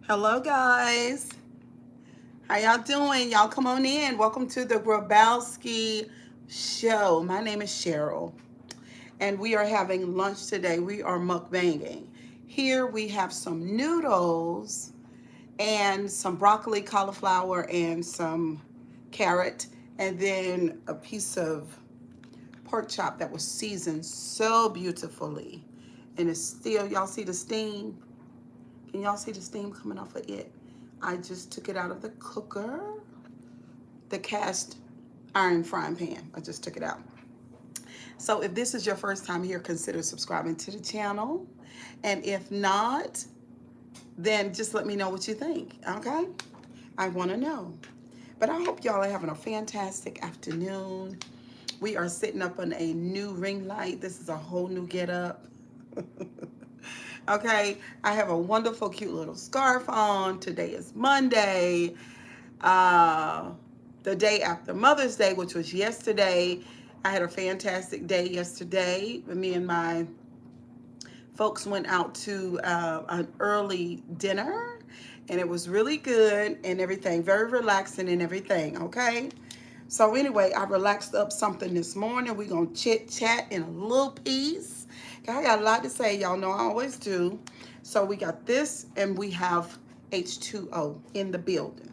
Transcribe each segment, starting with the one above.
Hello, guys. How y'all doing? Y'all come on in. Welcome to the Grabowski Show. My name is Cheryl, and we are having lunch today. We are mukbanging. Here we have some noodles and some broccoli, cauliflower, and some carrot, and then a piece of pork chop that was seasoned so beautifully. And it's still, y'all see the steam? Can y'all see the steam coming off of it? I just took it out of the cooker, the cast iron frying pan. I just took it out. So if this is your first time here, consider subscribing to the channel. And if not, then just let me know what you think, okay? I want to know. But I hope y'all are having a fantastic afternoon. We are sitting up on a new ring light. This is a whole new get up. Okay, I have a wonderful, cute little scarf on. Today is Monday, the day after Mother's Day, which was yesterday. I had a fantastic day yesterday. Me and my folks went out to an early dinner, and it was really good and everything, very relaxing and everything, okay? So anyway, I relaxed up something this morning. We're going to chit-chat in a little piece. I got a lot to say. Y'all know I always do. So we got this, and we have H2O in the building.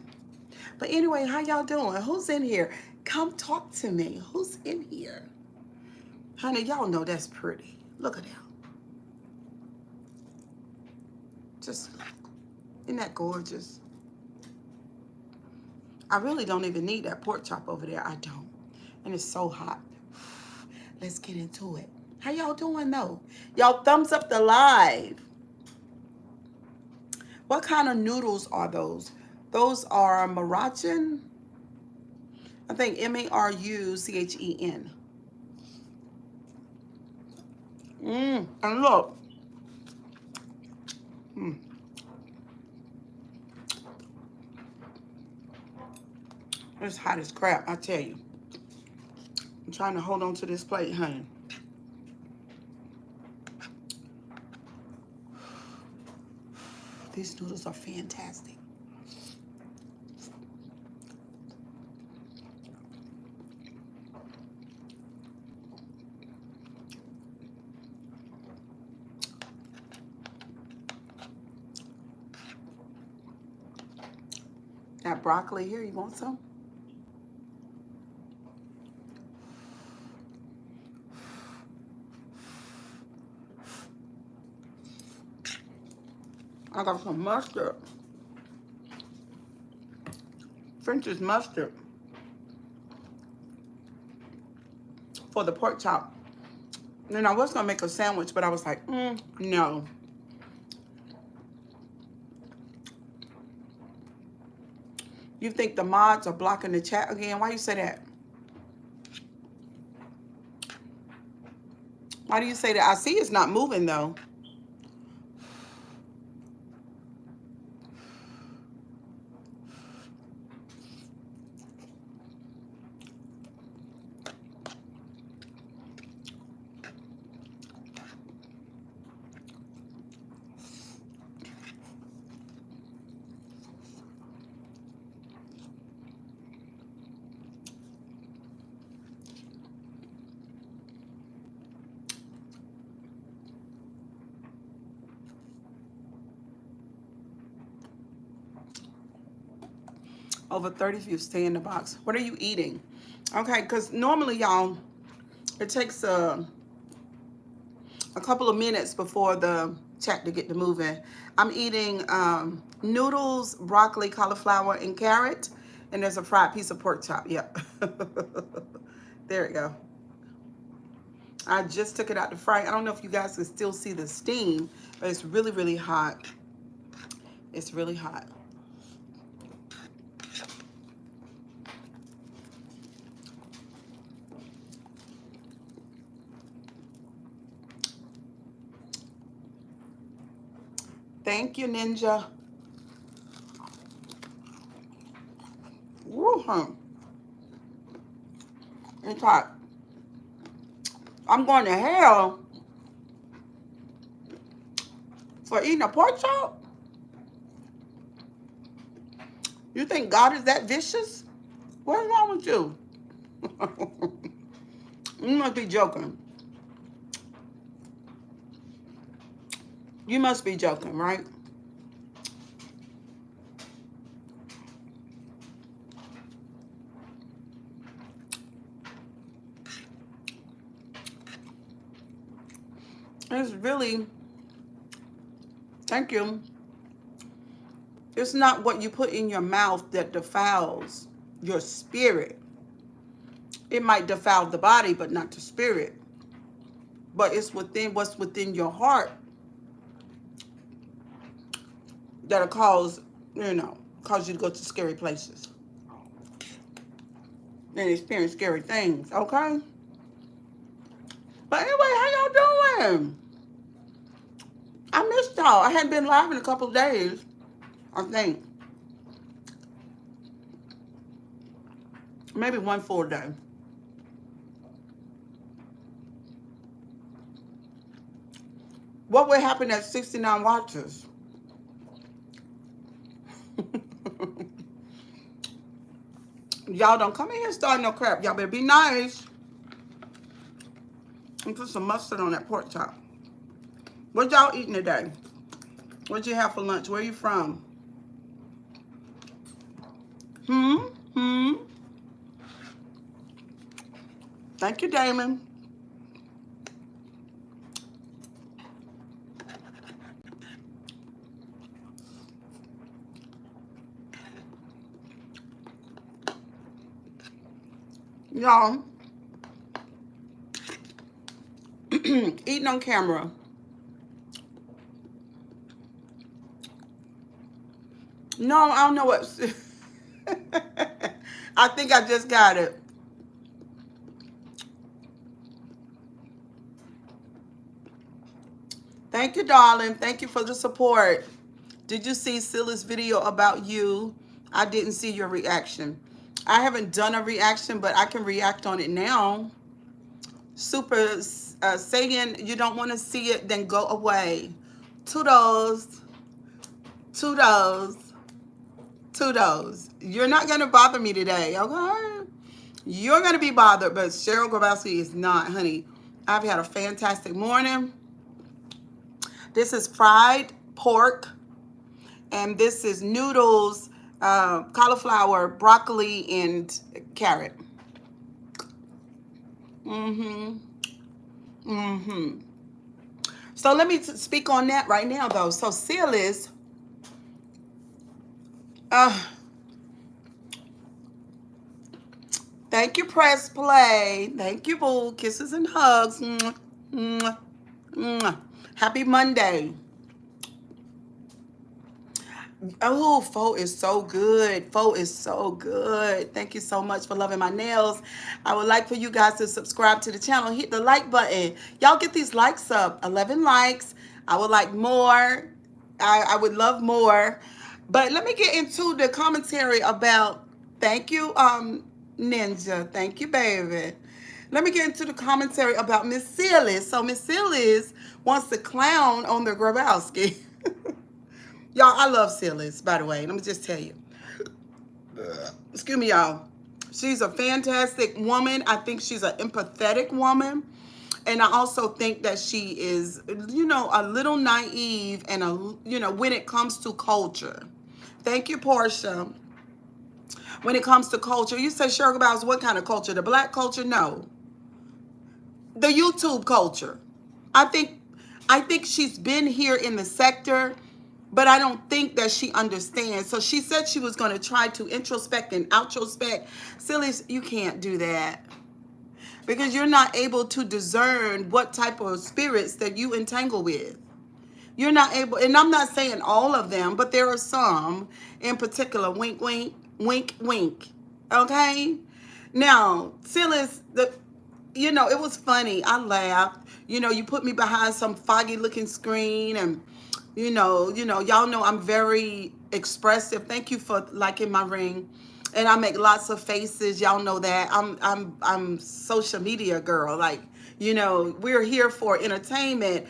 But anyway, how y'all doing? Who's in here? Come talk to me. Who's in here? Honey, y'all know that's pretty. Look at that. Just, isn't that gorgeous? I really don't even need that pork chop over there. I don't. And it's so hot. Let's get into it. How y'all doing though? Y'all thumbs up the live. What kind of noodles are those? Those are Maruchan. I think Maruchen. And look. It's hot as crap, I tell you. I'm trying to hold on to this plate, honey. These noodles are fantastic. Got broccoli here. You want some? I got some mustard. French's mustard for the pork chop. Then I was going to make a sandwich, but I was like, no. You think the mods are blocking the chat again? Why you say that? Why do you say that? I see it's not moving, though. Over 30 if you stay in the box. What are you eating? Okay, because normally, y'all, it takes a couple of minutes before the chat to get to moving. I'm eating noodles, broccoli, cauliflower, and carrot. And there's a fried piece of pork chop. Yep. There we go. I just took it out the fry. I don't know if you guys can still see the steam, but it's really, really hot. It's really hot. Thank you, Ninja. Woo-hum. It's hot. I'm going to hell for eating a pork chop. You think God is that vicious? What's wrong with you? You must be joking. You must be joking, right? It's really, thank you. It's not what you put in your mouth that defiles your spirit. It might defile the body, but not the spirit. But it's within what's within your heart that'll cause, cause you to go to scary places and experience scary things, okay? But anyway, how y'all doing? I missed y'all. I hadn't been live in a couple of days, I think. Maybe one full day. What would happen at 69 watches? Y'all don't come in here starting no crap. Y'all better be nice. And put some mustard on that pork chop. What y'all eating today? What'd you have for lunch? Where you from? Thank you, Damon. Y'all, eating on camera. No, I don't know what. I think I just got it. Thank you, darling. Thank you for the support. Did you see Sylis' video about you? I didn't see your reaction. I haven't done a reaction, but I can react on it now. Super saying you don't want to see it, then go away. Toodles. Toodles. Toodles. You're not going to bother me today, okay? You're going to be bothered, but Cheryl Grabowski is not, honey. I've had a fantastic morning. This is fried pork, and this is noodles, cauliflower, broccoli, and carrot. So let me speak on that right now, though. So Sylis, thank you, press play. Thank you, boo. Kisses and hugs. Mwah, mwah, mwah. Happy Monday. Oh, pho is so good. Pho is so good. Thank you so much for loving my nails. I would like for you guys to subscribe to the channel. Hit the like button. Y'all get these likes up. 11 likes. I would like more. I would love more. But let me get into the commentary about, thank you, Ninja. Thank you, baby. Let me get into the commentary about Miss Sylis. So Miss Sylis wants to clown on the Grabowski. Y'all, I love Sylis, by the way. Let me just tell you. Excuse me, y'all. She's a fantastic woman. I think she's an empathetic woman. And I also think that she is, a little naive and, when it comes to culture. Thank you, Portia. When it comes to culture, you say, Cheryl Grabowski, what kind of culture? The black culture? No. The YouTube culture. I think she's been here in the sector, but I don't think that she understands. So she said she was going to try to introspect and outrospect. Sylis, you can't do that because you're not able to discern what type of spirits that you entangle with. You're not able, and I'm not saying all of them, but there are some in particular. Wink, wink, wink, wink. Okay? Now, Sylis, it was funny. I laughed. You put me behind some foggy looking screen, and y'all know I'm very expressive. Thank you for liking my ring. And I make lots of faces. Y'all know that. I'm social media girl. Like, we're here for entertainment.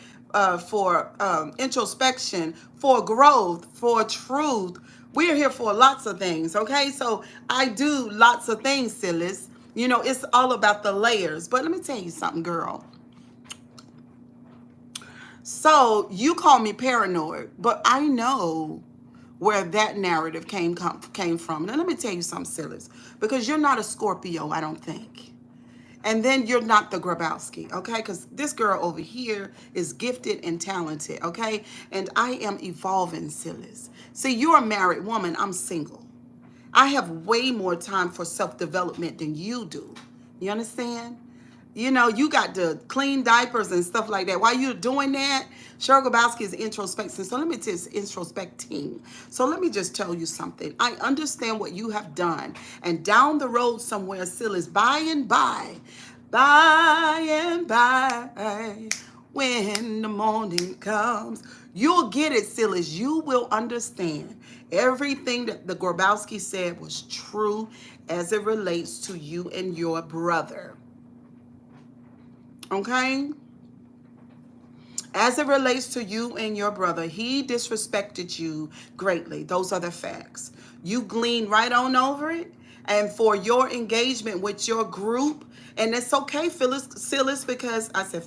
introspection, for growth, for truth. We're here for lots of things, okay? So I do lots of things, Sylis. You know, it's all about the layers. But let me tell you something, girl. So you call me paranoid, but I know where that narrative came from. Now let me tell you something, Sylis, because you're not a Scorpio, I don't think. And then you're not the Grabowski, okay? Because this girl over here is gifted and talented, okay? And I am evolving, Sylis. See, you're a married woman. I'm single. I have way more time for self-development than you do. You understand? You know, you got to clean diapers and stuff like that. While you're doing that, Cheryl Grabowski is introspecting. So let me just introspecting. So let me just tell you something. I understand what you have done. And down the road somewhere, Sylis, by and by, when the morning comes, you'll get it, Sylis. You will understand everything that the Grabowski said was true as it relates to you and your brother. Okay? As it relates to you and your brother, he disrespected you greatly. Those are the facts. You glean right on over it. And for your engagement with your group, and it's okay, Sylis, because I said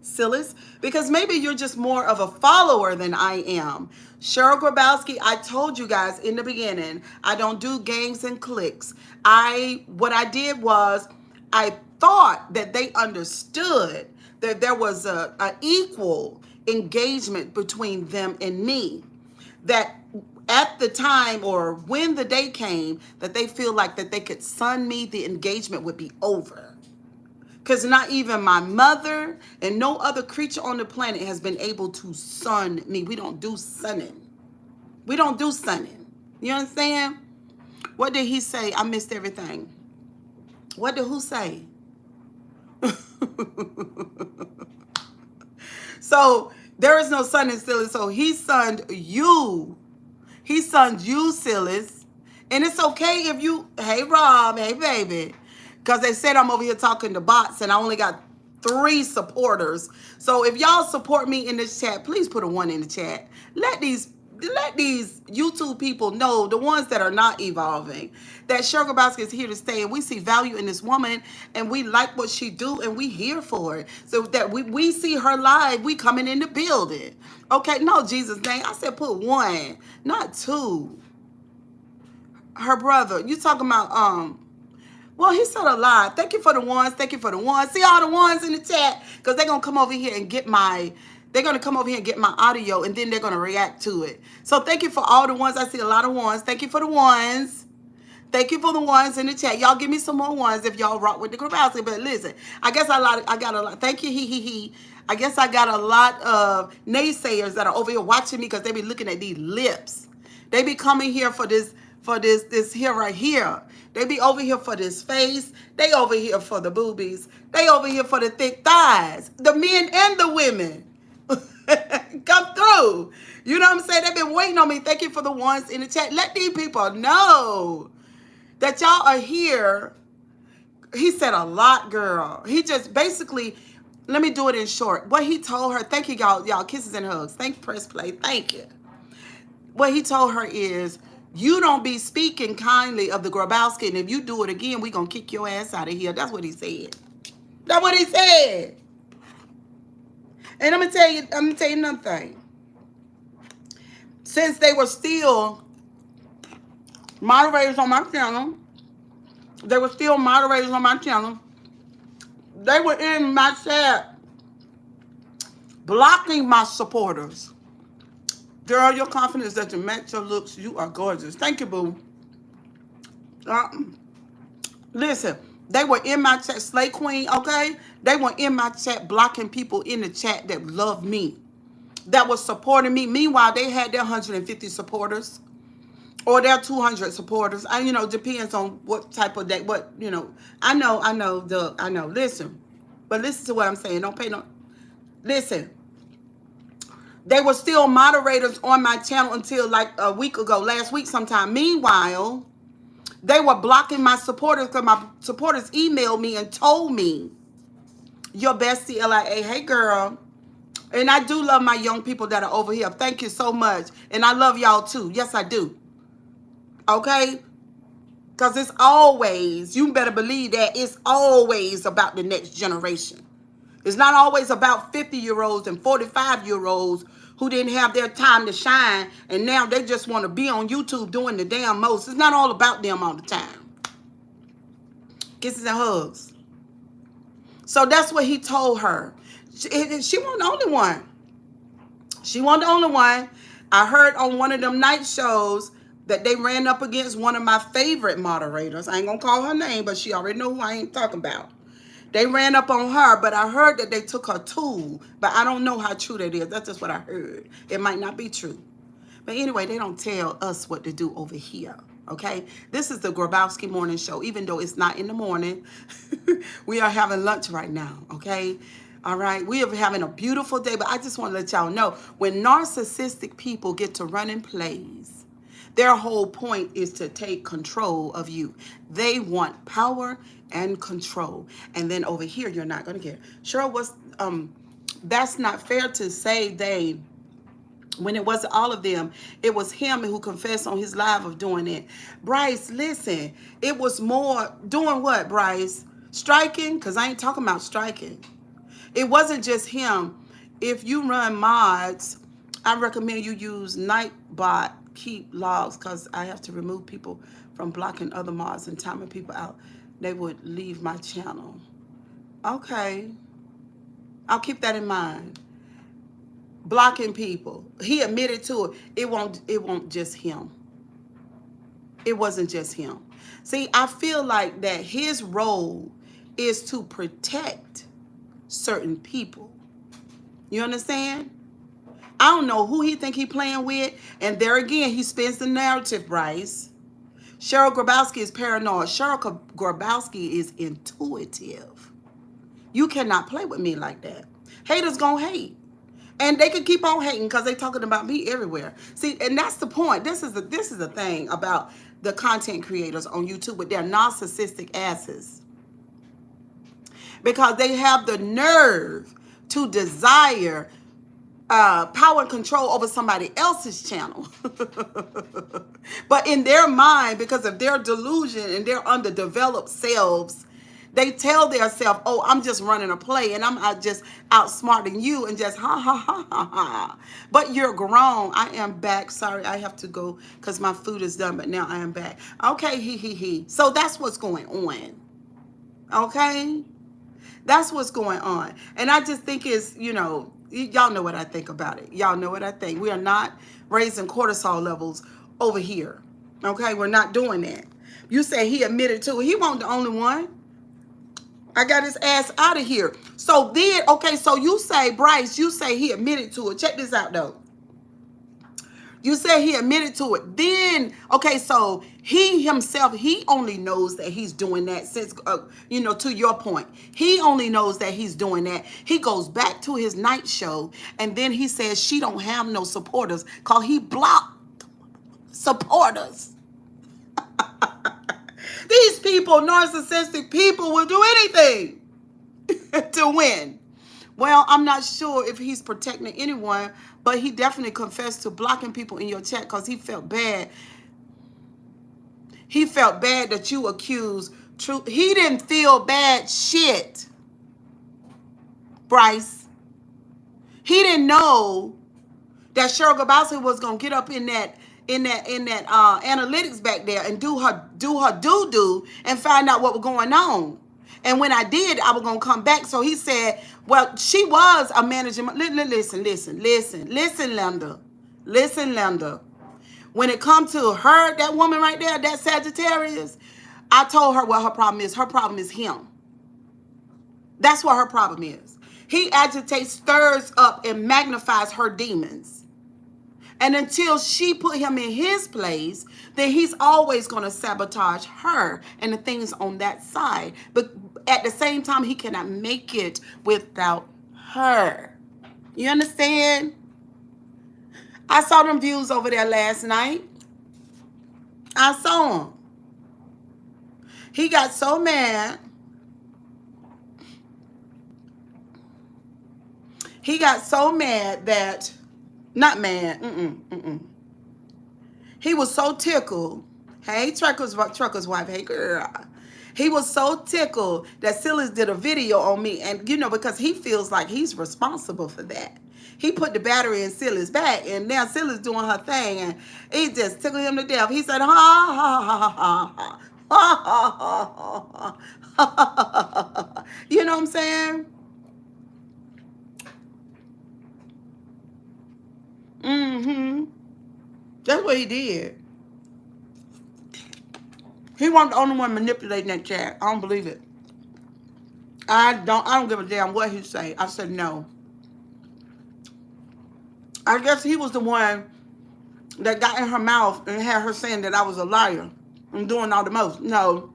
Sylis, because maybe you're just more of a follower than I am. Cheryl Grabowski, I told you guys in the beginning, I don't do gangs and cliques. What I did was, I thought that they understood that there was a equal engagement between them and me. That at the time, or when the day came, that they feel like that they could sun me, the engagement would be over. Because not even my mother and no other creature on the planet has been able to sun me. We don't do sunning. We don't do sunning. You understand? What did he say? I missed everything. What did who say? So there is no sun in Sylis. So he sunned you. He sunned you, Sylis. And it's okay if you, hey Rob, hey baby. Because they said I'm over here talking to bots and I only got 3 supporters. So if y'all support me in this chat, please put a 1 in the chat. Let these YouTube people know, the ones that are not evolving, that Cheryl Grabowski is here to stay, and we see value in this woman, and we like what she do, and we here for it. So that we see her live, we coming in the building. Okay, no, Jesus' name. I said put 1, not 2. Her brother, you talking about, well, he said a lot. Thank you for the ones. Thank you for the ones. See all the ones in the chat? Because they're going to come over here and get my... They're going to come over here and get my audio, and then they're going to react to it. So thank you for all the ones. I see a lot of ones. Thank you for the ones. Thank you for the ones in the chat. Y'all give me some more ones if y'all rock with the Grabowski. But listen, I guess I got a lot. Thank you, he. I guess I got a lot of naysayers that are over here watching me because they be looking at these lips. They be coming here for this here right here. They be over here for this face. They over here for the boobies. They over here for the thick thighs. The men and the women. Come through. You know what I'm saying? They've been waiting on me. Thank you for the ones in the chat. Let these people know that y'all are here. He said a lot, girl. He just basically, let me do it in short. What he told her, thank you, y'all, kisses and hugs. Thank you, press play. Thank you. What he told her is, you don't be speaking kindly of the Grabowski, and if you do it again, we gonna kick your ass out of here. That's what he said. That's what he said. And I'm gonna tell you another thing. Since they were still moderators on my channel, they were in my chat blocking my supporters. Girl, your confidence doesn't match your looks. You are gorgeous. Thank you, boo. Listen, they were in my chat, Slay Queen, okay? They were in my chat blocking people in the chat that love me, that was supporting me. Meanwhile, they had their 150 supporters or their 200 supporters. You know, depends on what type of day, what, you know. I know. Listen, but listen to what I'm saying. Don't pay no, listen. They were still moderators on my channel until like a week ago, last week sometime. Meanwhile, they were blocking my supporters because my supporters emailed me and told me, your bestie LIA, hey girl, And I do love my young people that are over here. Thank you so much. And I love y'all too. Yes, I do. Okay? Because it's always, you better believe that it's always about the next generation. It's not always about 50-year-olds and 45-year-olds who didn't have their time to shine, and now they just want to be on YouTube doing the damn most. It's not all about them all the time. Kisses and hugs. So that's what he told her. She wasn't the only one. She wasn't the only one. I heard on one of them night shows that they ran up against one of my favorite moderators. I ain't gonna call her name, but she already know who I ain't talking about. They ran up on her, but I heard that they took her tool. But I don't know how true that is. That's just what I heard. It might not be true. But anyway, they don't tell us what to do over here. Okay? This is the Grabowski Morning Show. Even though it's not in the morning, we are having lunch right now. Okay? All right? We are having a beautiful day. But I just want to let y'all know, when narcissistic people get to running plays, their whole point is to take control of you. They want power and control. And then over here, you're not going to get it. Cheryl, that's not fair to say they, when it wasn't all of them, it was him who confessed on his live of doing it. Bryce, listen, it was more doing what, Bryce? Striking? Because I ain't talking about striking. It wasn't just him. If you run mods, I recommend you use Nightbot keep logs, because I have to remove people from blocking other mods and timing people out. They would leave my channel. Okay. I'll keep that in mind. Blocking people. He admitted to it. It won't just him. It wasn't just him. See, I feel like that his role is to protect certain people. You understand? I don't know who he think he playing with. And there again, he spins the narrative, Bryce. Cheryl Grabowski is paranoid. Cheryl Grabowski is intuitive. You cannot play with me like that. Haters gonna hate. And they can keep on hating because they talking about me everywhere. See, and that's the point. This is the thing about the content creators on YouTube with their narcissistic asses. Because they have the nerve to desire power and control over somebody else's channel. But in their mind, because of their delusion and their underdeveloped selves, they tell themselves, oh, I'm just running a play and I'm just outsmarting you and just ha, ha, ha, ha, ha. But you're grown. I am back. Sorry, I have to go because my food is done, but now I am back. Okay, he. So that's what's going on. Okay? That's what's going on. And I just think it's, y'all know what I think about it. Y'all know what I think. We are not raising cortisol levels over here. Okay? We're not doing that. You say he admitted to it. He wasn't the only one. I got his ass out of here. So then, okay, so you say, Bryce, you say he admitted to it. Check this out, though. You say he admitted to it. Then, okay, so he himself, he only knows that he's doing that since, to your point. He only knows that he's doing that. He goes back to his night show, and then he says she don't have no supporters because he blocked supporters. These people, narcissistic people, will do anything to win. Well, I'm not sure if he's protecting anyone, but he definitely confessed to blocking people in your chat because he felt bad. He felt bad that you accused truth. He didn't feel bad shit, Bryce. He didn't know that Cheryl Grabowski was gonna get up in that analytics back there and do her doo-doo and find out what was going on. And when I did, I was going to come back. So he said, well, she was a manager. Listen, Linda. Listen, Linda. When it comes to her, that woman right there, that Sagittarius, I told her what her problem is. Her problem is him. That's what her problem is. He agitates, stirs up, and magnifies her demons. And until she put him in his place, then he's always going to sabotage her and the things on that side. But at the same time, he cannot make it without her. You understand? I saw them views over there last night. I saw them. He got so mad. He got so mad that, not mad, he was so tickled. Hey, trucker's wife. Hey, girl. He was so tickled that Sylis did a video on me. And, you know, because he feels like he's responsible for that. He put the battery in Sylis' back. And now Sylis doing her thing. And he just tickled him to death. He said, ha, ha, ha, ha, ha. Ha, ha, ha, ha, ha. You know what I'm saying? Mm-hmm. That's what he did. He wasn't the only one manipulating that chat. I don't believe it. I don't give a damn what he say. I said no. I guess he was the one that got in her mouth and had her saying that I was a liar. I'm doing all the most. No.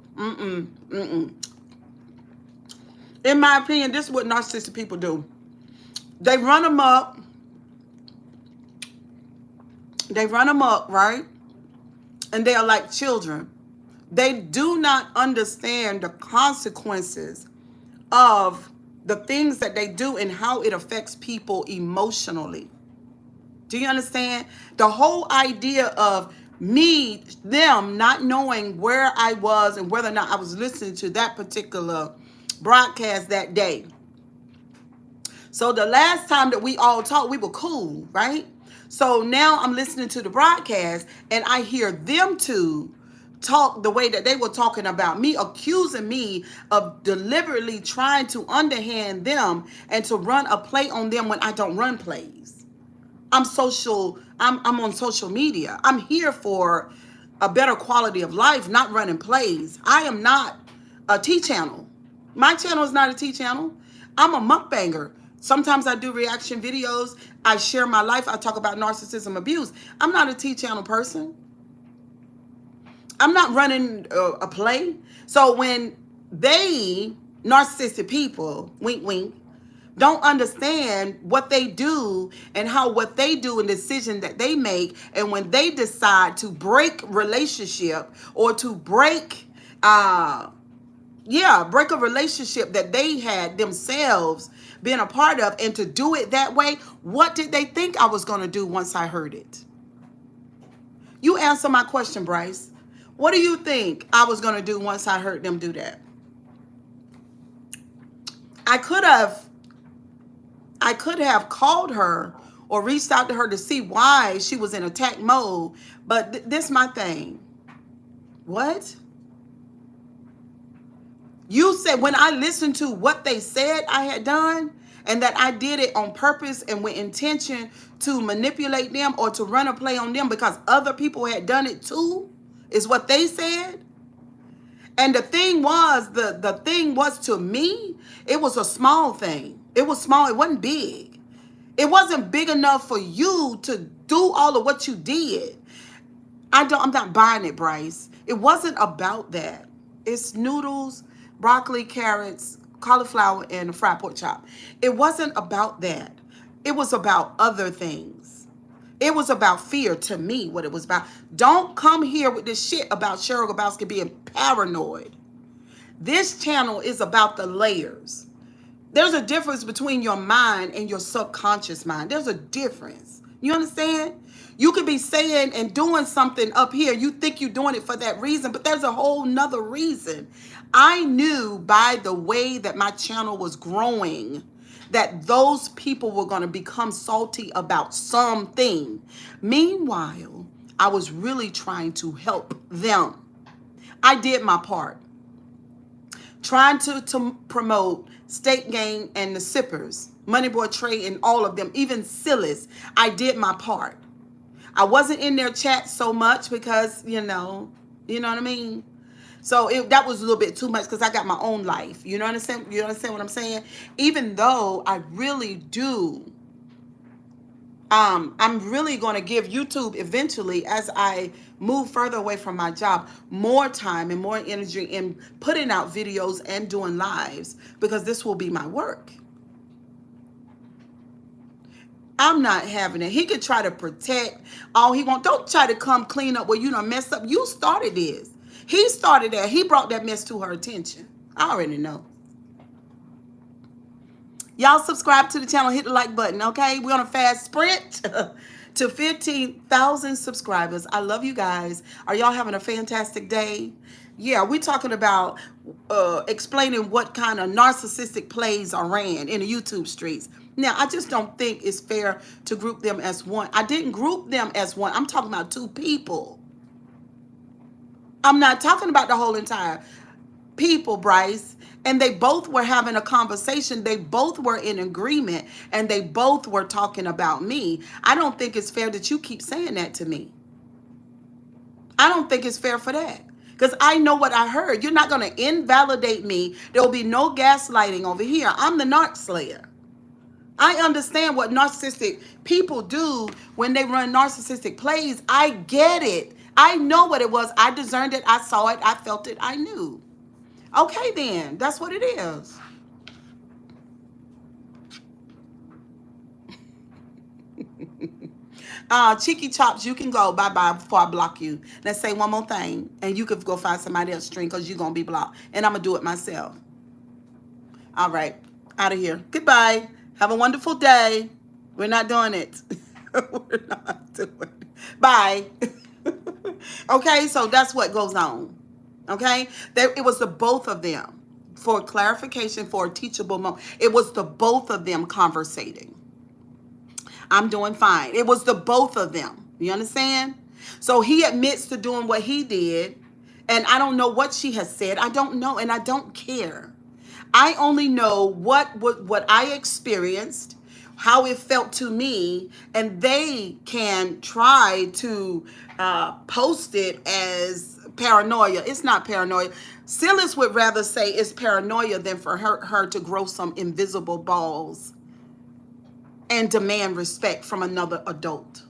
In my opinion, this is what narcissistic people do. They run them up. They run them up, right? And they are like children. They do not understand the consequences of the things that they do and how it affects people emotionally. Do you understand? The whole idea of them not knowing where I was and whether or not I was listening to that particular broadcast that day. So the last time that we all talked, we were cool, right? So now I'm listening to the broadcast and I hear them two talk the way that they were talking about me, accusing me of deliberately trying to underhand them and to run a play on them when I don't run plays. I'm on social media. I'm here for a better quality of life, not running plays. I am not a T channel. My channel is not a T channel. I'm a mukbanger. Sometimes I do reaction videos. I share my life. I talk about narcissism abuse. I'm not a T channel person. I'm not running a play. So when narcissistic people, wink, wink, don't understand what they do and how what they do and decision that they make, and when they decide to break relationship or to break a relationship that they had themselves been a part of, and to do it that way, what did they think I was going to do once I heard it? You answer my question, Bryce. What do you think I was going to do once I heard them do that? I could have called her or reached out to her to see why she was in attack mode, but this is my thing. What? You said when I listened to what they said I had done and that I did it on purpose and with intention to manipulate them or to run a play on them because other people had done it too, is what they said. And the thing was, the thing was, to me, it was a small thing. It was small. It wasn't big. It wasn't big enough for you to do all of what you did. I'm not buying it, Bryce. It wasn't about that. It's noodles, broccoli, carrots, cauliflower, and a fried pork chop. It wasn't about that. It was about other things. It was about fear, to me, what it was about. Don't come here with this shit about Cheryl Grabowski being paranoid. This channel is about the layers. There's a difference between your mind and your subconscious mind. There's a difference. You understand? You could be saying and doing something up here. You think you're doing it for that reason, but there's a whole nother reason. I knew by the way that my channel was growing that those people were going to become salty about something. Meanwhile, I was really trying to help them. I did my part. Trying to promote State Gang and the Sippers, Money Boy Trey and all of them, even Sylis. I did my part. I wasn't in their chat so much because, you know what I mean? So that was a little bit too much because I got my own life. You understand? You understand what I'm saying? Even though I really do, I'm really going to give YouTube eventually, as I move further away from my job, more time and more energy in putting out videos and doing lives, because this will be my work. I'm not having it. He could try to protect all he wants. Don't try to come clean up where you done messed up. You started this. He started that. He brought that mess to her attention. I already know. Y'all subscribe to the channel, hit the like button, okay? We're on a fast sprint to 15,000 subscribers. I love you guys. Are y'all having a fantastic day? Yeah, we're talking about explaining what kind of narcissistic plays are ran in the YouTube streets. Now, I just don't think it's fair to group them as one. I didn't group them as one. I'm talking about two people. I'm not talking about the whole entire people, Bryce. And they both were having a conversation. They both were in agreement, and they both were talking about me. I don't think it's fair that you keep saying that to me. I don't think it's fair for that, because I know what I heard. You're not going to invalidate me. There will be no gaslighting over here. I'm the narc slayer. I understand what narcissistic people do when they run narcissistic plays. I get it. I know what it was. I discerned it. I saw it. I felt it. I knew. Okay, then. That's what it is. Cheeky Chops, you can go. Bye-bye before I block you. Let's say one more thing, and you could go find somebody else stream because you're going to be blocked. And I'm going to do it myself. All right. Out of here. Goodbye. Have a wonderful day. We're not doing it. We're not doing it. Bye. Okay, so that's what goes on. Okay, it was the both of them. For clarification, for a teachable moment, it was the both of them conversating. I'm doing fine. It was the both of them. You understand? So he admits to doing what he did, and I don't know what she has said. I don't know, and I don't care. I only know what I experienced, how it felt to me, and they can try to post it as paranoia. It's not paranoia. Sylis would rather say it's paranoia than for her to grow some invisible balls and demand respect from another adult.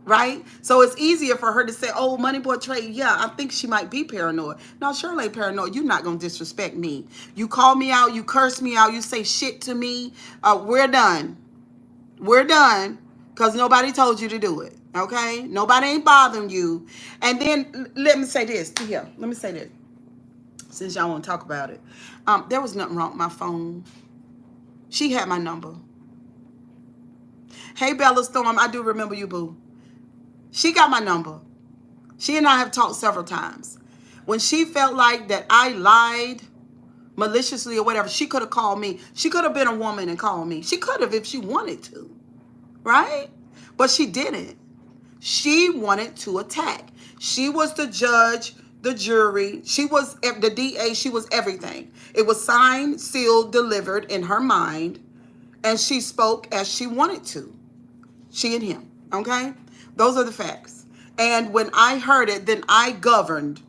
Right? So it's easier for her to say, oh, Money Boy Trey, yeah, I think she might be paranoid. No, Shirley ain't paranoid. You're not going to disrespect me. You call me out, you curse me out, you say shit to me. We're done. We're done, because nobody told you to do it. Okay? Nobody ain't bothering you. And then let me say this. Here, let me say this. Since y'all want to talk about it. There was nothing wrong with my phone. She had my number. Hey, Bella Storm, I do remember you, boo. She got my number. She and I have talked several times. When she felt like that I lied maliciously or whatever, she could have called me. She could have been a woman and called me. She could have if she wanted to. Right? But she didn't. She wanted to attack. She was the judge, the jury. She was the DA. She was everything. It was signed, sealed, delivered in her mind. And she spoke as she wanted to. She and him. Okay? Those are the facts. And when I heard it, then I governed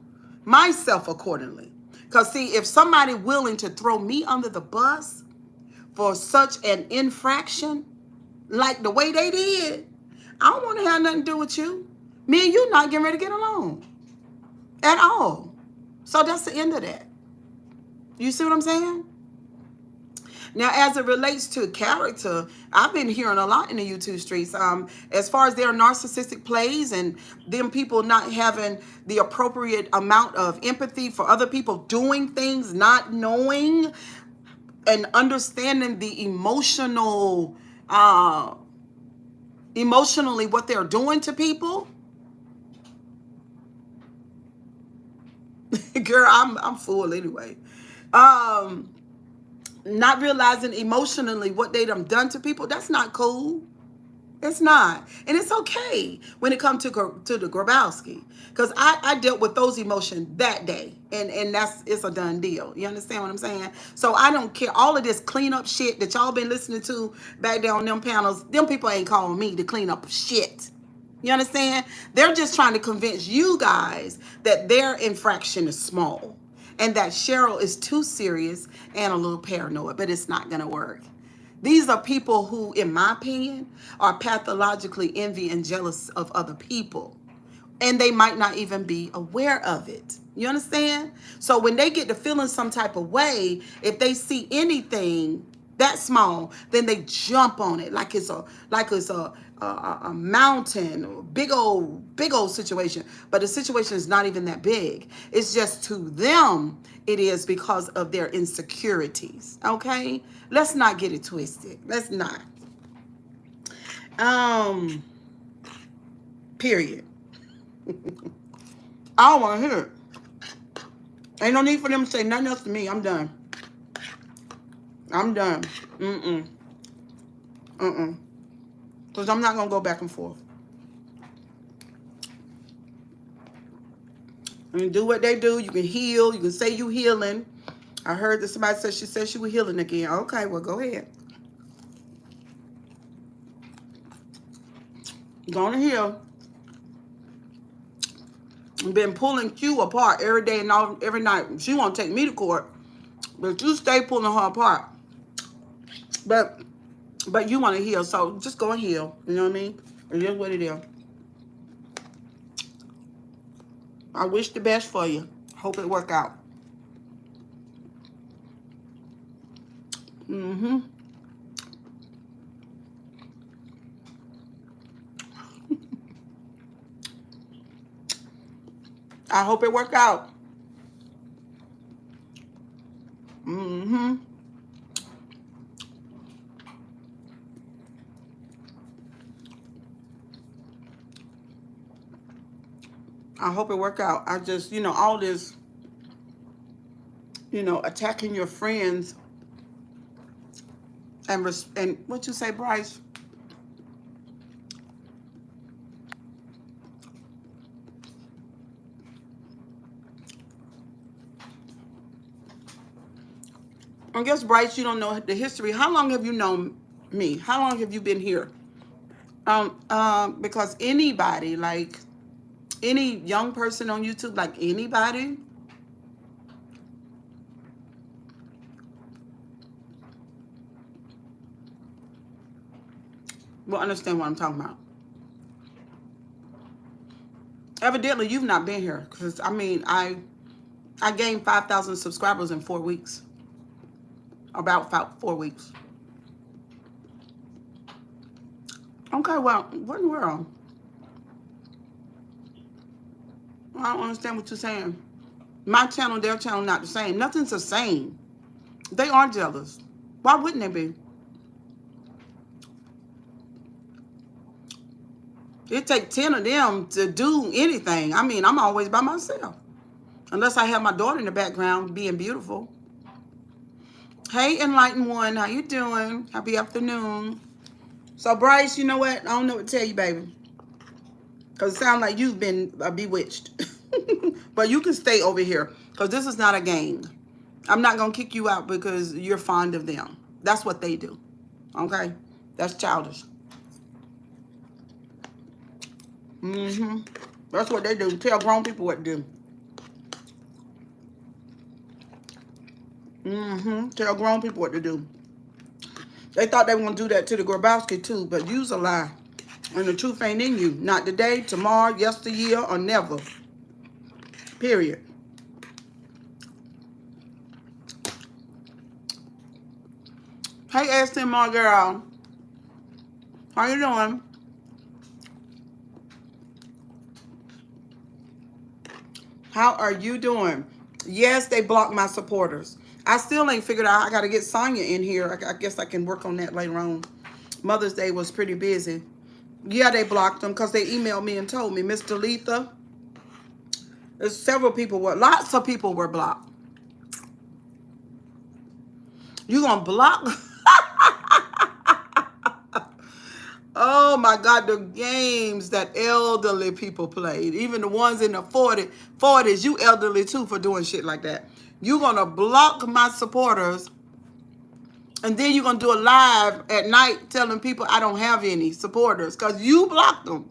myself accordingly. Because see, if somebody willing to throw me under the bus for such an infraction, like the way they did, I don't want to have nothing to do with you. Me and you not getting ready to get along at all. So that's the end of that. You see what I'm saying? Now, as it relates to character, I've been hearing a lot in the YouTube streets. As far as their narcissistic plays and them people not having the appropriate amount of empathy for other people doing things, not knowing and understanding the emotionally what they're doing to people. Girl, I'm full anyway. Not realizing emotionally what they done to people, that's not cool. It's not. And it's okay when it comes to the Grabowski. Because I dealt with those emotions that day. And it's a done deal. You understand what I'm saying? So I don't care. All of this cleanup shit that y'all been listening to back there on them panels, them people ain't calling me to clean up shit. You understand? They're just trying to convince you guys that their infraction is small. And that Cheryl is too serious and a little paranoid. But it's not going to work. These are people who, in my opinion, are pathologically envy and jealous of other people. And they might not even be aware of it. You understand? So when they get to feeling some type of way, if they see anything that small, then they jump on it like it's a mountain, or big old situation. But the situation is not even that big. It's just to them it is because of their insecurities. Okay, let's not get it twisted. Let's not. Um. Period. I don't want to hear it. Ain't no need for them to say nothing else to me. I'm done. I'm done. Mm-mm. Mm-mm. Because I'm not going to go back and forth. And do what they do. You can heal. You can say you healing. I heard that somebody said she said she was healing again. Okay, well, go ahead. Gonna heal. Been pulling Q apart every day and every night. She won't take me to court, but you stay pulling her apart. But you want to heal, so just go and heal. You know what I mean? It is what it is. I wish the best for you. Hope it work out. Mm-hmm. I hope it work out. Mm-hmm. I hope it work out. I just, all this, attacking your friends and what you say, Bryce? I guess, Bryce, you don't know the history. How long have you known me? How long have you been here? Because anybody, like any young person on YouTube, like anybody, will understand what I'm talking about. Evidently, you've not been here because I gained 5,000 subscribers in 4 weeks. About 4 weeks. Okay, well, what in the world? I don't understand what you're saying. My channel, their channel, not the same. Nothing's the same. They are jealous. Why wouldn't they be? It takes 10 of them to do anything. I'm always by myself. Unless I have my daughter in the background being beautiful. Hey, Enlightened One. How you doing? Happy afternoon. So, Bryce, you know what? I don't know what to tell you, baby. Because it sounds like you've been bewitched. But you can stay over here. Because this is not a game. I'm not going to kick you out because you're fond of them. That's what they do. Okay? That's childish. Mm-hmm. That's what they do. Tell grown people what to do. Mm-hmm. Tell grown people what to do. They thought they were going to do that to the Grabowski too, but you's a lie. And the truth ain't in you. Not today, tomorrow, yesteryear, or never. Period. Hey, Aston, my girl. How you doing? How are you doing? Yes, they blocked my supporters. I still ain't figured out. I got to get Sonya in here. I guess I can work on that later on. Mother's Day was pretty busy. Yeah, they blocked them because they emailed me and told me, Mr. Letha, there's several people lots of people were blocked. You gonna block? Oh my God, the games that elderly people played, even the ones in the 40s, you elderly too for doing shit like that. You gonna block my supporters and then you're gonna do a live at night telling people I don't have any supporters because you blocked them.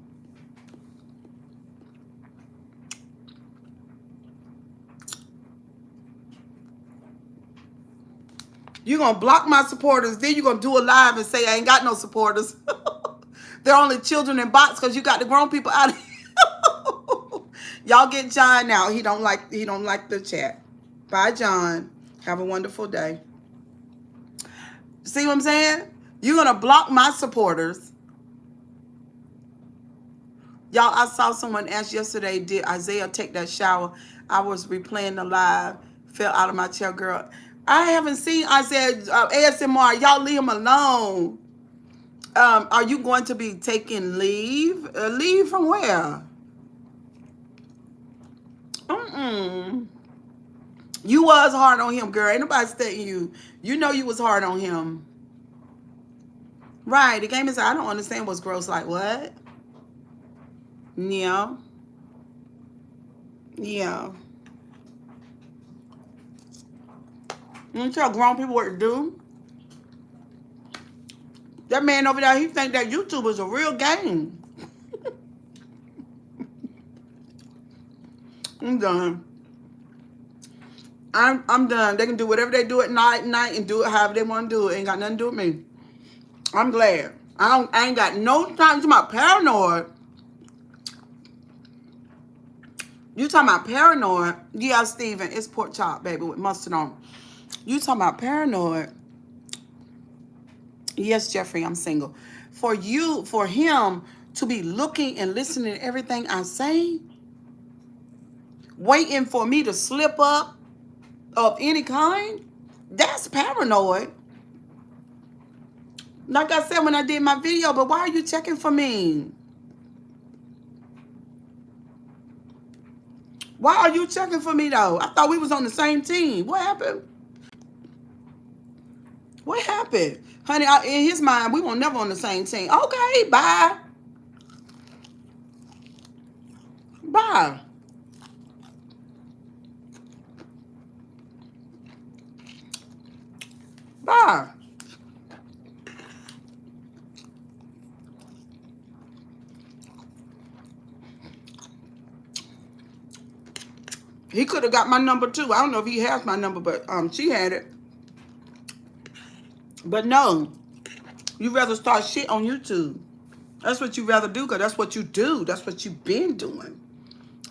You're gonna block my supporters, then you're gonna do a live and say I ain't got no supporters. They're only children in box because you got the grown people out of here. Y'all get John now. He don't like the chat. Bye, John. Have a wonderful day. See what I'm saying? You're going to block my supporters. Y'all, I saw someone ask yesterday, did Isaiah take that shower? I was replaying the live, fell out of my chair, girl. I haven't seen Isaiah ASMR. Y'all leave him alone. Are you going to be taking leave? Leave from where? You was hard on him, girl. Ain't nobody studying you. You know you was hard on him. Right. The game is, I don't understand what's gross. Like, what? Yeah. Yeah. You tell grown people what to do. That man over there, he think that YouTube is a real game. I'm done. I'm done. They can do whatever they do at night, and do it however they want to do it. Ain't got nothing to do with me. I'm glad. I ain't got no time to my paranoid. You talking about paranoid? Yeah, Steven, it's pork chop, baby, with mustard on. You talking about paranoid? Yes, Jeffrey, I'm single. For him to be looking and listening to everything I say, waiting for me to slip up of any kind, that's paranoid. Like I said when I did my video, but why are you checking for me? Why are you checking for me, though? I thought we was on the same team. What happened? What happened? Honey, in his mind, we were never on the same team. Okay, bye. Bye. Bye. He could have got my number too. I don't know if he has my number, but she had it. But no, you rather start shit on YouTube. That's what you rather do, because that's what you do. That's what you've been doing.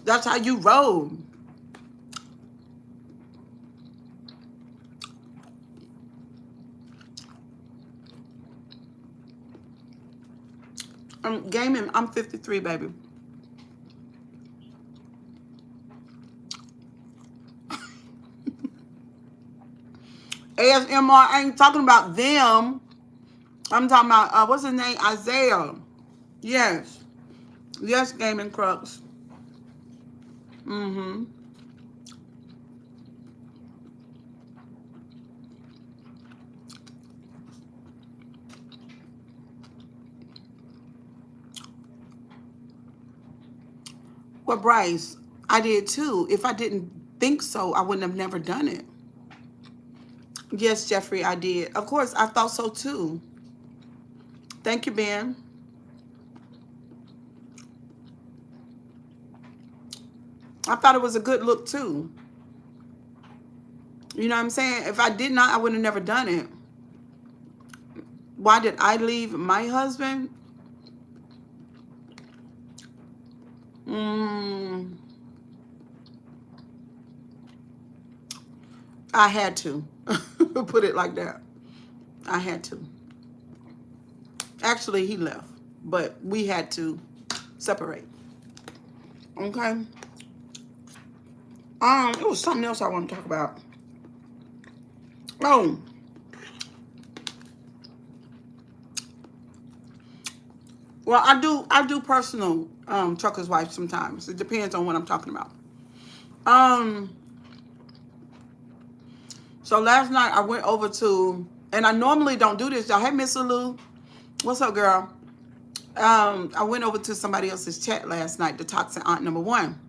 That's how you roll. I'm gaming. I'm 53, baby. ASMR, I ain't talking about them. I'm talking about, what's his name? Isaiah. Yes. Yes, Gaming Crux. Mm-hmm. Well, Bryce, I did too. If I didn't think so, I wouldn't have never done it. Yes, Jeffrey, I did. Of course, I thought so too. Thank you, Ben. I thought it was a good look too. You know what I'm saying? If I did not, I would have never done it. Why did I leave my husband? I had to. Put it like that. I had to. Actually, he left. But we had to separate. Okay? It was something else I want to talk about. Oh. Well, I do personal trucker's wife sometimes. It depends on what I'm talking about. So last night I went over to, and I normally don't do this, y'all. Hey, Miss Lou. What's up, girl? I went over to somebody else's chat last night, the toxic aunt number 1.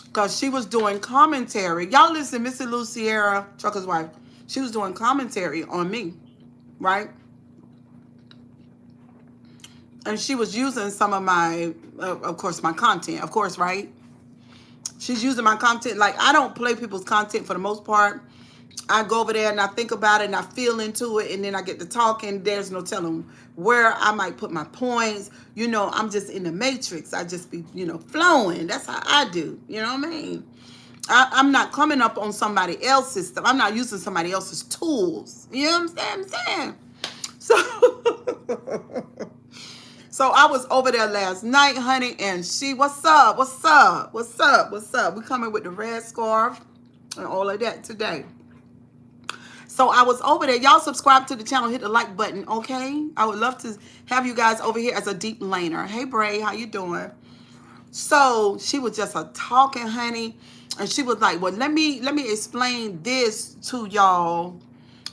Because she was doing commentary. Y'all listen, Missy Lou Sierra, trucker's wife. She was doing commentary on me, right? And she was using some of my, of course, my content, of course, right? She's using my content. Like, I don't play people's content for the most part. I go over there and I think about it and I feel into it, and then I get to talking. There's no telling where I might put my points. You know, I'm just in the matrix. I just be, flowing. That's how I do. You know what I mean? I'm not coming up on somebody else's stuff. I'm not using somebody else's tools. You know what I'm saying? So, so I was over there last night, honey, and she, what's up? What's up? What's up? What's up? We coming with the red scarf and all of that today. So I was over there. Y'all subscribe to the channel, hit the like button, okay? I would love to have you guys over here as a deep laner. Hey, Bray, how you doing? So she was just a talking, honey, and she was like, well, let me explain this to y'all.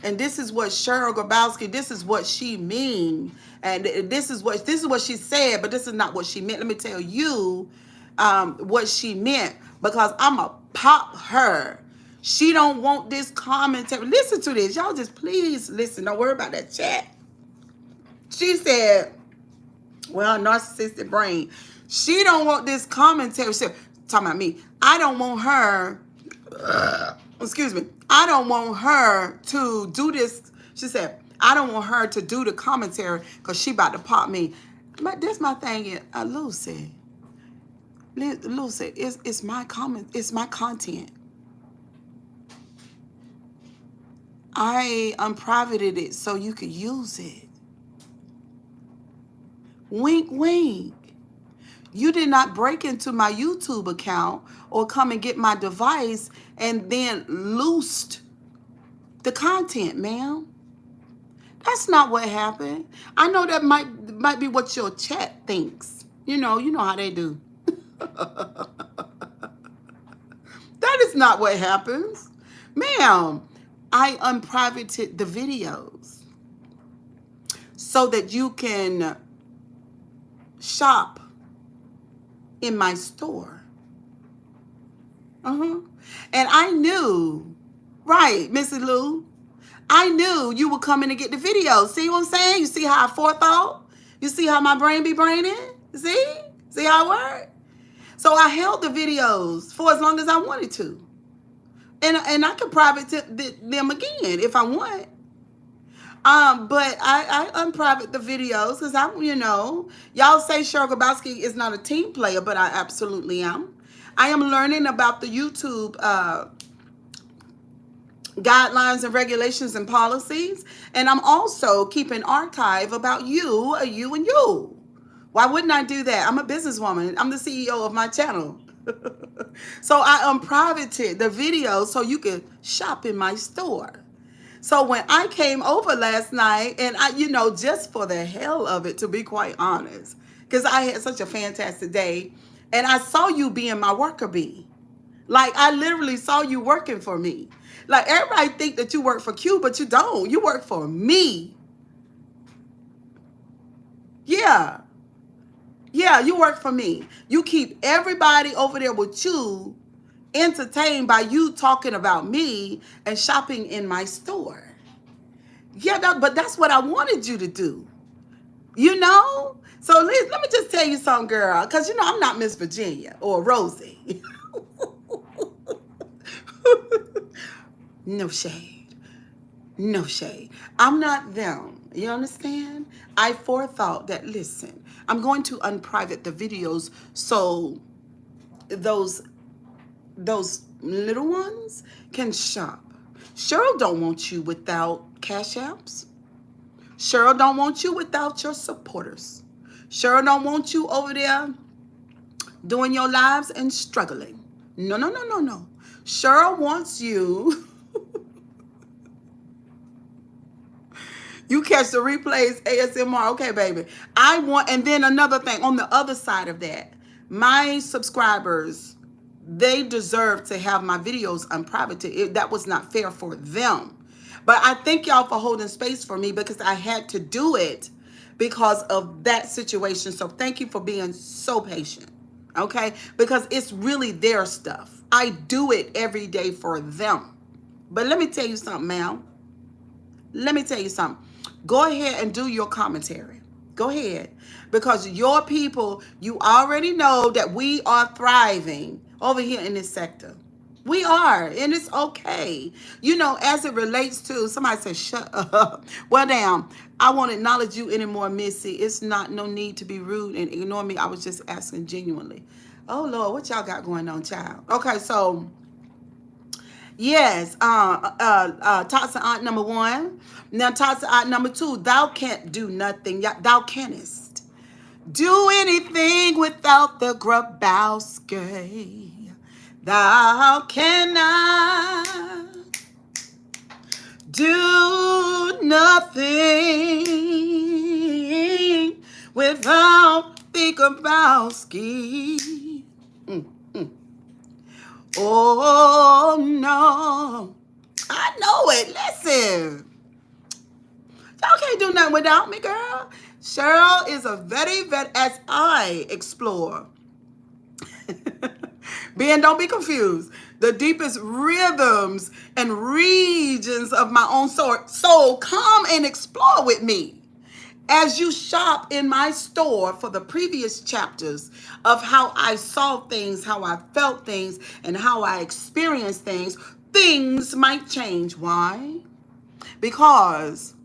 And this is what Cheryl Grabowski, this is what she mean. And this is what she said, but this is not what she meant. Let me tell you what she meant, because I'm a pop her. She don't want this commentary. Listen to this. Y'all just please listen. Don't worry about that chat. She said, well, narcissistic brain. She don't want this commentary. She, talking about me. I don't want her, excuse me. I don't want her to do this. She said, I don't want her to do the commentary because she about to pop me. But this my thing, Lucy. Lucy, it's my comment. It's my content. I unprivated it so you could use it. Wink, wink. You did not break into my YouTube account or come and get my device and then loosed the content, ma'am. That's not what happened. I know that might be what your chat thinks. You know how they do. That is not what happens. Ma'am, I unprivated the videos so that you can shop in my store. And I knew, right, Missy Lou, I knew you were coming to get the video. See what I'm saying? You see how I forethought? You see how my brain be braining? See? See how it works? So I held the videos for as long as I wanted to. And I could private them again if I want. But I unprivate the videos because y'all say Cheryl Grabowski is not a team player, but I absolutely am. I am learning about the YouTube guidelines and regulations and policies, and I'm also keeping archive about you. Why wouldn't I do that? I'm a businesswoman. I'm the CEO of my channel. So I unprivated the videos so you could shop in my store. So when I came over last night, and I, just for the hell of it, to be quite honest, because I had such a fantastic day, and I saw you being my worker bee. Like, I literally saw you working for me. Like, everybody think that you work for Q, but you don't. You work for me. Yeah. Yeah, you work for me. You keep everybody over there with you entertained by you talking about me and shopping in my store. Yeah, but that's what I wanted you to do. So let me just tell you something, girl, because I'm not Miss Virginia or Rosie. No shade. No shade. I'm not them. You understand? I forethought that, listen, I'm going to unprivate the videos so those little ones can shop. Cheryl don't want you without cash apps. Cheryl don't want you without your supporters. Cheryl don't want you over there doing your lives and struggling. No. Cheryl wants you. You catch the replays, ASMR. Okay, baby. And then another thing on the other side of that, my subscribers, they deserve to have my videos unprivated. That was not fair for them. But I thank y'all for holding space for me because I had to do it because of that situation. So thank you for being so patient, okay? Because it's really their stuff. I do it every day for them. But let me tell you something, ma'am. Let me tell you something. Go ahead and do your commentary. Go ahead. Because your people, you already know that we are thriving over here in this sector. We are, and it's okay. As it relates to, somebody said, shut up. Well, damn, I won't acknowledge you anymore, Missy. It's no need to be rude and ignore me. I was just asking genuinely. Oh, Lord, what y'all got going on, child? Okay, so Yes, toxic aunt number one. Now, toxic aunt number two, thou can't do nothing. Thou canst do anything without the Grabowski. Thou cannot do nothing without the Grabowski. Mm, mm. Oh, no. I know it. Listen. Y'all can't do nothing without me, girl. Cheryl is a as I explore. Don't be confused. The deepest rhythms and regions of my own soul, come and explore with me. As you shop in my store for the previous chapters of how I saw things, how I felt things, and how I experienced things, things might change. Why? Because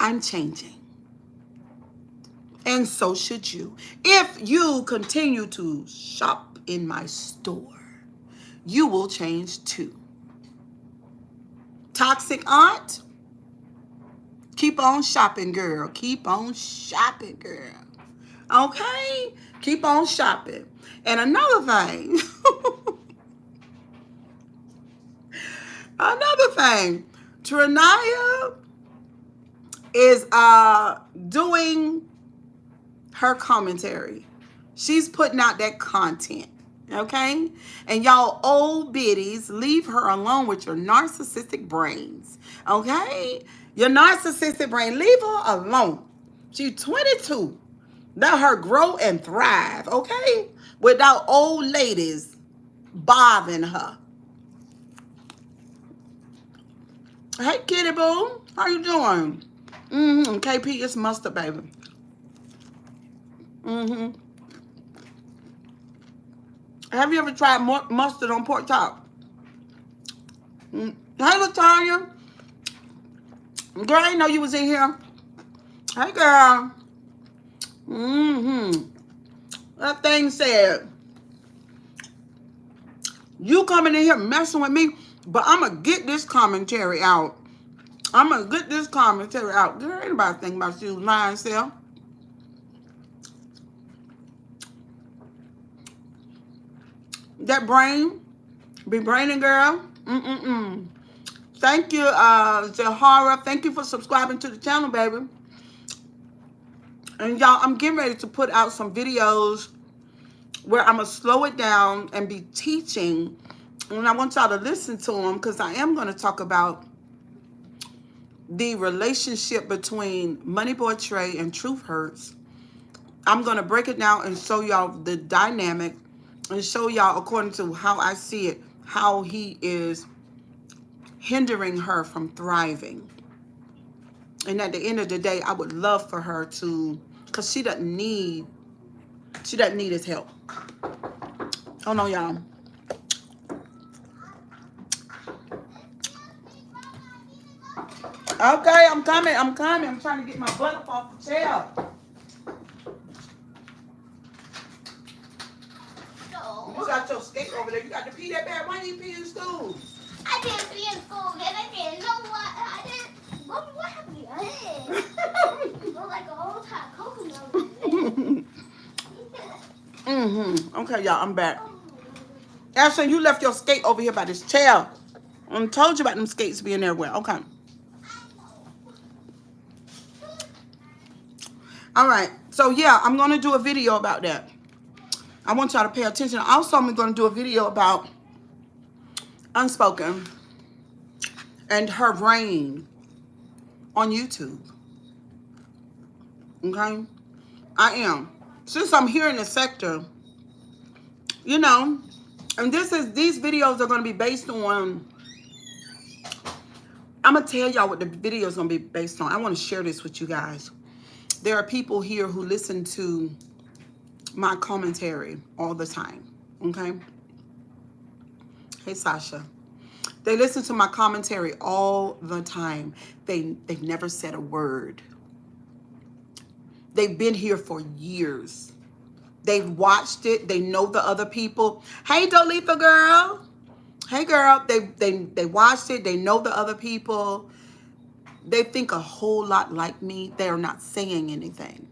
I'm changing. And so should you. If you continue to shop in my store, you will change too. Toxic aunt, keep on shopping, girl. Keep on shopping, girl. Okay? Keep on shopping. And another thing, Trinaya is doing her commentary. She's putting out that content. Okay? And y'all old biddies, leave her alone with your narcissistic brains. Okay? Your narcissistic brain, leave her alone. She's 22. Let her grow and thrive. Okay? Without old ladies bothering her. Hey, kitty boo. How you doing? KP, it's mustard, baby. Have you ever tried mustard on pork chop? Hey, Latonya. Girl, I didn't know you was in here. Hey, girl. That thing said, you coming in here messing with me, but I'm going to get this commentary out. Girl, anybody think about you lying self? That brain, be braining, girl. Thank you, Zahara. Thank you for subscribing to the channel, baby. And y'all, I'm getting ready to put out some videos where I'm going to slow it down and be teaching. And I want y'all to listen to them because I am going to talk about the relationship between Money Boy Trey and Truth Hurts. I'm going to break it down and show y'all the dynamic and show y'all according to how I see it, how he is hindering her from thriving. And at the end of the day, I would love for her to, because she doesn't need his help. Oh no, y'all. Okay, I'm coming. I'm trying to get my butt up off the chair. No. You got your skate over there. You got to pee that bad. Why you pee in school? I didn't pee in school, and I didn't know what I didn't. What happened to your head? You look like a whole hot coconut. Okay, y'all, I'm back. Ashley, you left your skate over here by this chair. I told you about them skates being everywhere. Okay. All right. So, yeah, I'm going to do a video about that. I want y'all to pay attention. Also, I'm going to do a video about Unspoken and her reign on YouTube. Okay? I am. Since I'm here in the sector, you know, and these videos are going to be based on, I'm going to tell y'all what the video is going to be based on. I want to share this with you guys. There are people here who listen to my commentary all the time. Okay? Hey, Sasha. They listen to my commentary all the time. They've never said a word. They've been here for years. They've watched it. They know the other people. Hey, Dolitha girl. Hey girl, they watched it. They know the other people. They think a whole lot like me. They're not saying anything.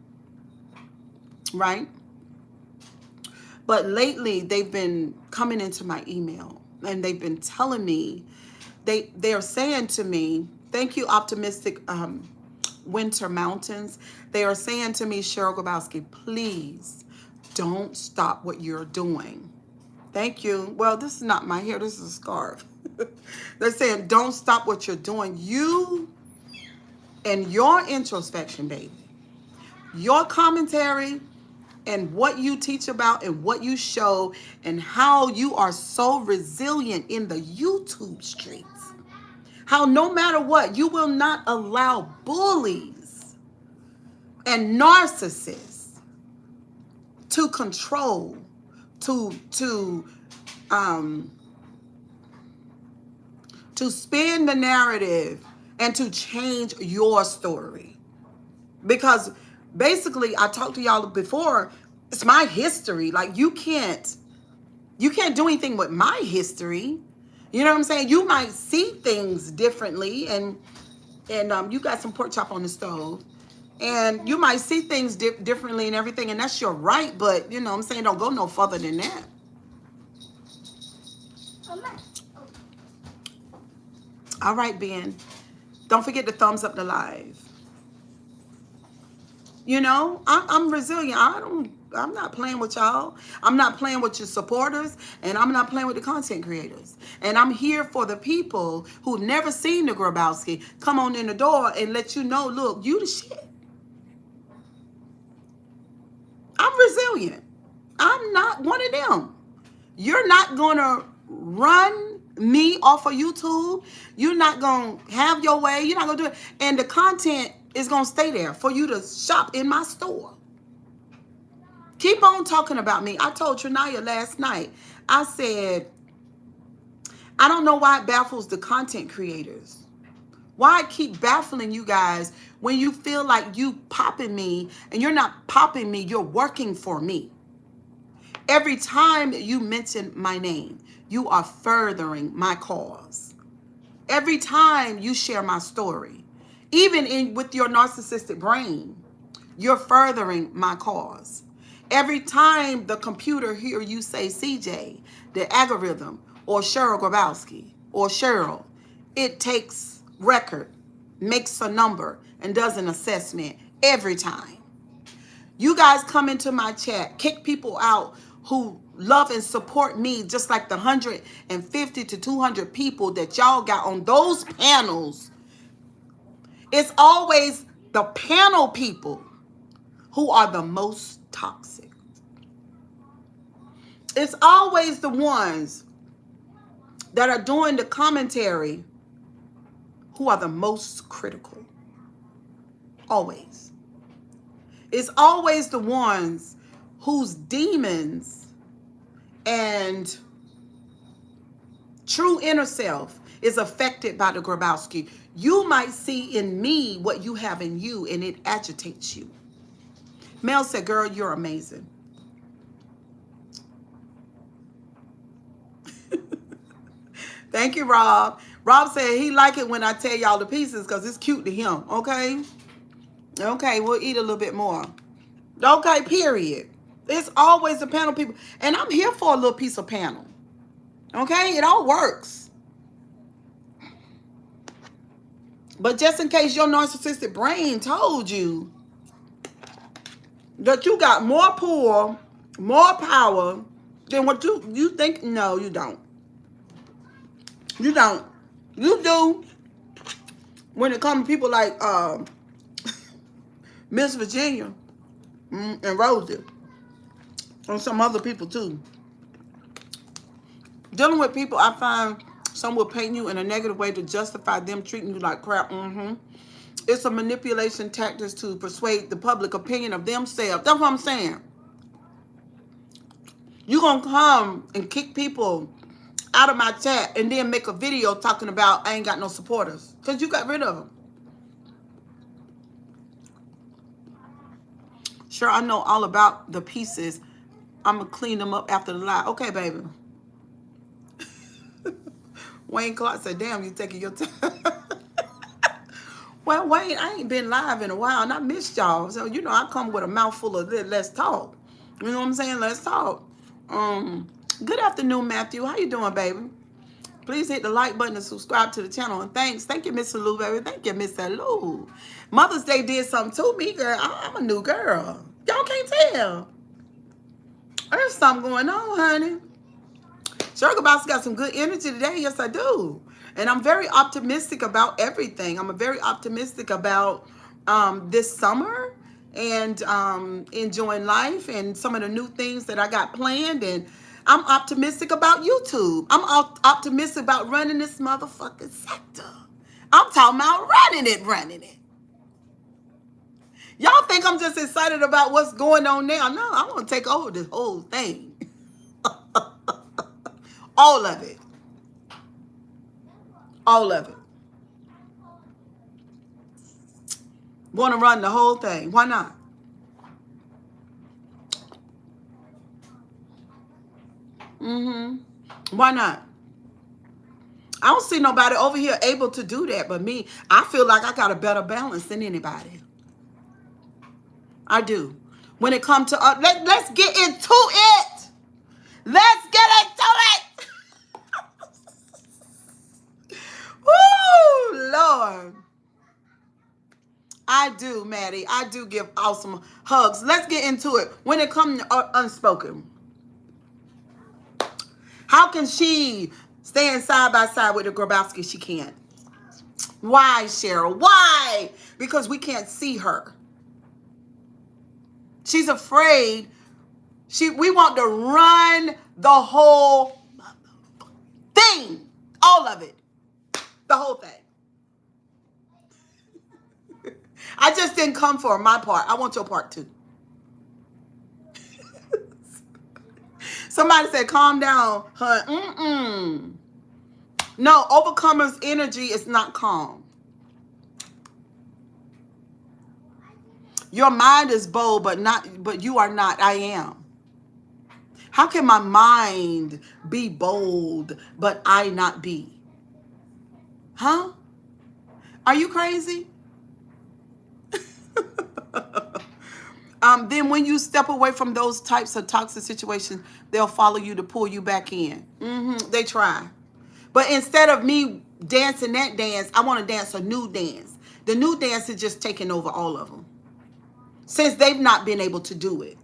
Right? But lately, they've been coming into my email and they've been telling me, they're saying to me, thank you, Optimistic Winter Mountains. They are saying to me, Cheryl Grabowski, please don't stop what you're doing. Thank you. Well, this is not my hair. This is a scarf. They're saying, don't stop what you're doing. You and your introspection, baby, your commentary, and what you teach about and what you show and how you are so resilient in the YouTube streets. How no matter what, you will not allow bullies and narcissists to control, um, to spin the narrative and to change your story. Because basically, I talked to y'all before, it's my history. Like you can't do anything with my history. You know what I'm saying? You might see things differently, and you got some pork chop on the stove, and you might see things differently and everything, and that's your right. But you know what I'm saying, don't go no further than that. All right, Ben. Don't forget to thumbs up the live. You know, I'm resilient. I'm not playing with y'all. I'm not playing with your supporters, and I'm not playing with the content creators. And I'm here for the people who've never seen the Grabowski come on in the door and let you know, look, you the shit. I'm resilient. I'm not one of them. You're not gonna run me off of YouTube. You're not gonna have your way. You're not gonna do it. And the content is gonna stay there for you to shop in my store. Keep on talking about me. I told Trinaya last night, I said, I don't know why it baffles the content creators. Why I keep baffling you guys when you feel like you popping me, and you're not popping me, you're working for me. Every time you mention my name, you are furthering my cause. Every time you share my story, even with your narcissistic brain, you're furthering my cause. Every time the computer hear you say CJ, the algorithm, or Cheryl Grabowski, or Cheryl, it takes record, makes a number, and does an assessment every time. You guys come into my chat, kick people out who love and support me, just like the 150 to 200 people that y'all got on those panels. It's always the panel people who are the most toxic. It's always the ones that are doing the commentary who are the most critical. Always. It's always the ones whose demons and true inner self is affected by the Grabowski. You might see in me what you have in you, and it agitates you. Mel said, girl, you're amazing. Thank you, Rob. Rob said he like it when I tell y'all the pieces because it's cute to him. Okay? Okay, we'll eat a little bit more. Okay, period. It's always the panel people. And I'm here for a little piece of panel. Okay? It all works. But just in case your narcissistic brain told you that you got more pull, more power than what you think, no, you don't. You don't. You do when it comes to people like Miss Virginia and Rosie and some other people too. Dealing with people, I find some will paint you in a negative way to justify them treating you like crap. It's a manipulation tactic to persuade the public opinion of themselves. That's what I'm saying. You're going to come and kick people out of my chat and then make a video talking about I ain't got no supporters because you got rid of them. Sure, I know all about the pieces. I'm going to clean them up after the live. Okay, baby. Wayne Clark said, damn, you taking your time. Well, Wayne, I ain't been live in a while, and I missed y'all. So, you know, I come with a mouthful of this. Let's talk. You know what I'm saying? Let's talk. Good afternoon, Matthew. How you doing, baby? Please hit the like button and subscribe to the channel. And thanks. Thank you, Miss Lou, baby. Thank you, Miss Lou. Mother's Day did something to me, girl. I'm a new girl. Y'all can't tell. There's something going on, honey. Cheryl Grabowski got some good energy today. Yes, I do. And I'm very optimistic about everything. I'm very optimistic about this summer and enjoying life and some of the new things that I got planned. And I'm optimistic about YouTube. I'm optimistic about running this motherfucking sector. I'm talking about running it. Y'all think I'm just excited about what's going on now? No, I want to take over this whole thing. All of it. All of it. Want to run the whole thing. Why not? Why not? I don't see nobody over here able to do that but me. I feel like I got a better balance than anybody. I do. When it comes to let's get into it. Let's get into it. Woo, Lord. I do, Maddie. I do give awesome hugs. Let's get into it. When it comes to unspoken, how can she stand side by side with the Grabowski? She can't. Why, Cheryl? Why? Because we can't see her. She's afraid. We want to run the whole thing. All of it. The whole thing. I just didn't come for my part. I want your part too. Somebody said, calm down, hun. No, overcomer's energy is not calm. Your mind is bold, but you are not. I am. How can my mind be bold, but I not be? Huh? Are you crazy? Then when you step away from those types of toxic situations, they'll follow you to pull you back in. They try. But instead of me dancing that dance, I want to dance a new dance. The new dance is just taking over all of them. Since they've not been able to do it.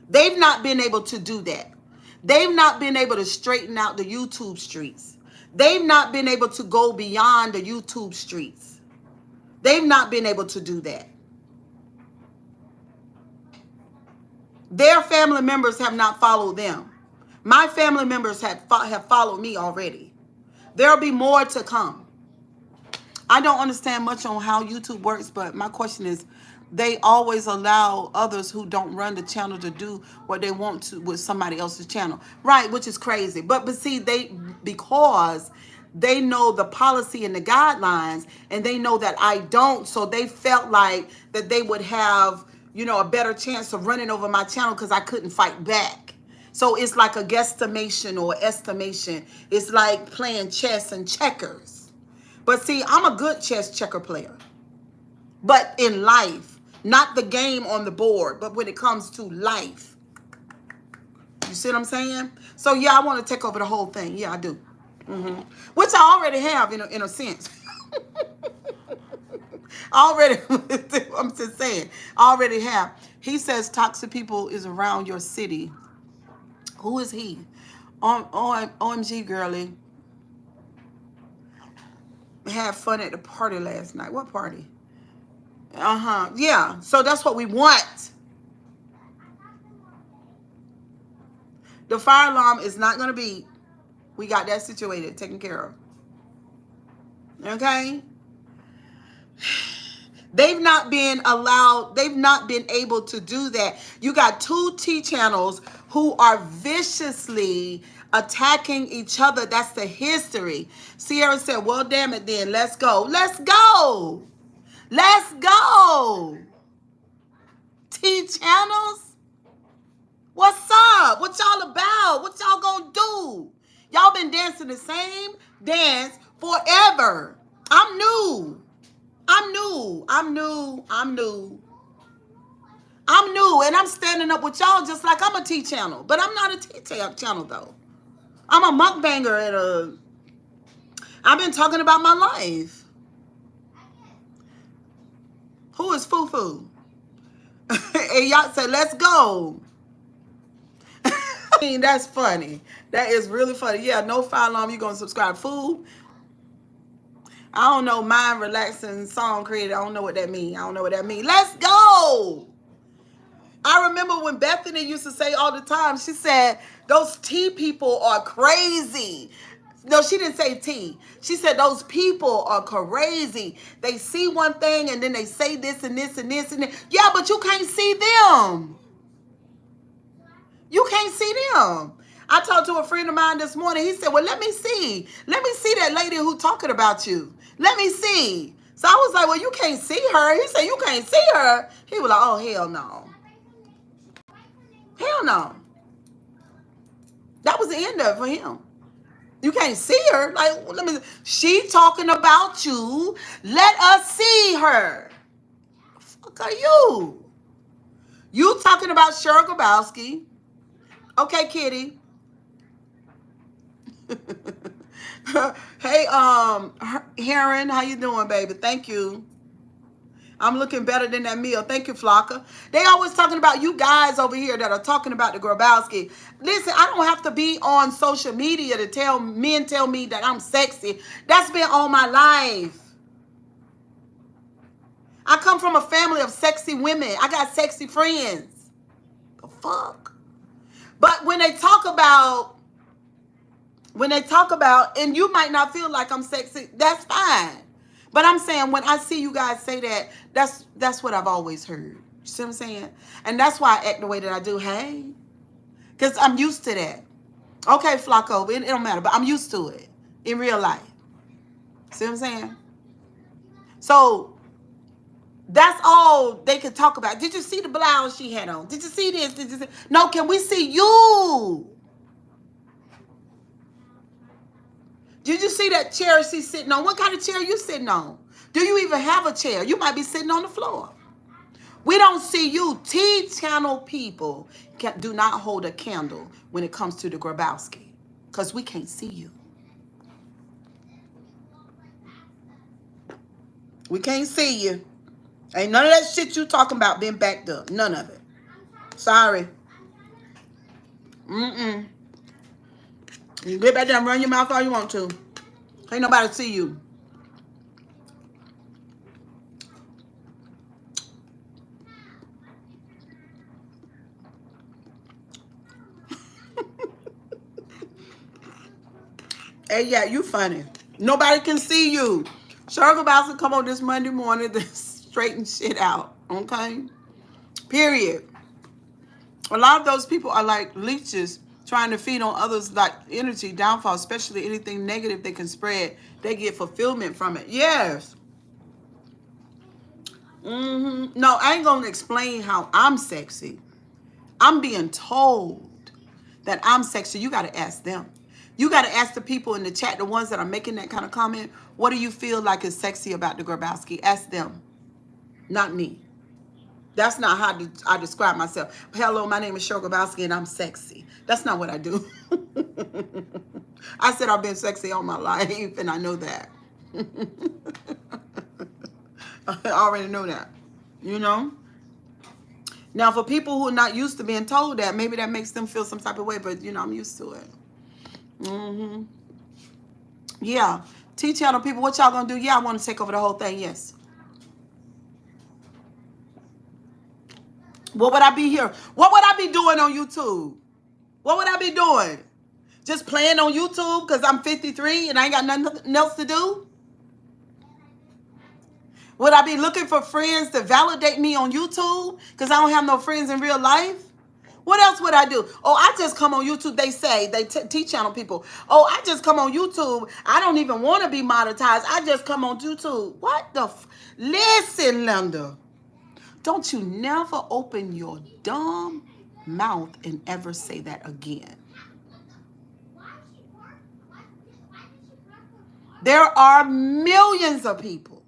They've not been able to do that. They've not been able to straighten out the YouTube streets. They've not been able to go beyond the YouTube streets. They've not been able to do that. Their family members have not followed them. My family members have followed me already. There'll be more to come. I don't understand much on how YouTube works, but my question is, they always allow others who don't run the channel to do what they want to with somebody else's channel. Right, which is crazy. But see, because they know the policy and the guidelines, and they know that I don't, so they felt like that they would have, a better chance of running over my channel because I couldn't fight back. So it's like a guesstimation or estimation. It's like playing chess and checkers. But see, I'm a good chess checker player. But in life, not the game on the board, but when it comes to life. You see what I'm saying? So yeah, I want to take over the whole thing. Yeah, I do. Which I already have in a sense. I'm just saying, I already have. He says toxic people is around your city. Who is he? OMG, girlie. Had fun at the party last night. What party? Yeah, so that's what we want. The fire alarm is not going to be. We got that situated, taken care of. Okay? They've not been allowed, they've not been able to do that. You got two T channels who are viciously attacking each other. That's the history. Sierra said, well, damn it then. Let's go. Let's go. Let's go. T channels? What's up? What y'all about? What y'all gonna do? Y'all been dancing the same dance forever. I'm new. I'm new. I'm new. I'm new. I'm new, and I'm standing up with y'all just like I'm a T channel. But I'm not a T channel, though. I'm a mukbanger and I've been talking about my life. Who is Fufu? And y'all said, let's go. I mean, that's funny. That is really funny. Yeah, no fire alarm. You're going to subscribe. Food. I don't know. Mind relaxing song creator. I don't know what that means. I don't know what that means. Let's go. I remember when Bethany used to say all the time, she said, those T people are crazy. No, she didn't say T. She said those people are crazy. They see one thing and then they say this and this and this and this. Yeah, but you can't see them. You can't see them. I talked to a friend of mine this morning. He said, well, let me see. Let me see that lady who talking about you. Let me see. So I was like, well, you can't see her. He said, you can't see her. He was like, oh, hell no. Hell no. That was the end of it for him. You can't see her. Like, let me. She talking about you. Let us see her. Fuck are you? You talking about Cheryl Grabowski? Okay, Kitty. Hey, Heron, how you doing, baby? Thank you. I'm looking better than that meal. Thank you, Flocka. They always talking about you guys over here that are talking about the Grabowski. Listen, I don't have to be on social media to tell me that I'm sexy. That's been all my life. I come from a family of sexy women. I got sexy friends. The fuck? But when they talk about, and you might not feel like I'm sexy, that's fine. But I'm saying when I see you guys say that, that's what I've always heard. You see what I'm saying? And that's why I act the way that I do. Hey. Because I'm used to that. Okay, Flacco, it don't matter. But I'm used to it in real life. See what I'm saying? So that's all they could talk about. Did you see the blouse she had on? Did you see this? Did you see? No, can we see you? Did you see that chair she's sitting on? What kind of chair are you sitting on? Do you even have a chair? You might be sitting on the floor. We don't see you. T-channel people do not hold a candle when it comes to the Grabowski because we can't see you. We can't see you. Ain't none of that shit you talking about been backed up. None of it. Sorry. You get back there and run your mouth all you want to. Ain't nobody see you. Hey, yeah, you funny. Nobody can see you. Cheryl about to come on this Monday morning to straighten shit out. Okay? Period. A lot of those people are like leeches trying to feed on others like energy downfall, especially anything negative they can spread. They get fulfillment from it. Yes. No, I ain't going to explain how I'm sexy. I'm being told that I'm sexy. You got to ask them. You got to ask the people in the chat, the ones that are making that kind of comment, what do you feel like is sexy about the Grabowski? Ask them, not me. That's not how I describe myself. Hello, my name is Cheryl Grabowski and I'm sexy. That's not what I do. I said I've been sexy all my life and I know that. I already know that, you know? Now, for people who are not used to being told that, maybe that makes them feel some type of way, but, you know, I'm used to it. Yeah. T-channel people, what y'all gonna do? Yeah, I want to take over the whole thing, yes. What would I be here? What would I be doing on YouTube? What would I be doing? Just playing on YouTube because I'm 53 and I ain't got nothing else to do? Would I be looking for friends to validate me on YouTube because I don't have no friends in real life? What else would I do? Oh, I just come on YouTube. They say, T-channel people. Oh, I just come on YouTube. I don't even want to be monetized. I just come on YouTube. What the Listen, Linda. Don't you never open your dumb mouth and ever say that again. There are millions of people.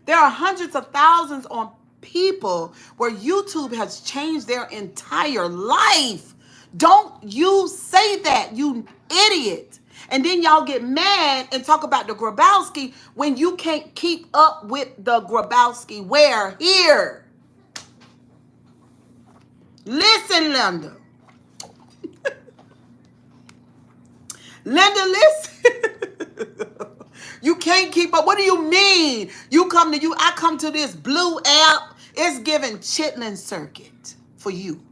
There are hundreds of thousands of people where YouTube has changed their entire life. Don't you say that, you idiot. And then y'all get mad and talk about the Grabowski when you can't keep up with the Grabowski. Where? Here. Listen, Linda. Linda, listen. You can't keep up. What do you mean? I come to this blue app. It's giving chitlin circuit for you.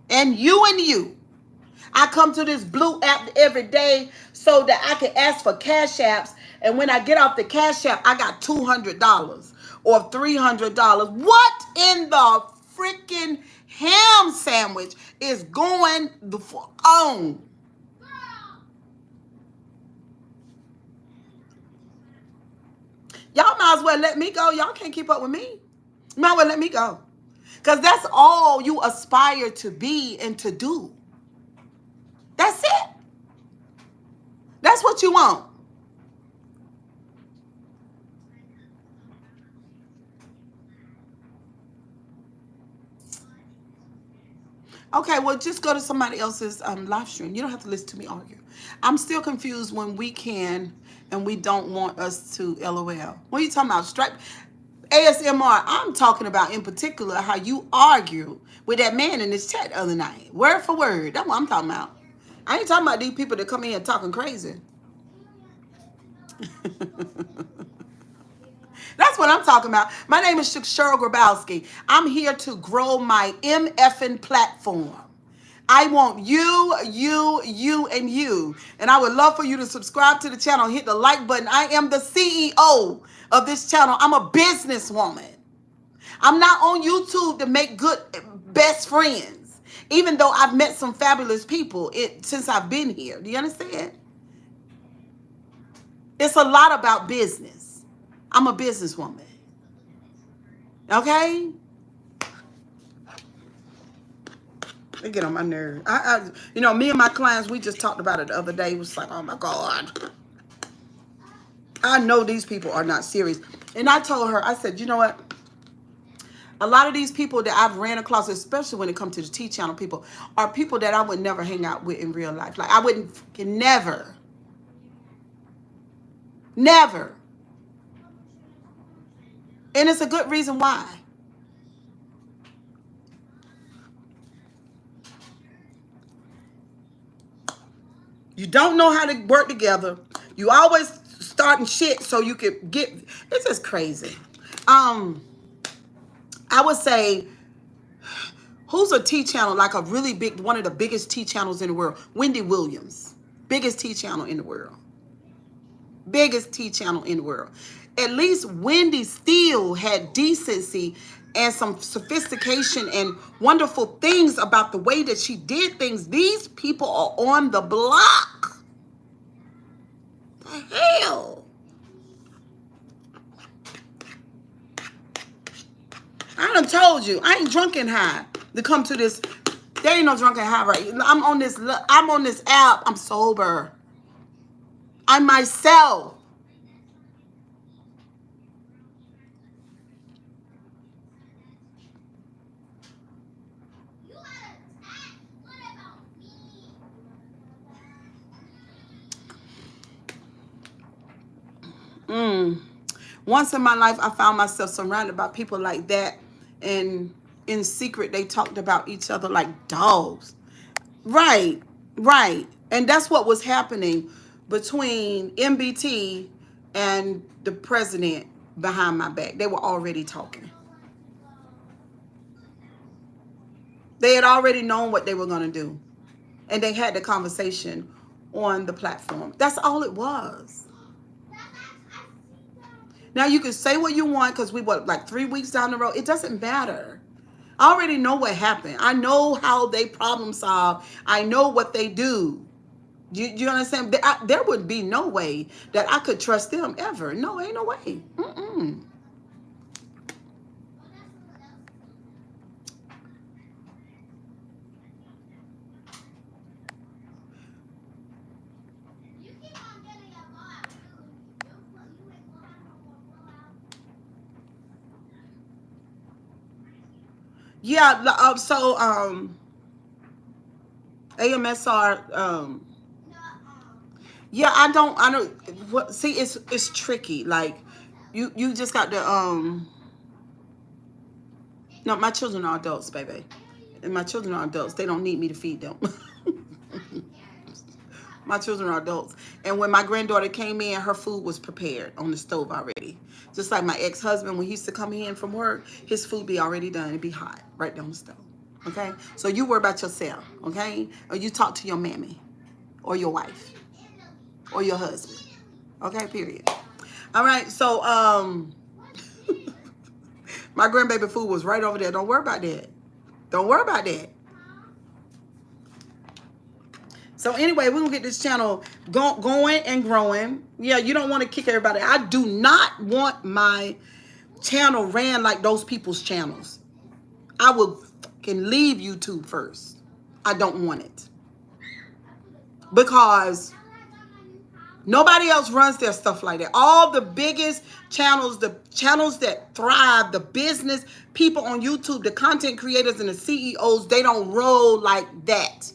And you. I come to this blue app every day so that I can ask for cash apps. And when I get off the cash app, I got $200 or $300. What in the freaking ham sandwich is going the fuck on? Y'all might as well let me go. Y'all can't keep up with me. You might as well let me go. Because that's all you aspire to be and to do. That's it. That's what you want. Okay, well, just go to somebody else's live stream. You don't have to listen to me argue. I'm still confused when we can and we don't want us to LOL. What are you talking about? Strike ASMR. I'm talking about in particular how you argue with that man in this chat the other night. Word for word. That's what I'm talking about. I ain't talking about these people that come in here talking crazy. That's what I'm talking about. My name is Cheryl Grabowski. I'm here to grow my MFing platform. I want you, and you. And I would love for you to subscribe to the channel, hit the like button. I am the CEO of this channel. I'm a businesswoman. I'm not on YouTube to make good best friends, even though I've met some fabulous people since I've been here. Do you understand? It's a lot about business. I'm a businesswoman. Okay? They get on my nerve. Me and my clients, we just talked about it the other day. It was like, oh my God. I know these people are not serious. And I told her, I said, you know what? A lot of these people that I've ran across, especially when it comes to the T-channel people, are people that I would never hang out with in real life. Like I wouldn't never. Never. And it's a good reason why. You don't know how to work together. You always starting shit so you could get. It's just crazy. I would say, who's a T channel like a really big, one of the biggest T channels in the world? Wendy Williams, biggest T channel in the world. Biggest T channel in the world. At least Wendy still had decency and some sophistication and wonderful things about the way that she did things. These people are on the block. The hell? I done told you, I ain't drunk and high to come to this. There ain't no drunk and high, right? I'm on this app. I'm sober. I'm myself. Once in my life, I found myself surrounded by people like that, and in secret, they talked about each other like dogs. Right, right. And that's what was happening between MBT and the president behind my back. They were already talking. They had already known what they were going to do. And they had the conversation on the platform. That's all it was. Now, you can say what you want because we were like 3 weeks down the road. It doesn't matter. I already know what happened. I know how they problem solve. I know what they do. You understand? There would be no way that I could trust them ever. No, ain't no way. Mm-mm. Yeah, AMSR, yeah, I don't, what, see, it's tricky. Like, you just got to, no, my children are adults, baby. And my children are adults. They don't need me to feed them. My children are adults. And when my granddaughter came in, her food was prepared on the stove already. Just like my ex-husband, when he used to come in from work, his food be already done. It'd be hot right there on the stove. Okay? So you worry about yourself, okay? Or you talk to your mammy or your wife or your husband. Okay, period. All right, so my grandbaby food was right over there. Don't worry about that. Don't worry about that. So anyway, we're going to get this channel going and growing. Yeah, you don't want to kick everybody. I do not want my channel ran like those people's channels. I will fucking leave YouTube first. I don't want it. Because nobody else runs their stuff like that. All the biggest channels, the channels that thrive, the business people on YouTube, the content creators and the CEOs, they don't roll like that.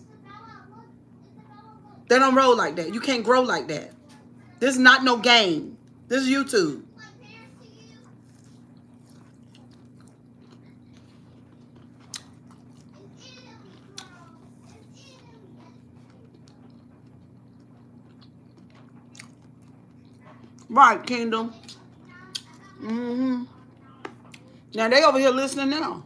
They don't roll like that. You can't grow like that. This is not no game. This is YouTube. Right, Kingdom. Mm-hmm. Now they over here listening now.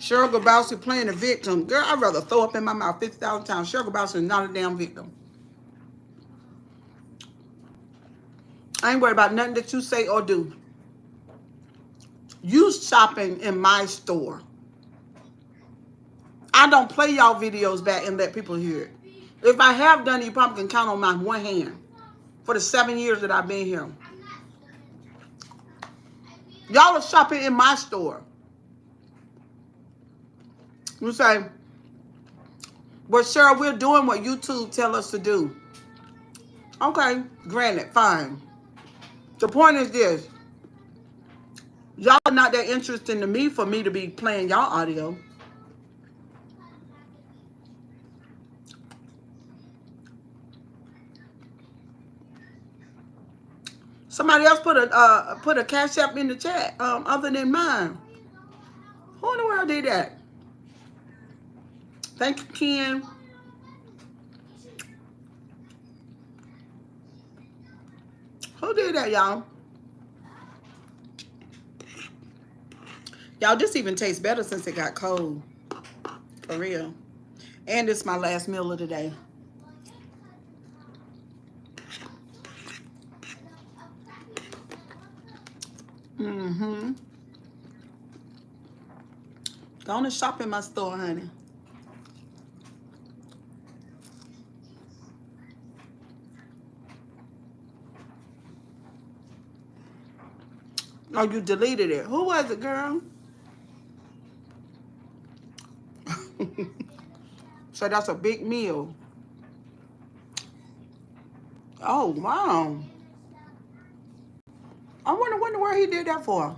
Cheryl Grabowski playing a victim. Girl, I'd rather throw up in my mouth 50,000 times. Cheryl Grabowski is not a damn victim. I ain't worried about nothing that you say or do. You shopping in my store. I don't play y'all videos back and let people hear it. If I have done it, you probably can count on my one hand for the 7 years that I've been here. Y'all are shopping in my store. You say, well, Cheryl, we're doing what YouTube tell us to do. Okay, granted, fine. The point is this. Y'all are not that interesting to me for me to be playing y'all audio. Somebody else put a cash app in the chat other than mine. Who in the world did that? Thank you, Ken. Who did that, y'all? Y'all, this even tastes better since it got cold. For real. And it's my last meal of the day. Mm-hmm. Go on and shop in my store, honey. Oh, you deleted it. Who was it, girl? So that's a big meal. Oh, wow. I wonder where he did that for.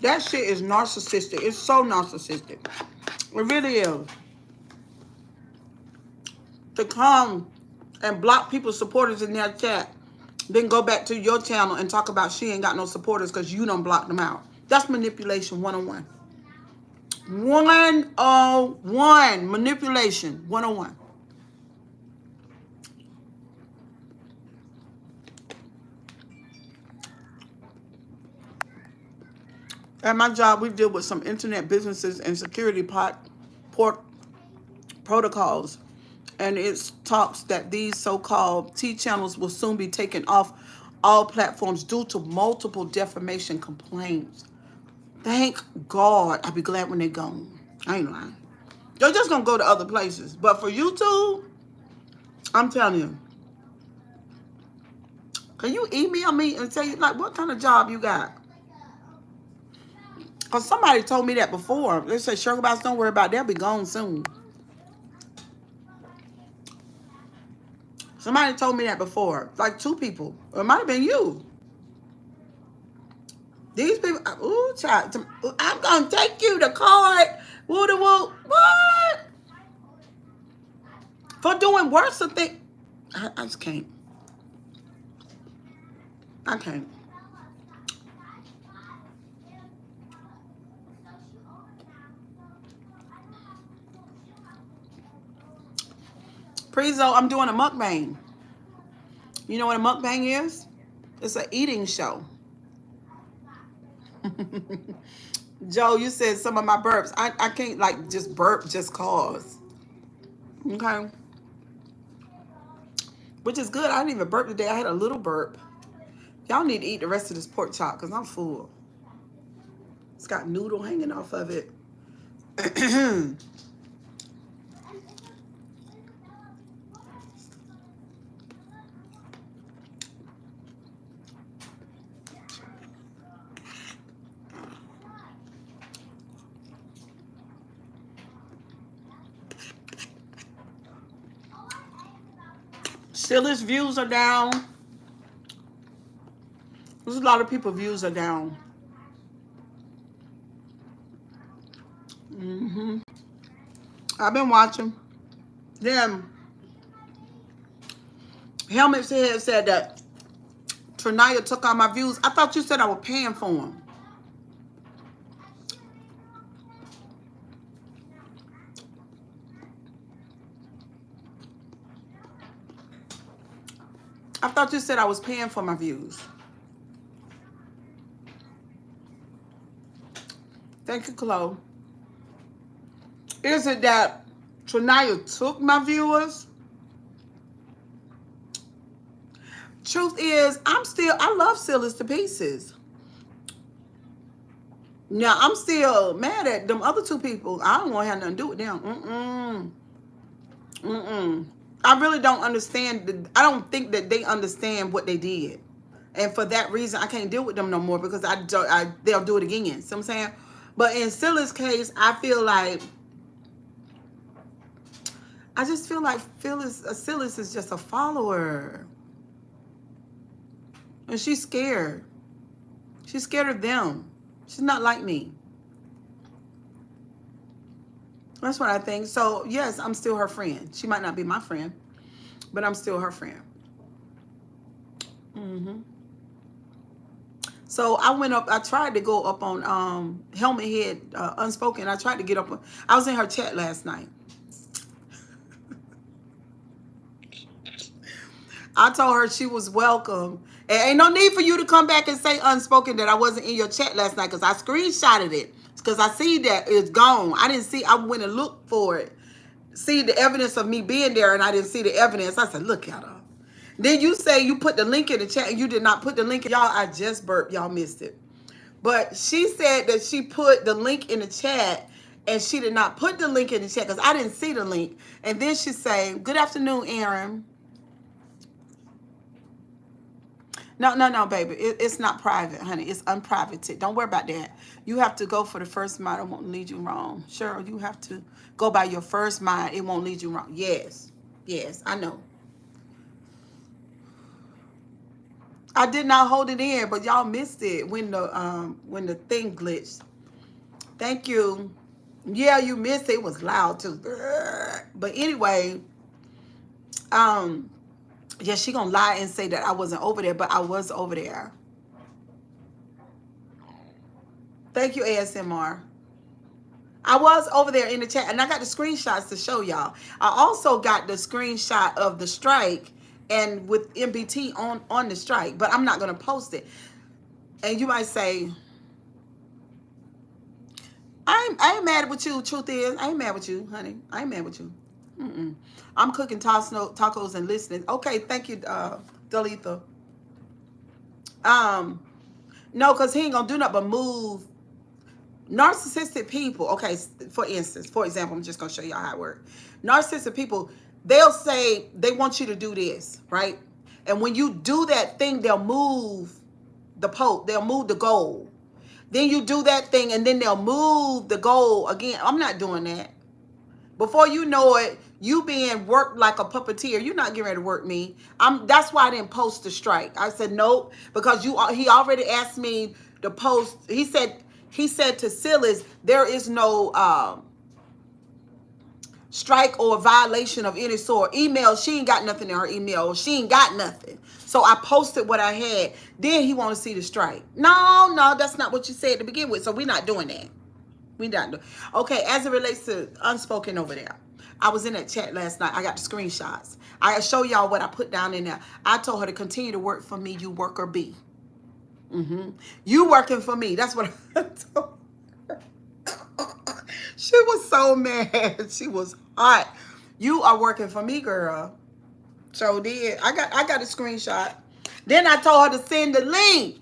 That shit is narcissistic. It's so narcissistic. It really is. To come and block people's supporters in their chat, then go back to your channel and talk about she ain't got no supporters because you done blocked them out. That's manipulation 101. 101. Manipulation 101. At my job, we deal with some internet businesses and security protocols. And it talks that these so-called T channels will soon be taken off all platforms due to multiple defamation complaints. Thank God. I'll be glad when they're gone. I ain't lying. They're just going to go to other places. But for YouTube, I'm telling you. Can you email me and tell you, like, what kind of job you got? Because somebody told me that before. They said, Sugar Box, don't worry about it. They'll be gone soon. Somebody told me that before. Like 2 people. Or it might have been you. These people, ooh, child, I'm going to take you the card. Woo the woo. What? For doing worse things. I just can't. I can't. Prezo, I'm doing a mukbang. You know what a mukbang is? It's an eating show. Joe, you said some of my burps. I can't like just burp just cause. Okay. Which is good. I didn't even burp today. I had a little burp. Y'all need to eat the rest of this pork chop because I'm full. It's got noodle hanging off of it. Sylis views are down. There's a lot of people views are down. I've been watching. Then Helmet's Head said that Trinaya took all my views. I thought you said I was paying for them. I thought you said I was paying for my views. Thank you, Chloe. Is it that Trinaya took my viewers? Truth is, I love Sylis to pieces. Now, I'm still mad at them other 2 people. I don't want to have nothing to do with them. I really don't understand. I don't think that they understand what they did. And for that reason, I can't deal with them no more because they'll do it again. See what I'm saying? But in Sylis' case, I just feel like Sylis is just a follower. And she's scared. She's scared of them. She's not like me. That's what I think. So, yes, I'm still her friend. She might not be my friend, but I'm still her friend. So I went up. I tried to go up on Helmet Head Unspoken. I tried to get up. I was in her chat last night. I told her she was welcome. And ain't no need for you to come back and say Unspoken that I wasn't in your chat last night because I screenshotted it. Because I see that it's gone. I went and looked for it. See the evidence of me being there and I didn't see the evidence. I said, look at her. Then you say you put the link in the chat and you did not put the link. Y'all, I just burped. Y'all missed it. But she said that she put the link in the chat and she did not put the link in the chat because I didn't see the link. And then she say, good afternoon, Aaron. No, baby. It's not private, honey. It's unprivated. Don't worry about that. You have to go for the first mind. It won't lead you wrong. Cheryl, you have to go by your first mind. It won't lead you wrong. Yes, I know. I did not hold it in, but y'all missed it when the thing glitched. Thank you. Yeah, you missed it. It was loud too. But anyway, yeah, she gonna lie and say that I wasn't over there, but I was over there. Thank you, ASMR. I was over there in the chat, and I got the screenshots to show y'all. I also got the screenshot of the strike and with MBT on the strike, but I'm not gonna post it. And you might say, I ain't mad with you. Truth is, I ain't mad with you, honey. I ain't mad with you. I'm cooking tacos and listening. Okay, thank you, Dalitha. No, because he ain't gonna do nothing but move. Narcissistic people, okay, for example, I'm just gonna show y'all how it works. Narcissistic people, they'll say they want you to do this, right? And when you do that thing, they'll move they'll move the goal. Then you do that thing and then they'll move the goal again. I'm not doing that. Before you know it, you being worked like a puppeteer. You're not getting ready to work me. That's why I didn't post the strike. I said nope, because he already asked me to post. He said to Sylis, there is no strike or violation of any sort. Email, she ain't got nothing in her email. She ain't got nothing. So I posted what I had. Then he want to see the strike. No, that's not what you said to begin with. So we're not doing that. We not doing. Okay, as it relates to unspoken over there, I was in that chat last night. I got the screenshots. I show y'all what I put down in there. I told her to continue to work for me. You worker B. You working for me. That's what I told her. She was so mad. She was hot. You are working for me, girl. So did. I got a screenshot. Then I told her to send the link.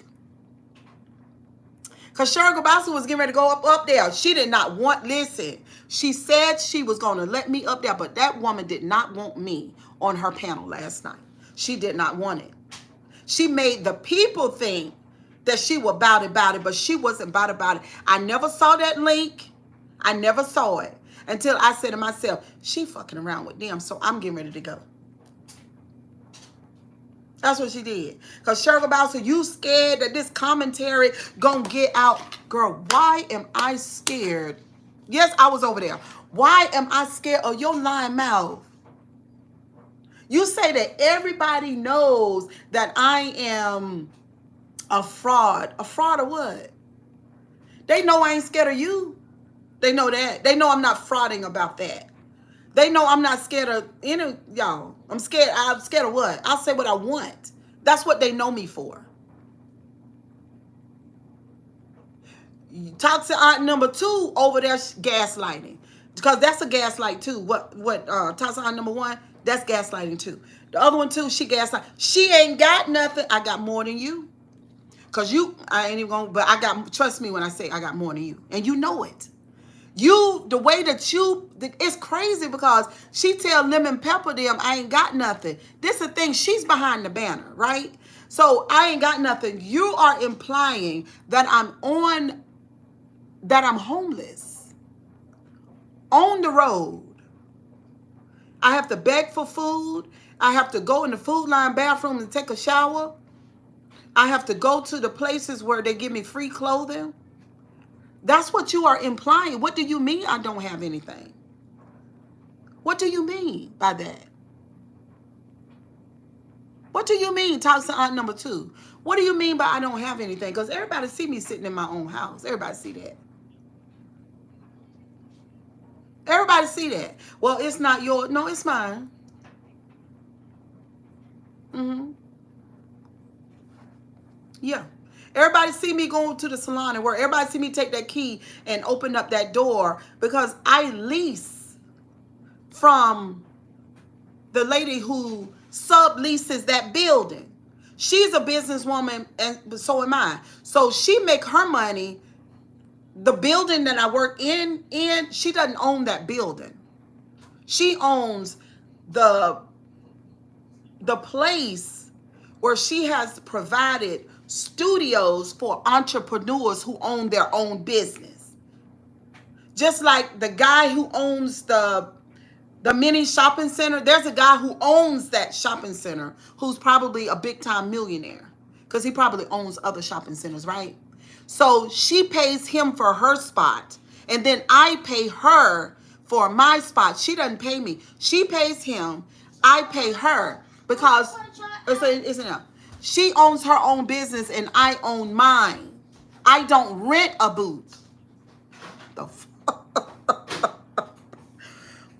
Because Grabowski was getting ready to go up there. She did not want, listen, she said she was going to let me up there, but that woman did not want me on her panel last night. She did not want it. She made the people think that she was about it, but she wasn't about it. I never saw that link. I never saw it until I said to myself, she fucking around with them, so I'm getting ready to go. That's what she did. Because Grabowski, you scared that this commentary gonna get out. Girl, why am I scared? Yes, I was over there. Why am I scared of your lying mouth? You say that everybody knows that I am a fraud. A fraud of what? They know I ain't scared of you. They know that. They know I'm not frauding about that. They know I'm not scared of any y'all. I'm scared of what? I'll say what I want. That's what they know me for. Toxic aunt number 2 over there gaslighting. Because that's a gaslight too. What toxic aunt number 1, that's gaslighting too. The other one too, she gaslight. She ain't got nothing. I got more than you. Because I ain't even gonna, but trust me when I say I got more than you. And you know it. The way that it's crazy because she tell Lemon Pepper them I ain't got nothing. This is the thing, she's behind the banner, right? So I ain't got nothing. You are implying that I'm homeless, on the road. I have to beg for food. I have to go in the Food Line bathroom and take a shower. I have to go to the places where they give me free clothing. That's what you are implying. What do you mean I don't have anything? What do you mean by that? What do you mean, toxic aunt number 2? What do you mean by I don't have anything? Because everybody see me sitting in my own house. Everybody see that. Everybody see that. Well, it's not yours. No, it's mine. Yeah. Everybody see me going to the salon and work. Everybody see me take that key and open up that door because I lease from the lady who subleases that building. She's a businesswoman and so am I. So she make her money. The building that I work in, she doesn't own that building. She owns the place where she has provided studios for entrepreneurs who own their own business. Just like the guy who owns the mini shopping center, there's a guy who owns that shopping center who's probably a big time millionaire because he probably owns other shopping centers, right? So she pays him for her spot and then I pay her for my spot. She doesn't pay me. She pays him. I pay her because it's enough. She owns her own business and I own mine. I don't rent a booth. The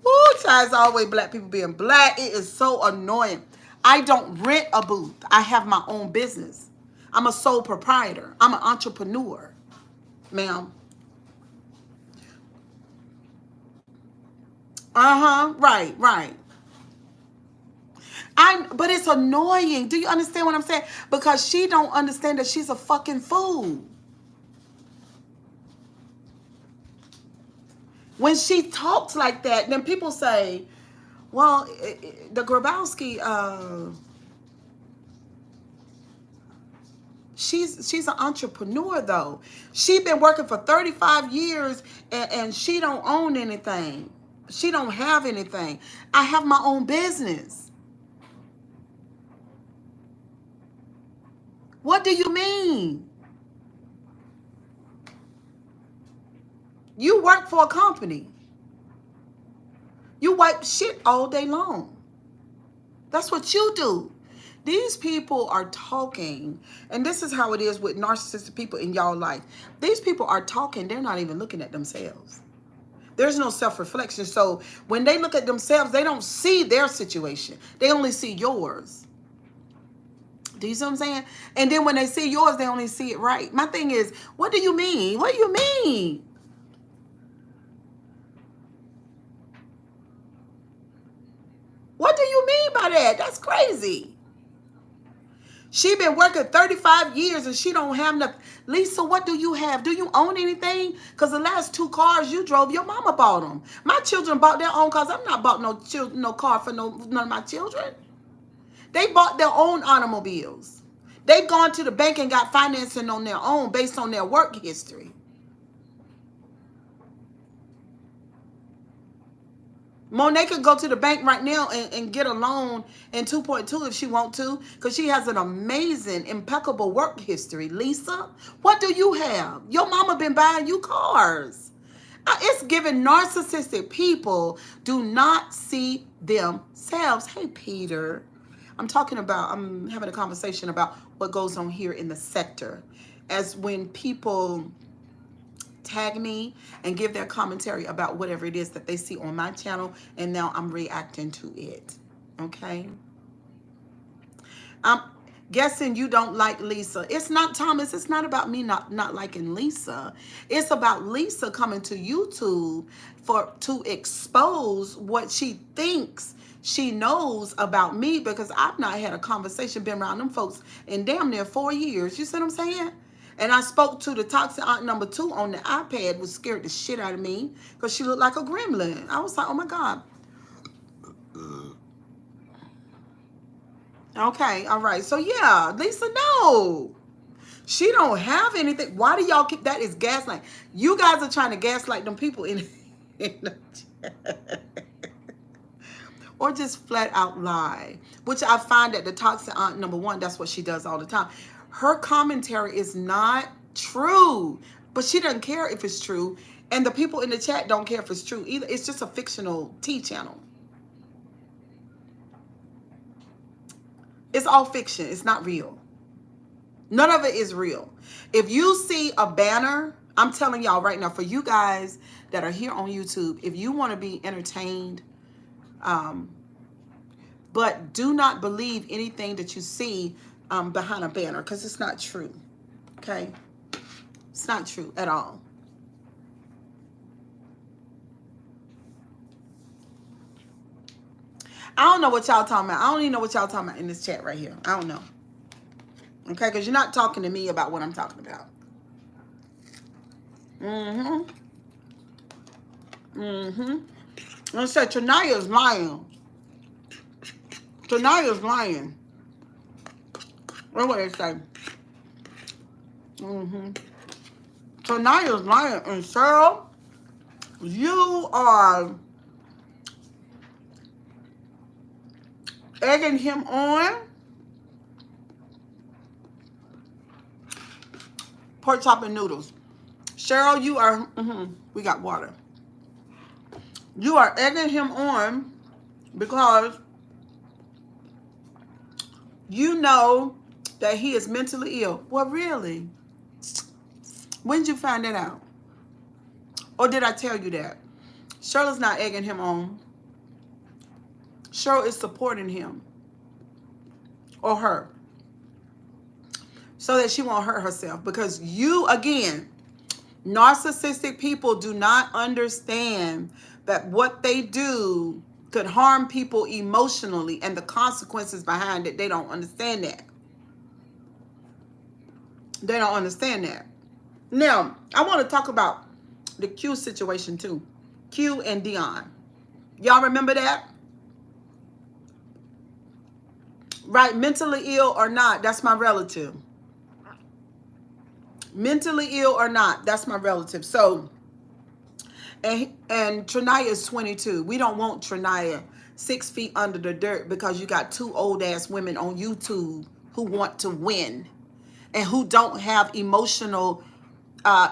Ooh, child, always black people being black. It is so annoying. I don't rent a booth. I have my own business. I'm a sole proprietor. I'm an entrepreneur, ma'am. Right. But it's annoying. Do you understand what I'm saying? Because she don't understand that she's a fucking fool. When she talks like that, then people say, well, the Grabowski, she's an entrepreneur though. She's been working for 35 years and she don't own anything. She don't have anything. I have my own business. What do you mean? You work for a company. You wipe shit all day long. That's what you do. These people are talking, and this is how it is with narcissistic people in y'all life. These people are talking, they're not even looking at themselves. There's no self-reflection. So when they look at themselves, they don't see their situation. They only see yours. Do you see what I'm saying? And then when they see yours, they only see it right. My thing is, what do you mean? What do you mean? What do you mean by that? That's crazy. She been working 35 years and she don't have nothing. Lisa, what do you have? Do you own anything? Because the last 2 cars you drove, your mama bought them. My children bought their own cars. I'm not bought no car for none of my children. They bought their own automobiles. They've gone to the bank and got financing on their own based on their work history. Monet could go to the bank right now and get a loan in 2.2 if she want to, because she has an amazing, impeccable work history. Lisa, what do you have? Your mama been buying you cars. It's giving narcissistic people do not see themselves. Hey, Peter. I'm having a conversation about what goes on here in the sector. As when people tag me and give their commentary about whatever it is that they see on my channel, and now I'm reacting to it. Okay? I'm guessing you don't like Lisa. It's not, Thomas, it's not about me not liking Lisa. It's about Lisa coming to YouTube to expose what she thinks she knows about me, because I've not had a conversation, been around them folks in damn near 4 years. You see what I'm saying? And I spoke to the toxic aunt number 2 on the iPad, was scared the shit out of me because she looked like a gremlin. I was like, oh my God. Okay, all right. So yeah, Lisa, no. She don't have anything. Why do y'all keep that? Is gaslight. You guys are trying to gaslight them people in the chat. Or just flat out lie, which I find that the toxic aunt number 1, that's what she does all the time. Her commentary is not true, but she doesn't care if it's true. And the people in the chat don't care if it's true either. It's just a fictional T channel. It's all fiction. It's not real. None of it is real. If you see a banner, I'm telling y'all right now, for you guys that are here on YouTube, if you want to be entertained, but do not believe anything that you see behind a banner, because it's not true. Okay? It's not true at all. I don't know what y'all talking about. I don't even know what y'all talking about in this chat right here. I don't know. Okay? Because you're not talking to me about what I'm talking about. And I said, Tania's lying. Tania's lying. That's what they say. Tania's lying. And Cheryl, you are egging him on. Pork chop and noodles. Cheryl, you are, we got water. You are egging him on because you know that he is mentally ill. Well, really? When did you find that out? Or did I tell you that? Cheryl's not egging him on. Cheryl is supporting him or her so that she won't hurt herself. Because you, again, narcissistic people do not understand that what they do could harm people emotionally, and the consequences behind it, they don't understand that. They don't understand that. Now, I want to talk about the Q situation too. Q and Dion. Y'all remember that? Right, mentally ill or not, that's my relative. Mentally ill or not, that's my relative. So, And Trinaya is 22. We don't want Trinaya 6 feet under the dirt because you got two old ass women on YouTube who want to win and who don't have emotional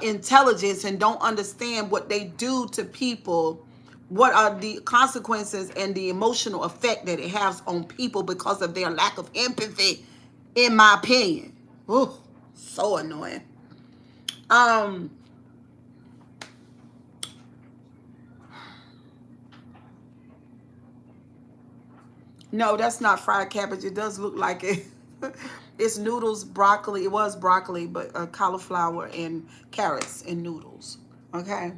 intelligence and don't understand what they do to people, what are the consequences and the emotional effect that it has on people because of their lack of empathy, in my opinion. Ooh, so annoying. No, that's not fried cabbage. It does look like it. It's noodles, broccoli. It was broccoli, but cauliflower and carrots and noodles. Okay.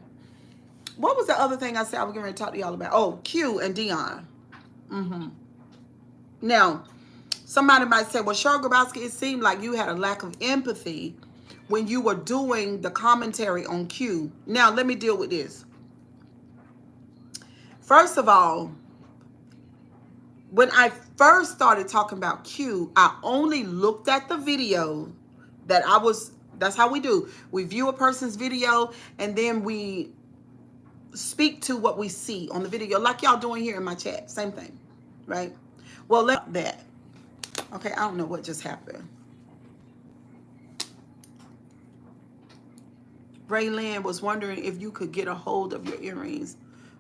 What was the other thing I said I was going to talk to y'all about? Oh, Q and Dion. Now, somebody might say, well, Cheryl Grabowski, it seemed like you had a lack of empathy when you were doing the commentary on Q. Now, let me deal with this. First of all, when I first started talking about Q, I only looked at the video that that's how we do. We view a person's video and then we speak to what we see on the video, like y'all doing here in my chat. Same thing, right? Well, let that. Okay, I don't know what just happened. Raylan was wondering if you could get a hold of your earrings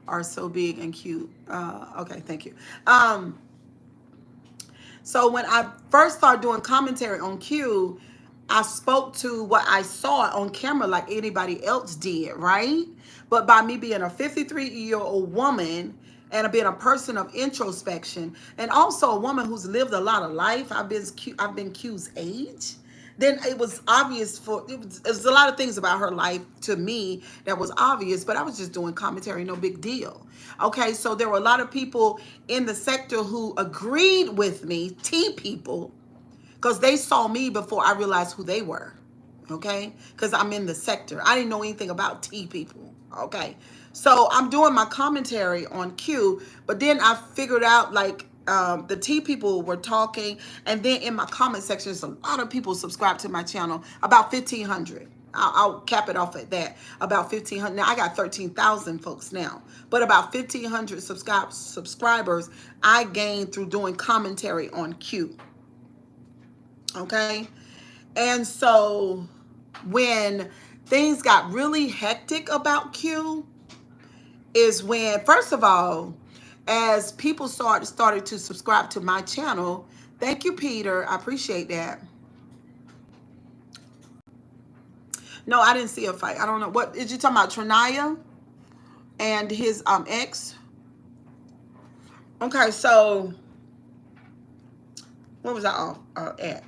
are so big and cute. Okay, thank you. So when I first started doing commentary on Q, I spoke to what I saw on camera like anybody else did, right? But by me being a 53-year-old woman and being a person of introspection and also a woman who's lived a lot of life, I've been Q's age. Then it was obvious it was a lot of things about her life to me that was obvious, but I was just doing commentary, no big deal. Okay, so there were a lot of people in the sector who agreed with me, T people, because they saw me before I realized who they were. Okay, because I'm in the sector. I didn't know anything about T people. Okay, so I'm doing my commentary on Q, but then I figured out like the T people were talking, and then in my comment section, there's a lot of people subscribe to my channel, about 1,500. I'll cap it off at that, about 1,500. Now I got 13,000 folks now, but about 1,500 subscribers I gained through doing commentary on Q. Okay, and so when things got really hectic about Q is when, first of all, as people started to subscribe to my channel, thank you, Peter, I appreciate that. No, I didn't see a fight. I don't know. What did you talking about? Trinaya and his ex? Okay, so what was I at?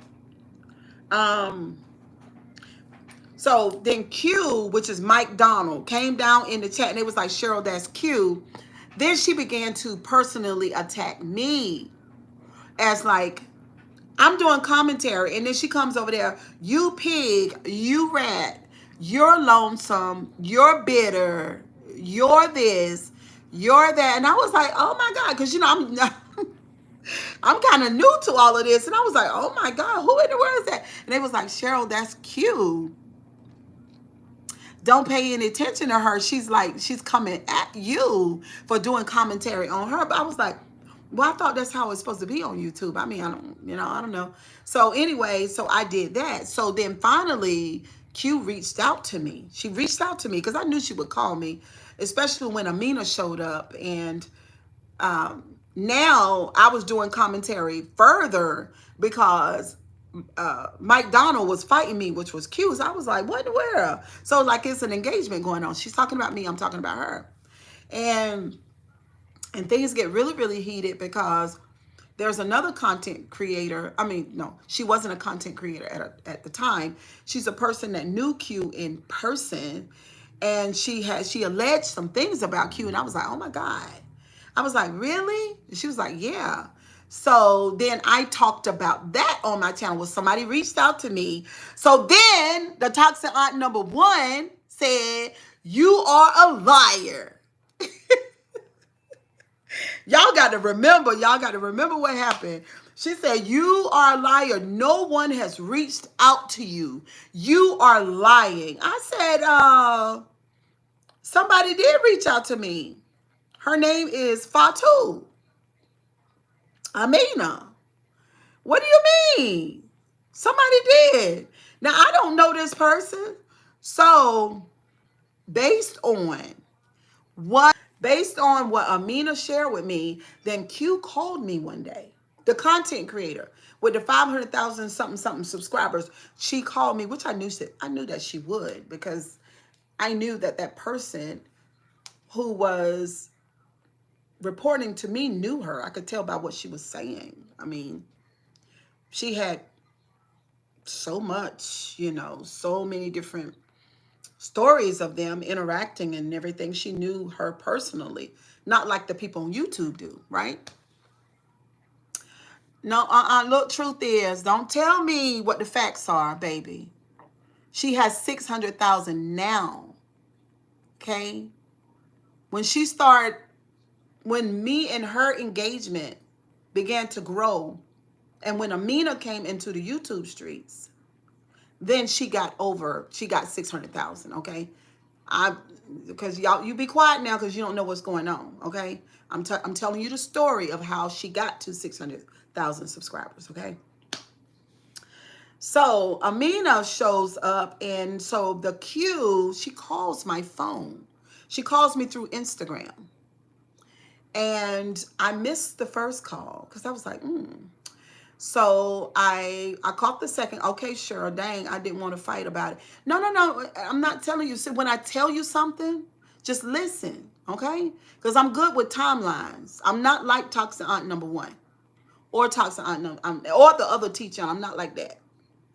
So then Q, which is Mike Donald, came down in the chat and it was like, Cheryl, that's Q. Then she began to personally attack me as like, I'm doing commentary. And then she comes over there, you pig, you rat, you're lonesome, you're bitter, you're this, you're that. And I was like, oh my God, because, you know, I'm kind of new to all of this. And I was like, oh my God, who in the world is that? And they was like, Cheryl, that's Q. Don't pay any attention to her. She's like, she's coming at you for doing commentary on her. But I was like, well, I thought that's how it's supposed to be on YouTube. I mean, I don't know. So anyway, so I did that. So then finally, Q reached out to me. She reached out to me because I knew she would call me, especially when Amina showed up. And now I was doing commentary further because Mike Donald was fighting me, which was cute. So I was like, what in the world? So like it's an engagement going on. She's talking about me, I'm talking about her. And things get really, really heated because there's another content creator. I mean, no, she wasn't a content creator at the time. She's a person that knew Q in person. And she alleged some things about Q. And I was like, oh my God. I was like, really? And she was like, yeah. So then I talked about that on my channel when somebody reached out to me. So then the toxic aunt number one said, you are a liar. Y'all got to remember what happened. She said, you are a liar. No one has reached out to you. You are lying. I said, Somebody did reach out to me. Her name is Fatu Amina. What do you mean? Somebody did. Now, I don't know this person. So, based on based on what Amina shared with me, then Q called me one day. The content creator with the 500,000 something something subscribers. She called me, which I knew that she would, because I knew that that person who was reporting to me knew her. I could tell by what she was saying. I mean, she had so much, so many different stories of them interacting and everything. She knew her personally, not like the people on YouTube do, right? No, look, truth is, don't tell me what the facts are, baby. She has 600,000 now, okay? When me and her engagement began to grow, and when Amina came into the YouTube streets, then she got 600,000, okay? Because y'all, you be quiet now because you don't know what's going on, okay? I'm telling you the story of how she got to 600,000 subscribers, okay? So Amina shows up, and so the Q, she calls my phone. She calls me through Instagram. And I missed the first call because I was like, So I caught the second. Okay, sure. Dang, I didn't want to fight about it. No. I'm not telling you. See, when I tell you something, just listen, okay? Because I'm good with timelines. I'm not like Toxic Aunt number 1 or Toxic Aunt or the other teacher. I'm not like that,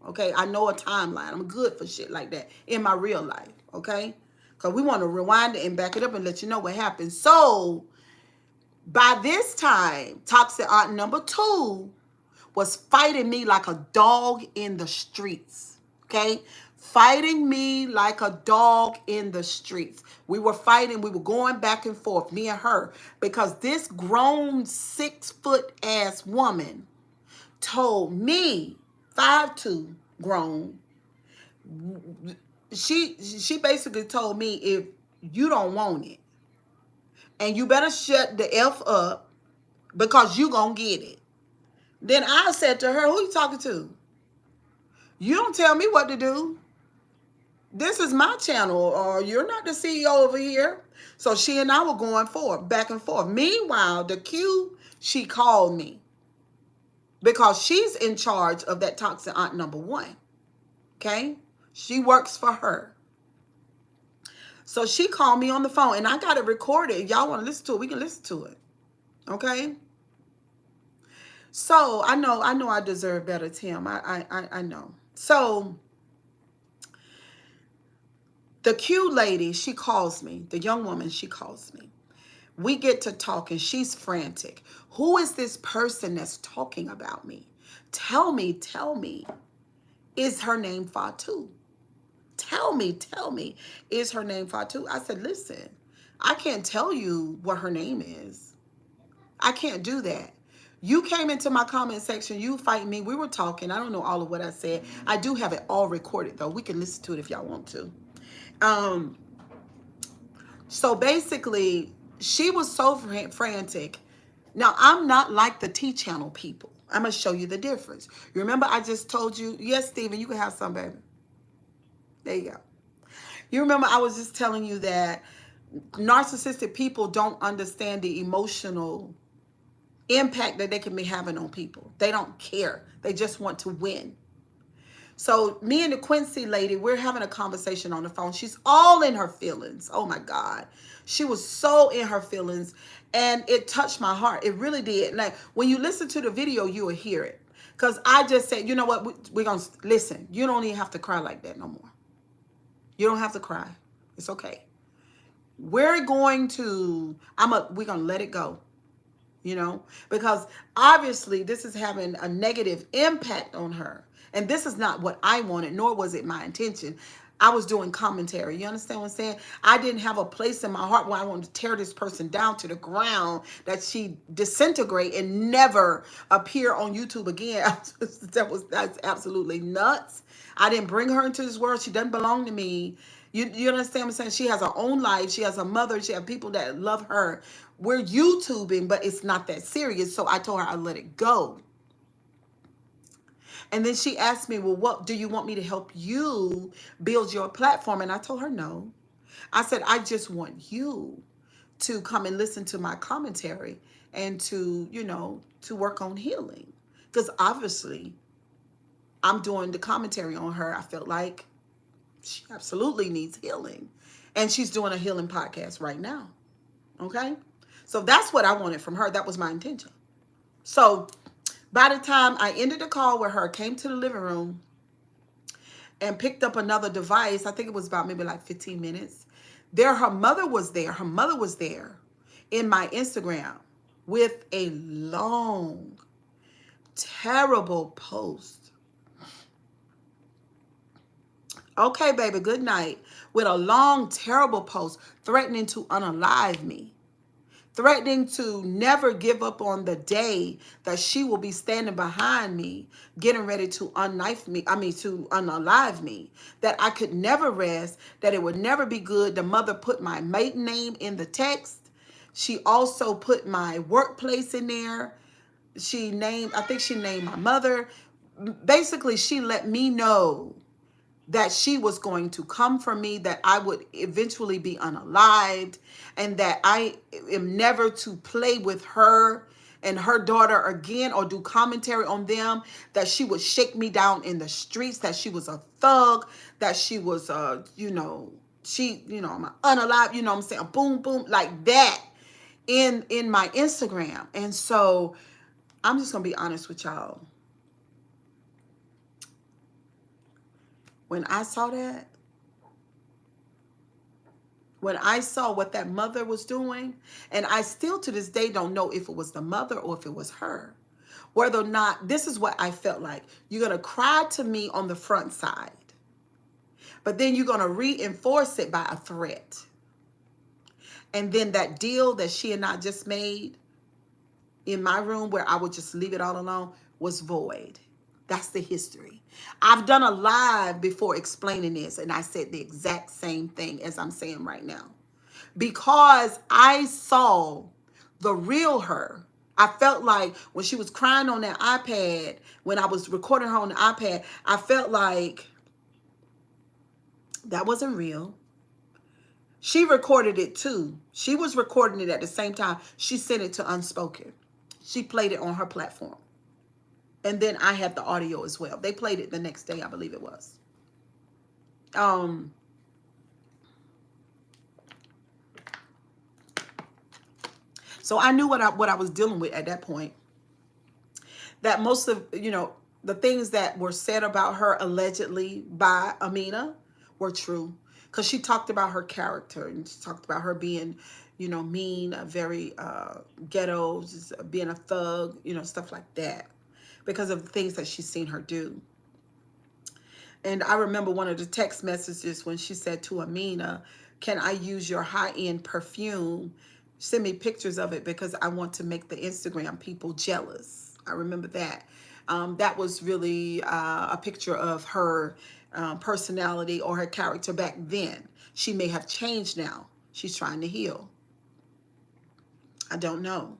okay? I know a timeline. I'm good for shit like that in my real life, okay? Because we want to rewind it and back it up and let you know what happened. So by this time, Toxic Aunt number 2 was fighting me like a dog in the streets, okay? Fighting me like a dog in the streets. We were fighting. We were going back and forth, me and her, because this grown 6-foot ass woman told me, 5'2", grown, she basically told me, if you don't want it, and you better shut the F up because you gonna get it. Then I said to her, who you talking to? You don't tell me what to do. This is my channel, or you're not the CEO over here. So she and I were going forth, back and forth. Meanwhile, the Q, she called me because she's in charge of that Toxic Aunt number 1. Okay? She works for her. So she called me on the phone, and I got it recorded. If y'all want to listen to it, we can listen to it. Okay? So I know I deserve better, Tim. I know. So the Q lady, she calls me. The young woman, she calls me. We get to talking. She's frantic. Who is this person that's talking about me? Tell me. Is her name Fatu? Tell me. Is her name Fatu? I said, listen, I can't tell you what her name is. I can't do that. You came into my comment section. You fight me. We were talking. I don't know all of what I said. I do have it all recorded, though. We can listen to it if y'all want to. So basically, she was so frantic. Now, I'm not like the T-channel people. I'm going to show you the difference. You remember I just told you, yes, Steven, you can have some, baby. There you go. You remember I was just telling you that narcissistic people don't understand the emotional impact that they can be having on people. They don't care. They just want to win. So me and the Quincy lady, we're having a conversation on the phone. She's all in her feelings. Oh my God. She was so in her feelings, and it touched my heart. It really did. Like when you listen to the video, you will hear it. Because I just said, you know what? We're going to listen. You don't even have to cry like that no more. You don't have to cry. It's okay. We're going to let it go. Because obviously this is having a negative impact on her. And this is not what I wanted, nor was it my intention. I was doing commentary. You understand what I'm saying? I didn't have a place in my heart where I wanted to tear this person down to the ground, that she disintegrate and never appear on YouTube again. That's absolutely nuts. I didn't bring her into this world. She doesn't belong to me. You understand what I'm saying? She has her own life. She has a mother. She has people that love her. We're YouTubing, but it's not that serious. So I told her I let it go. And then she asked me, well, what do you want me to help you build your platform? And I told her no. I said, I just want you to come and listen to my commentary and to, to work on healing. Because obviously I'm doing the commentary on her. I felt like she absolutely needs healing. And she's doing a healing podcast right now. Okay? So that's what I wanted from her. That was my intention. So by the time I ended the call with her, came to the living room and picked up another device, I think it was about maybe like 15 minutes. Her mother was there. Her mother was there in my Instagram with a long, terrible post. Okay, baby, good night. With a long, terrible post threatening to unalive me. Threatening to never give up on the day that she will be standing behind me, getting ready to to unalive me, that I could never rest, that it would never be good. The mother put my maiden name in the text. She also put my workplace in there. I think she named my mother. Basically, she let me know that she was going to come for me, that I would eventually be unalived, and that I am never to play with her and her daughter again or do commentary on them, that she would shake me down in the streets, that she was a thug, that she was, I'm unalived, you know what I'm saying, boom, boom, like that in my Instagram. And so I'm just going to be honest with y'all. When I saw that, when I saw what that mother was doing, and I still to this day don't know if it was the mother or if it was her, whether or not, this is what I felt like. You're going to cry to me on the front side, but then you're going to reinforce it by a threat. And then that deal that she and I just made in my room where I would just leave it all alone was void. That's the history. I've done a live before explaining this, and I said the exact same thing as I'm saying right now. Because I saw the real her. I felt like when she was crying on that iPad, when I was recording her on the iPad, I felt like that wasn't real. She recorded it too. She was recording it at the same time. She sent it to Unspoken. She played it on her platform. And then I had the audio as well. They played it the next day, I believe it was. So I knew what I was dealing with at that point. That most of, the things that were said about her allegedly by Amina were true. Because she talked about her character, and she talked about her being, mean, very ghetto, just being a thug, stuff like that. Because of the things that she's seen her do. And I remember one of the text messages when she said to Amina, can I use your high-end perfume? Send me pictures of it because I want to make the Instagram people jealous. I remember that. That was really a picture of her personality or her character back then. She may have changed now. She's trying to heal. I don't know.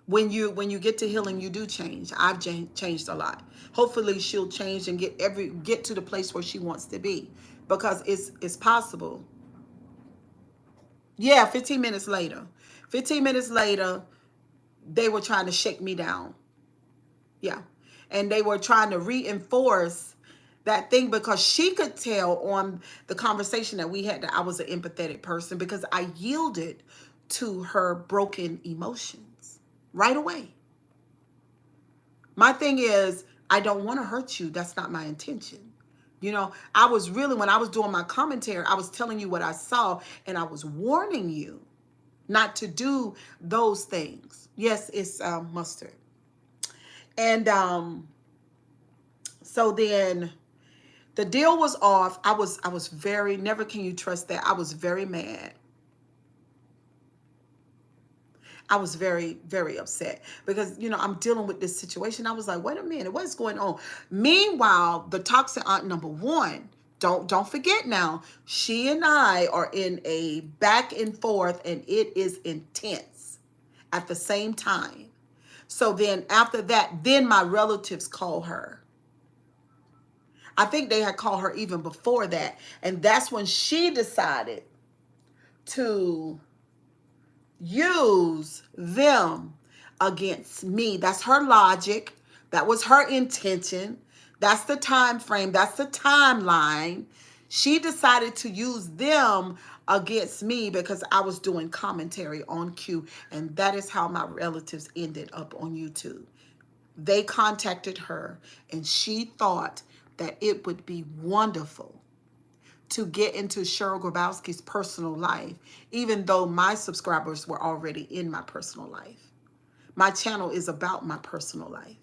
When you get to healing, you do change. I've changed a lot. Hopefully she'll change and get to the place where she wants to be, because it's possible. Yeah, 15 minutes later. 15 minutes later, they were trying to shake me down. Yeah. And they were trying to reinforce that thing, because she could tell on the conversation that we had that I was an empathetic person, because I yielded to her broken emotions right away. My thing is, I don't want to hurt you. That's not my intention. I was really, when I was doing my commentary, I was telling you what I saw, and I was warning you not to do those things. Yes, it's mustard. And so then the deal was off. I was very, never can you trust that. I was very mad. I was very, very upset because, I'm dealing with this situation. I was like, wait a minute, what's going on? Meanwhile, the toxic aunt number one don't forget now, she and I are in a back and forth, and it is intense at the same time. So then after that, then my relatives call her. I think they had called her even before that. And that's when she decided to use them against me. That's her logic. That was her intention. That's the time frame. That's the timeline. She decided to use them against me because I was doing commentary on Q. And that is how my relatives ended up on YouTube. They contacted her, and she thought that it would be wonderful to get into Cheryl Grabowski's personal life, even though my subscribers were already in my personal life. My channel is about my personal life.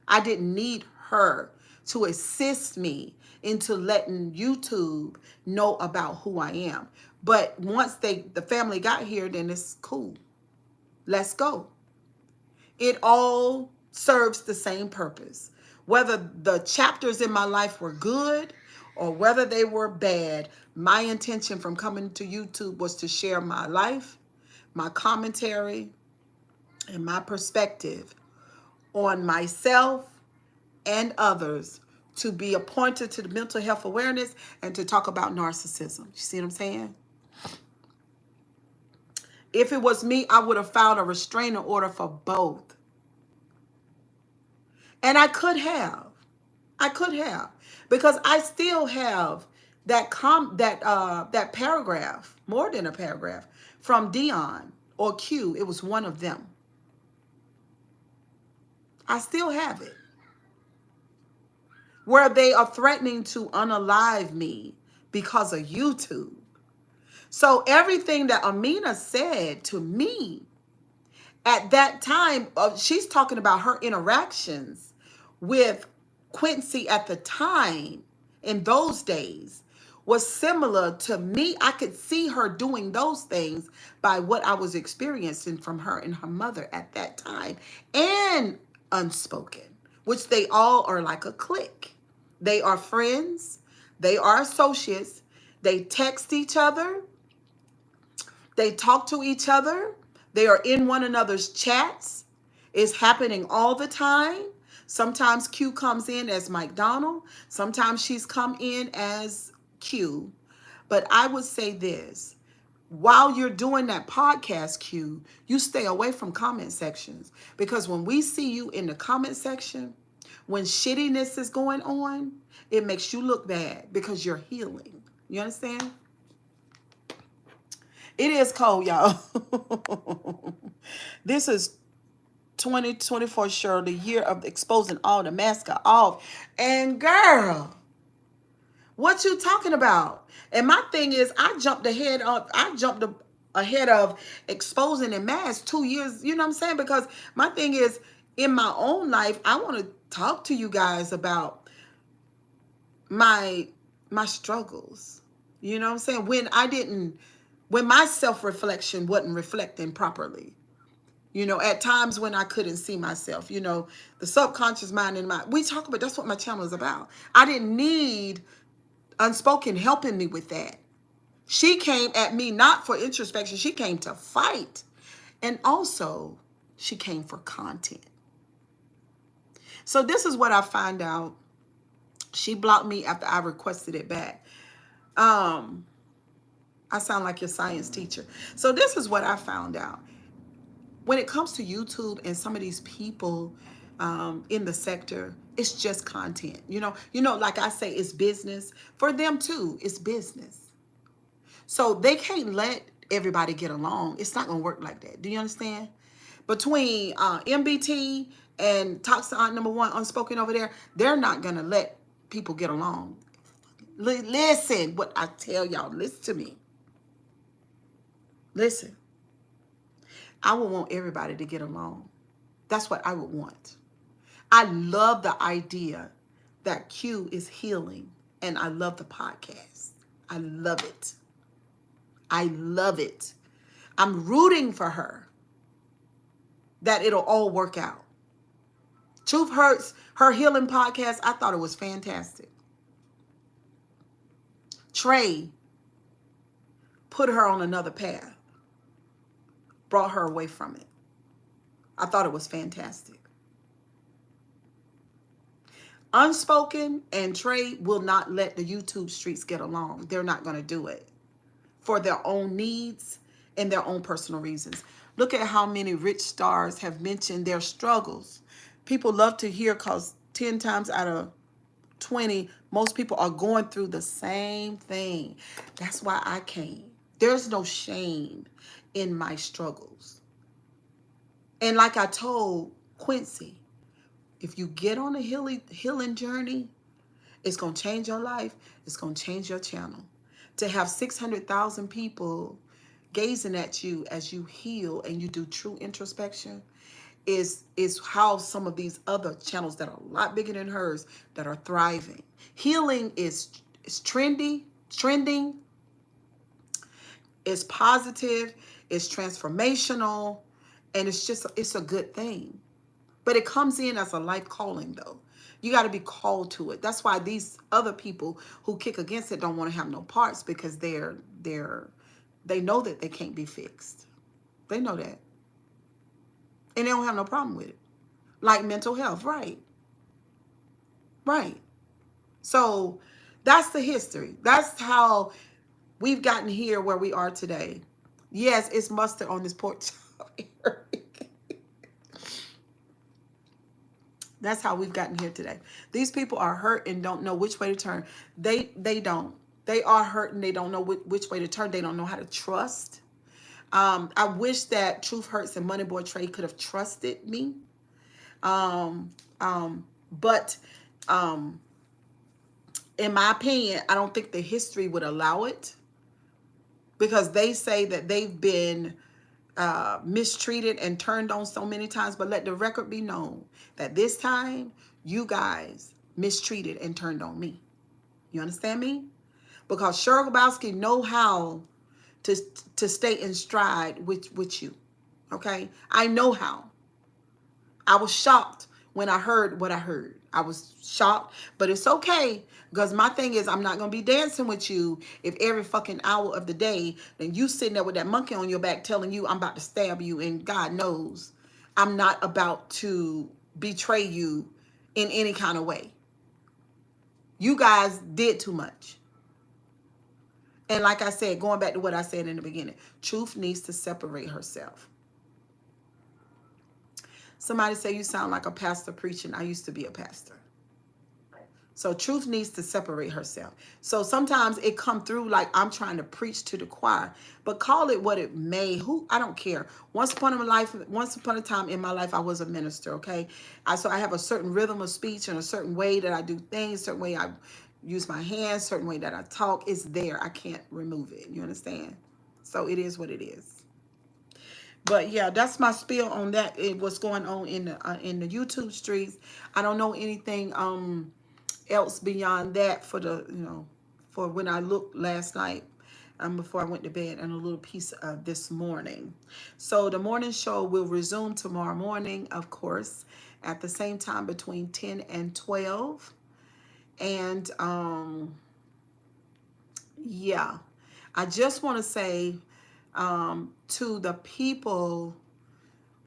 I didn't need her to assist me into letting YouTube know about who I am. But once the family got here, then it's cool. Let's go. It all serves the same purpose. Whether the chapters in my life were good or whether they were bad, my intention from coming to YouTube was to share my life, my commentary, and my perspective on myself and others, to be appointed to the mental health awareness and to talk about narcissism. You see what I'm saying? If it was me, I would have filed a restraining order for both. And I could have. Because I still have that paragraph, more than a paragraph, from Dion or Q. It was one of them. I still have it. Where they are threatening to unalive me because of YouTube. So everything that Amina said to me at that time, she's talking about her interactions with Quincy at the time, in those days, was similar to me. I could see her doing those things by what I was experiencing from her and her mother at that time, and unspoken, which they all are like a clique. They are friends. They are associates. They text each other. They talk to each other. They are in one another's chats. It's happening all the time. Sometimes Q comes in as Mike Donald. Sometimes she's come in as Q. But I would say this. While you're doing that podcast, Q, you stay away from comment sections. Because when we see you in the comment section, when shittiness is going on, it makes you look bad because you're healing. You understand? It is cold, y'all. This is 2024, Cheryl, the year of exposing all the mascot off. And girl, what you talking about? And my thing is, I jumped ahead of exposing and mask 2 years. You know what I'm saying? Because my thing is, in my own life, I want to talk to you guys about my struggles. You know what I'm saying? When my self-reflection wasn't reflecting properly. You know, at times when I couldn't see myself, you know, the subconscious mind and we talk about, that's what my channel is about. I didn't need Unspoken helping me with that. She came at me not for introspection. She came to fight. And also, she came for content. So this is what I find out. She blocked me after I requested it back. I sound like your science teacher. So this is what I found out. When it comes to YouTube and some of these people in the sector, it's just content. You know, like I say, it's business. For them too, it's business. So they can't let everybody get along. It's not gonna work like that. Do you understand? Between MBT and Toxic Aunt number 1 Unspoken over there, they're not gonna let people get along. Listen, what I tell y'all, listen to me. Listen. I would want everybody to get along. That's what I would want. I love the idea that Q is healing, and I love the podcast. I love it. I love it. I'm rooting for her that it'll all work out. Truth Hurts, her healing podcast, I thought it was fantastic. Trey put her on another path, brought her away from it. I thought it was fantastic. Unspoken and Trey will not let the YouTube streets get along. They're not going to do it for their own needs and their own personal reasons. Look at how many rich stars have mentioned their struggles. People love to hear because 10 times out of 20, most people are going through the same thing. That's why I came. There's no shame in my struggles. And like I told Quincy, if you get on a healing journey, it's going to change your life. It's going to change your channel. To have 600,000 people gazing at you as you heal and you do true introspection is how some of these other channels that are a lot bigger than hers that are thriving. Healing is trending, it's positive, it's transformational, and it's a good thing. But it comes in as a life calling, though. You got to be called to it. That's why these other people who kick against it don't want to have no parts, because they know that they can't be fixed. They know that. And they don't have no problem with it. Like mental health, right? Right. So that's the history. That's how we've gotten here where we are today. Yes, it's mustard on this porch. That's how we've gotten here today. These people are hurt and don't know which way to turn. They don't. They are hurt and they don't know which way to turn. They don't know how to trust. I wish that Truth Hurts and Money Boy Trey could have trusted me. But in my opinion, I don't think the history would allow it, because they say that they've been mistreated and turned on so many times. But let the record be known that this time you guys mistreated and turned on me. You understand me? Because Cheryl Grabowski know how to stay in stride with you. Okay? I know how. I was shocked when I heard what I heard. I was shocked, but it's okay, because my thing is, I'm not going to be dancing with you if every fucking hour of the day, then you sitting there with that monkey on your back telling you I'm about to stab you, and God knows I'm not about to betray you in any kind of way. You guys did too much. And like I said, going back to what I said in the beginning, Truth needs to separate herself. Somebody say you sound like a pastor preaching. I used to be a pastor. So Truth needs to separate herself. So sometimes it come through like I'm trying to preach to the choir, but call it what it may. I don't care. Once upon a time in my life, I was a minister. Okay, so I have a certain rhythm of speech and a certain way that I do things, certain way I use my hands, certain way that I talk. It's there. I can't remove it. You understand? So it is what it is. But yeah, that's my spiel on that. What's going on in the YouTube streets. I don't know anything else beyond that for for when I looked last night before I went to bed, and a little piece of this morning. So the morning show will resume tomorrow morning, of course, at the same time between 10 and 12. And yeah, I just want to say to the people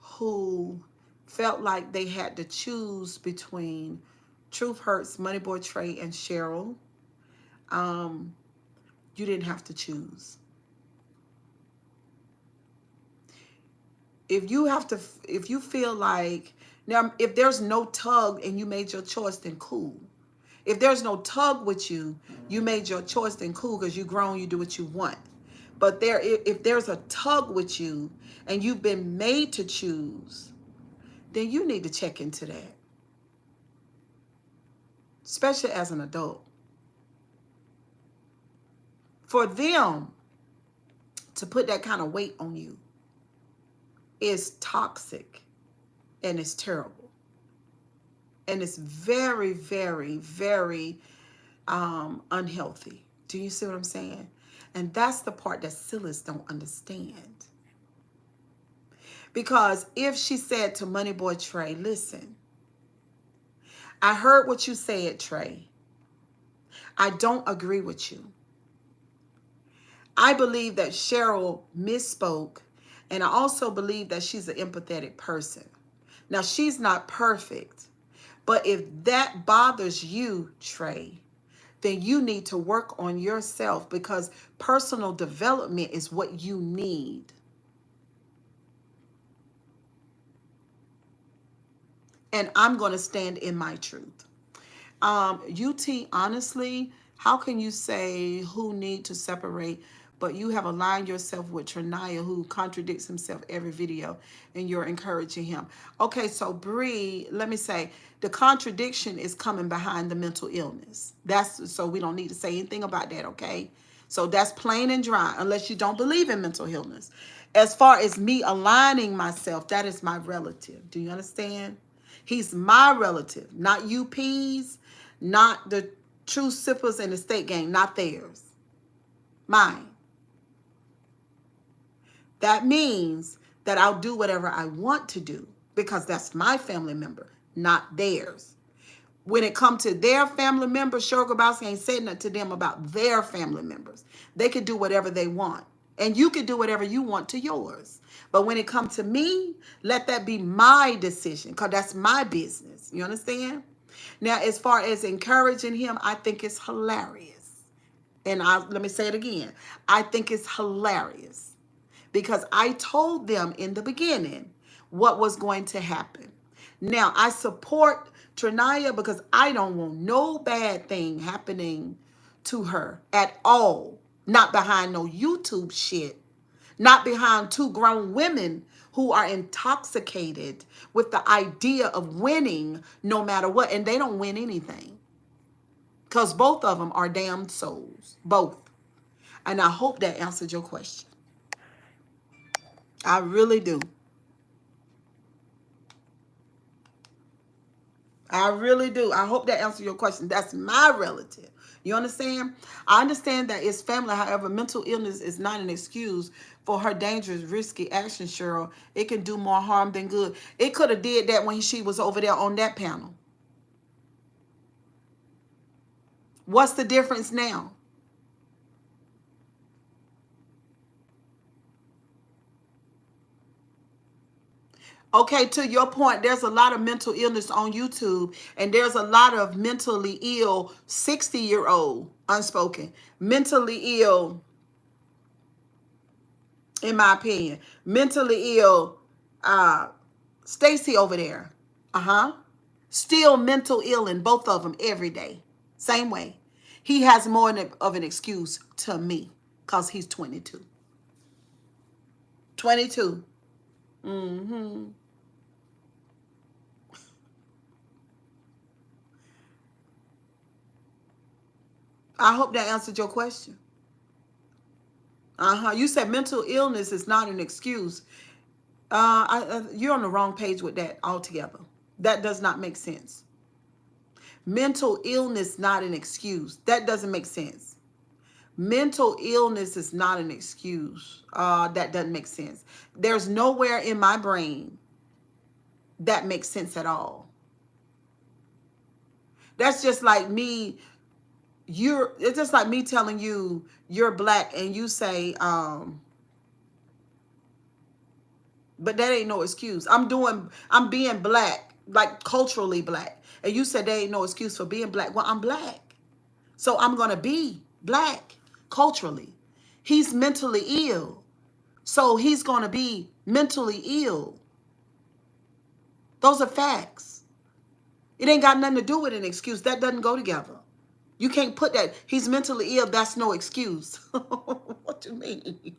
who felt like they had to choose between Truth Hurts, Money Boy Trey, and Cheryl, you didn't have to choose. If you feel like, now if there's no tug and you made your choice, then cool. If there's no tug with you, you made your choice, then cool, because you grown, you do what you want. But if there's a tug with you and you've been made to choose, then you need to check into that, especially as an adult. For them to put that kind of weight on you is toxic, and it's terrible, and it's very, very, very unhealthy. Do you see what I'm saying? And that's the part that Sylis don't understand. Because if she said to Money Boy Trey, listen, I heard what you said, Trey. I don't agree with you. I believe that Cheryl misspoke, and I also believe that she's an empathetic person. Now, she's not perfect, but if that bothers you, Trey, then you need to work on yourself, because personal development is what you need. And I'm going to stand in my truth. UT, honestly, how can you say who need to separate, but you have aligned yourself with Trinaya, who contradicts himself every video, and you're encouraging him? Okay, so Bree, let me say, the contradiction is coming behind the mental illness. That's so we don't need to say anything about that, okay? So that's plain and dry, unless you don't believe in mental illness. As far as me aligning myself, that is my relative. Do you understand? He's my relative, not UP's, not the True Sippers and the State Gang, not theirs. Mine. That means that I'll do whatever I want to do because that's my family member, not theirs. When it comes to their family members, Cheryl Grabowski ain't saying nothing to them about their family members. They could do whatever they want. And you could do whatever you want to yours. But when it comes to me, let that be my decision, because that's my business. You understand? Now, as far as encouraging him, I think it's hilarious. And let me say it again. I think it's hilarious because I told them in the beginning what was going to happen. Now, I support Trinaya because I don't want no bad thing happening to her at all. Not behind no YouTube shit. Not behind two grown women who are intoxicated with the idea of winning no matter what. And they don't win anything. Because both of them are damned souls. Both. And I hope that answered your question. I really do. I really do. I hope that answered your question. That's my relative. You understand? I understand that it's family. However, mental illness is not an excuse for her dangerous, risky action, Cheryl. It can do more harm than good. It could have did that when she was over there on that panel. What's the difference now? Okay, to your point, there's a lot of mental illness on YouTube, and there's a lot of mentally ill 60-year-old unspoken, mentally ill, in my opinion, mentally ill Stacy over there. Still mental ill in both of them every day. Same way. He has more of an excuse to me because he's 22. 22. I hope that answered your question. You said mental illness is not an excuse. You're on the wrong page with that altogether. That does not make sense. Mental illness not an excuse. That doesn't make sense. Mental illness is not an excuse. That doesn't make sense. There's nowhere in my brain that makes sense at all. That's just like me. It's just like me telling you you're black and you say, but that ain't no excuse. I'm being black, like culturally black. And you said there ain't no excuse for being black. Well, I'm black. So I'm going to be black culturally. He's mentally ill. So he's going to be mentally ill. Those are facts. It ain't got nothing to do with an excuse. That doesn't go together. You can't put that. He's mentally ill. That's no excuse. What do you mean?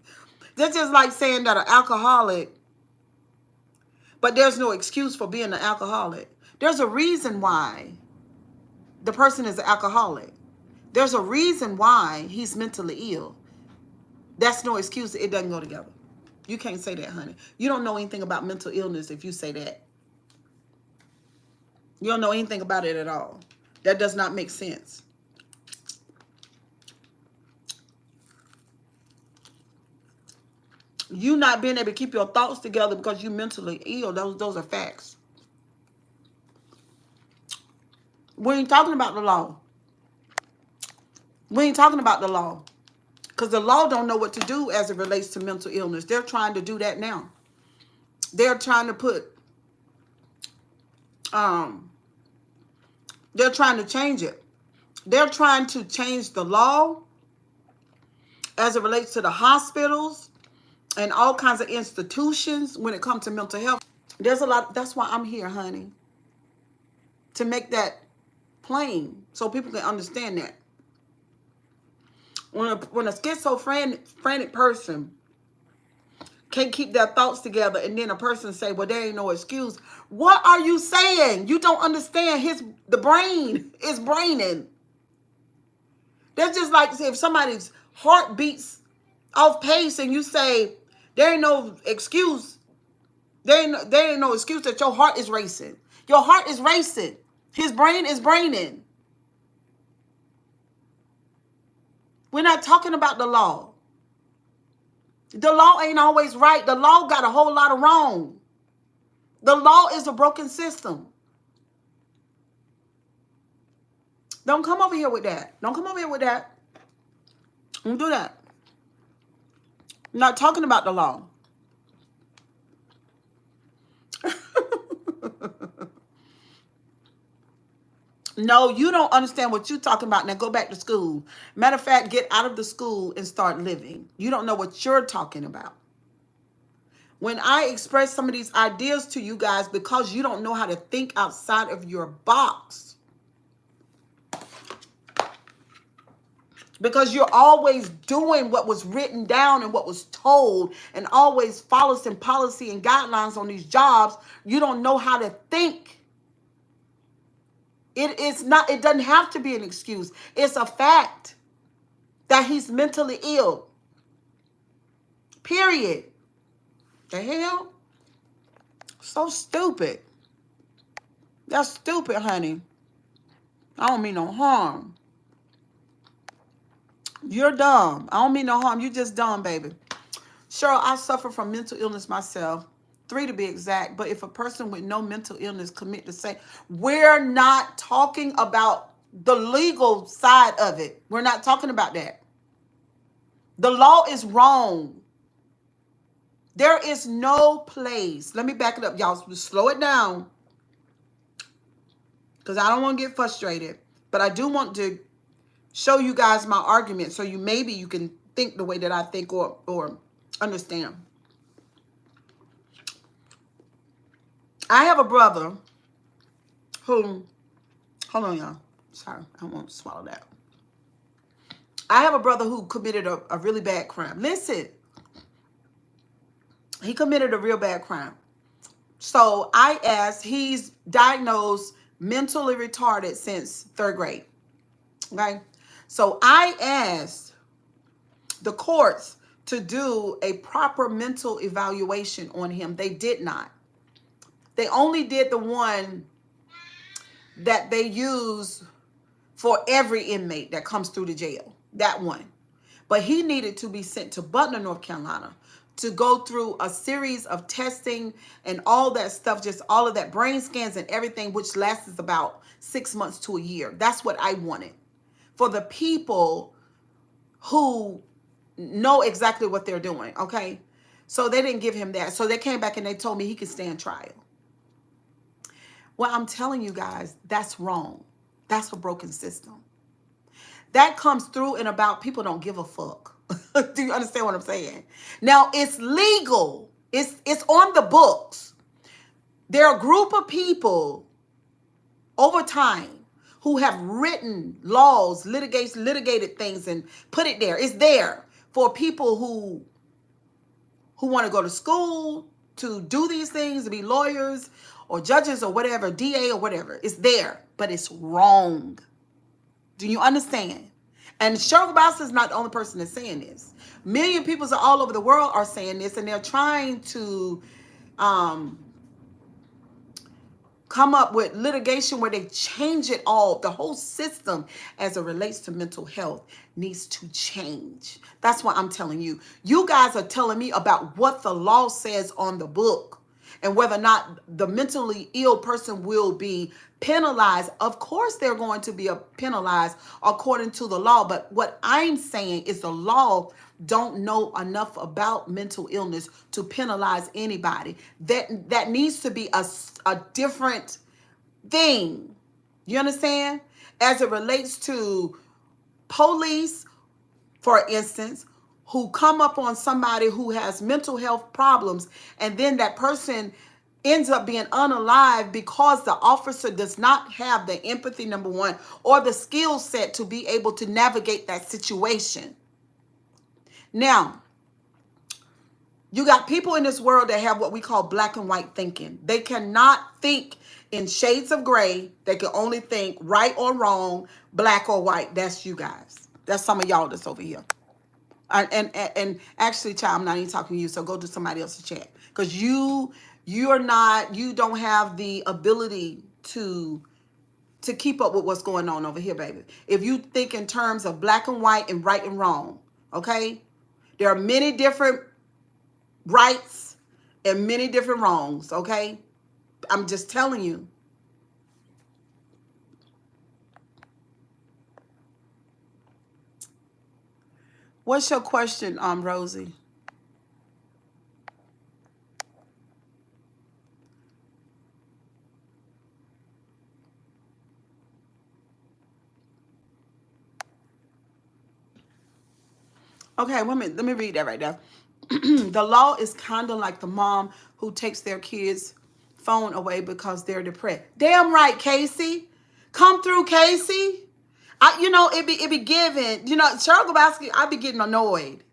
That's just like saying that an alcoholic, but there's no excuse for being an alcoholic. There's a reason why the person is an alcoholic. There's a reason why he's mentally ill. That's no excuse. It doesn't go together. You can't say that, honey. You don't know anything about mental illness if you say that. You don't know anything about it at all. That does not make sense. You not being able to keep your thoughts together because you're mentally ill, those are facts. We ain't talking about the law. We ain't talking about the law. Because the law don't know what to do as it relates to mental illness. They're trying to do that now. They're trying to they're trying to change it. They're trying to change the law as it relates to the hospitals and all kinds of institutions when it comes to mental health. There's a lot. That's why I'm here, honey, to make that plain so people can understand that. When a schizophrenic person can't keep their thoughts together, and then a person say, well, there ain't no excuse. What are you saying? You don't understand. The brain is braining. That's just like if somebody's heart beats off pace and you say, there ain't no excuse. There ain't no excuse that your heart is racing. Your heart is racing. His brain is braining. We're not talking about the law. The law ain't always right. The law got a whole lot of wrong. The law is a broken system. Don't come over here with that. Don't come over here with that. Don't do that. I'm not talking about the law. No, you don't understand what you're talking about. Now go back to school. Matter of fact, get out of the school and start living. You don't know what you're talking about. When I express some of these ideas to you guys, because you don't know how to think outside of your box. Because you're always doing what was written down and what was told, and always follows some policy and guidelines on these jobs. You don't know how to think. It doesn't have to be an excuse. It's a fact that he's mentally ill. Period. The hell? So stupid. That's stupid, honey. I don't mean no harm. You're dumb. I don't mean no harm. You just dumb, baby. Cheryl, I suffer from mental illness myself. 3 to be exact. But if a person with no mental illness commit the same, we're not talking about the legal side of it. We're not talking about that. The law is wrong. There is no place. Let me back it up, y'all. Slow it down. Because I don't want to get frustrated. But I do want to show you guys my argument so maybe you can think the way that I think or understand. I have a brother who, hold on, y'all. Sorry, I won't swallow that. I have a brother who committed a really bad crime. Listen, he committed a real bad crime. So he's diagnosed mentally retarded since 3rd grade. Okay. So I asked the courts to do a proper mental evaluation on him. They did not. They only did the one that they use for every inmate that comes through the jail. That one. But he needed to be sent to Butler, North Carolina to go through a series of testing and all that stuff, just all of that brain scans and everything, which lasts about 6 months to a year. That's what I wanted. For the people who know exactly what they're doing, okay? So they didn't give him that. So they came back and they told me he could stand trial. Well, I'm telling you guys, that's wrong. That's a broken system. That comes through and about people don't give a fuck. Do you understand what I'm saying? Now, it's legal. It's on the books. There are a group of people over time who have written laws, litigated things and put it there. It's there for people who want to go to school to do these things, to be lawyers or judges or whatever, DA or whatever. It's there, but it's wrong. Do you understand? And Cheryl Grabowski is not the only person that's saying this. Million people all over the world are saying this, and they're trying to come up with litigation where they change it all. The whole system as it relates to mental health needs to change. That's why I'm telling you. You guys are telling me about what the law says on the book. and whether or not the mentally ill person will be penalized. Of course, they're going to be penalized according to the law. But what I'm saying is the law don't know enough about mental illness to penalize anybody. That needs to be a different thing. You understand? As it relates to police, for instance, who come up on somebody who has mental health problems, and then that person ends up being unalive because the officer does not have the empathy, number one, or the skill set to be able to navigate that situation. Now, you got people in this world that have what we call black and white thinking. They cannot think in shades of gray. They can only think right or wrong, black or white. That's you guys. That's some of y'all that's over here. And actually, child, I'm not even talking to you. So go to somebody else's chat, because you don't have the ability to keep up with what's going on over here, baby. If you think in terms of black and white and right and wrong, okay, there are many different rights and many different wrongs, okay? I'm just telling you. What's your question, Rosie? Okay, wait a minute. Let me read that right now. The law is kind of like the mom who takes their kids' phone away because they're depressed. Damn right, Casey. Come through, Casey. It be given. Cheryl Grabowski, I be getting annoyed.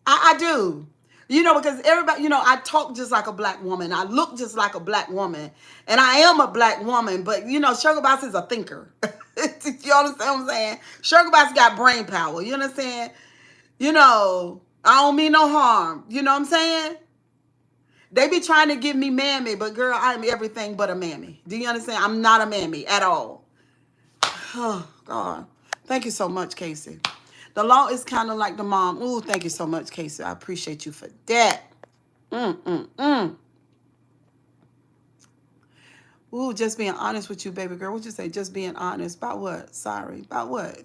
I do. Because everybody, I talk just like a black woman. I look just like a black woman. And I am a black woman. But, Cheryl Grabowski is a thinker. You understand what I'm saying? Cheryl Grabowski got brain power. You understand? I don't mean no harm. You know what I'm saying? They be trying to give me mammy, but girl, I am everything but a mammy. Do you understand? I'm not a mammy at all. Oh, God. Thank you so much, Casey. The law is kind of like the mom. Ooh, thank you so much, Casey. I appreciate you for that. Ooh, just being honest with you, baby girl. What'd you say? Just being honest. About what? Sorry. About what?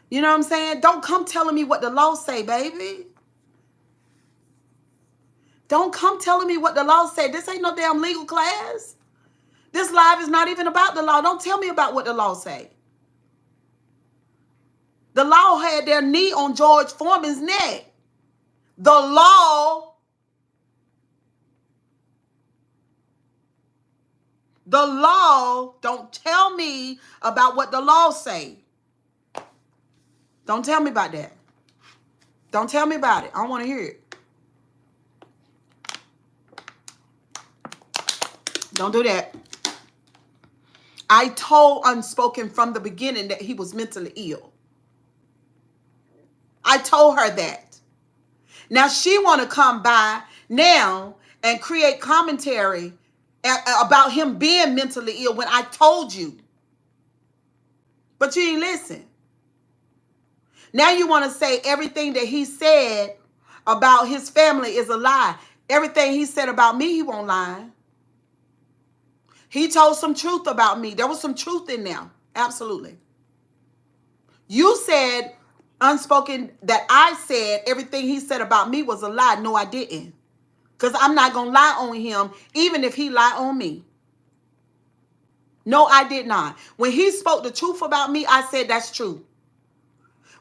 You know what I'm saying? Don't come telling me what the law say, baby. Don't come telling me what the law say. This ain't no damn legal class. This live is not even about the law. Don't tell me about what the law say. The law had their knee on George Foreman's neck. The law don't tell me about what the law say. Don't tell me about that. Don't tell me about it. I don't want to hear it. Don't do that. I told Unspoken from the beginning that he was mentally ill. I told her that. Now she want to come by now and create commentary about him being mentally ill when I told you. But you didn't listen. Now you want to say everything that he said about his family is a lie. Everything he said about me, he won't lie. He told some truth about me. There was some truth in there. Absolutely. You said, Unspoken, that I said everything he said about me was a lie. No, I didn't. Because I'm not going to lie on him, even if he lied on me. No, I did not. When he spoke the truth about me, I said that's true.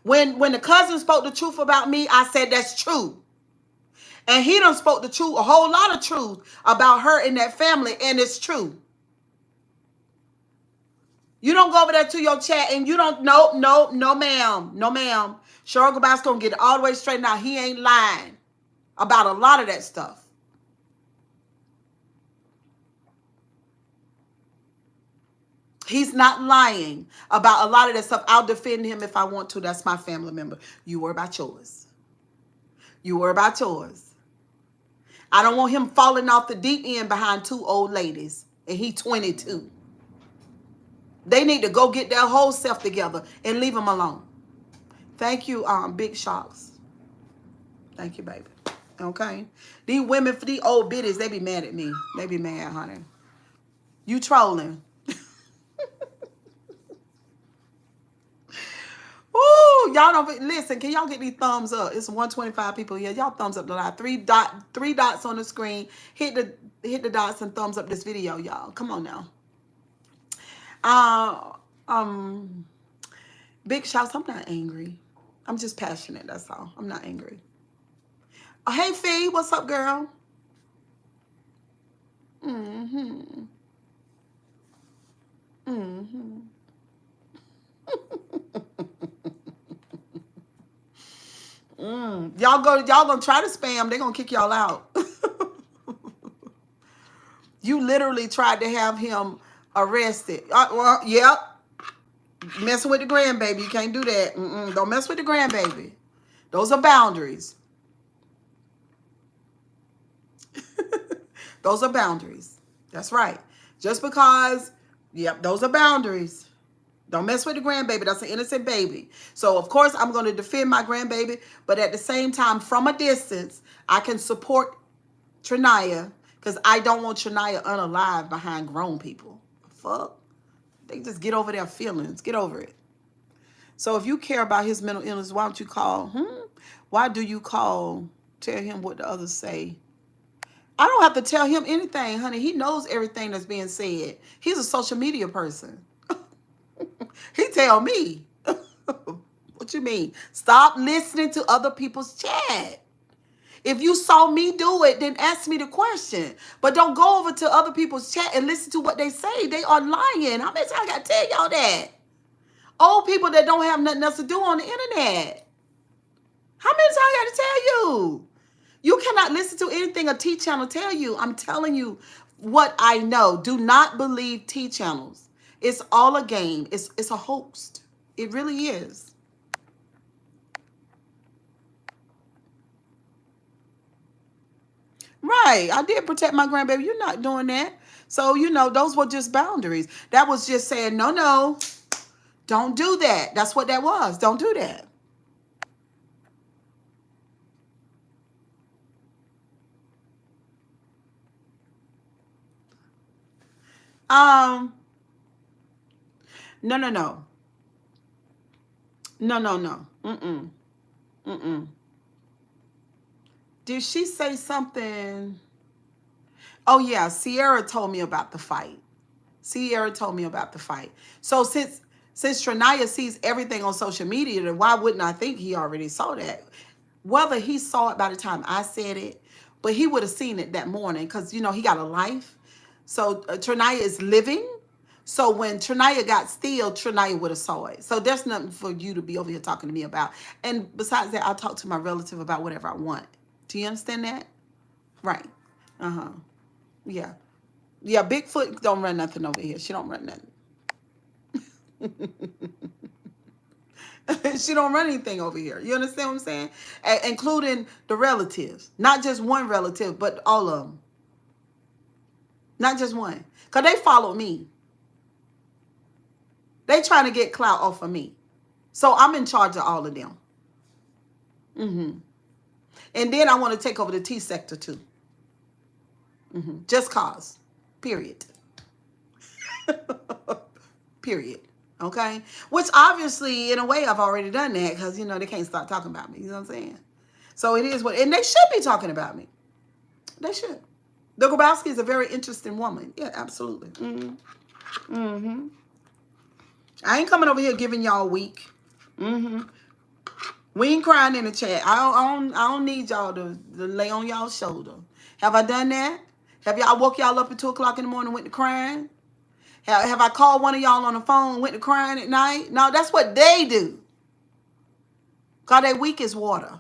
When the cousin spoke the truth about me, I said that's true. And he done spoke the truth, a whole lot of truth about her and that family, and it's true. You don't go over there to your chat and you don't, no, ma'am. No, ma'am. Cheryl Grabowski's going to get it all the way straightened out. He ain't lying about a lot of that stuff. He's not lying about a lot of that stuff. I'll defend him if I want to. That's my family member. You worry about yours. You worry about yours. I don't want him falling off the deep end behind two old ladies. And he 22. They need to go get their whole self together and leave him alone. Thank you, Big Shocks. Thank you, baby. Okay? These women, for these old biddies, they be mad at me. They be mad, honey. You trolling. Ooh, y'all don't listen. Can y'all get these thumbs up? It's 125 people here. Y'all thumbs up the live. Three dots on the screen. Hit the dots and thumbs up this video, y'all. Come on now. Uh, um, big shouts. I'm not angry. I'm just passionate. That's all. I'm not angry. Oh, hey Fee, what's up, girl? Mm-hmm. Mm-hmm. Y'all gonna try to spam, they're gonna kick y'all out. You literally tried to have him arrested. Well, yep. Messing with the grandbaby. You can't do that. Don't mess with the grandbaby. Those are boundaries. Those are boundaries. That's right. Just because, yep, those are boundaries. Don't mess with the grandbaby. That's an innocent baby. So, of course, I'm going to defend my grandbaby. But at the same time, from a distance, I can support Trinaya because I don't want Trinaya unalive behind grown people. Fuck. They just get over their feelings. Get over it. So if you care about his mental illness, why don't you call? Why do you call? Tell him what the others say. I don't have to tell him anything, honey. He knows everything that's being said. He's a social media person. He tell me. What you mean? Stop listening to other people's chat. If you saw me do it, then ask me the question. But don't go over to other people's chat and listen to what they say. They are lying. How many times I got to tell y'all that? Old people that don't have nothing else to do on the internet. How many times I got to tell you? You cannot listen to anything a T channel tell you. I'm telling you what I know. Do not believe T channels. It's all a game. It's a hoax. It really is. Right. I did protect my grandbaby. You're not doing that. So, those were just boundaries. That was just saying, no, don't do that. That's what that was. Don't do that. No, no, no. No, no, no. Mm-mm. Mm-mm. Did she say something? Oh, yeah. Sierra told me about the fight. Sierra told me about the fight. So since Trinaya sees everything on social media, then why wouldn't I think he already saw that? Whether he saw it by the time I said it, but he would have seen it that morning because, he got a life. So Trinaya is living. So when Trinaya got still, Trinaya would have saw it. So there's nothing for you to be over here talking to me about. And besides that, I'll talk to my relative about whatever I want. Do you understand that? Right. Uh-huh. Yeah. Yeah, Bigfoot don't run nothing over here. She don't run nothing. She don't run anything over here. You understand what I'm saying? Including the relatives. Not just one relative, but all of them. Not just one. Because they follow me. They trying to get clout off of me. So I'm in charge of all of them. And then I want to take over the T sector too. Just cause. Period. Period. Okay? Which obviously, in a way, I've already done that because, they can't stop talking about me. You know what I'm saying? So it is what, and they should be talking about me. They should. The Grabowski is a very interesting woman. Yeah, absolutely. I ain't coming over here giving y'all weak. We ain't crying in the chat. I don't need y'all to lay on y'all's shoulder. Have I done that? Have y'all woke y'all up at 2 o'clock in the morning and went to crying? Have I called one of y'all on the phone and went to crying at night? No, that's what they do. Because they weak as water.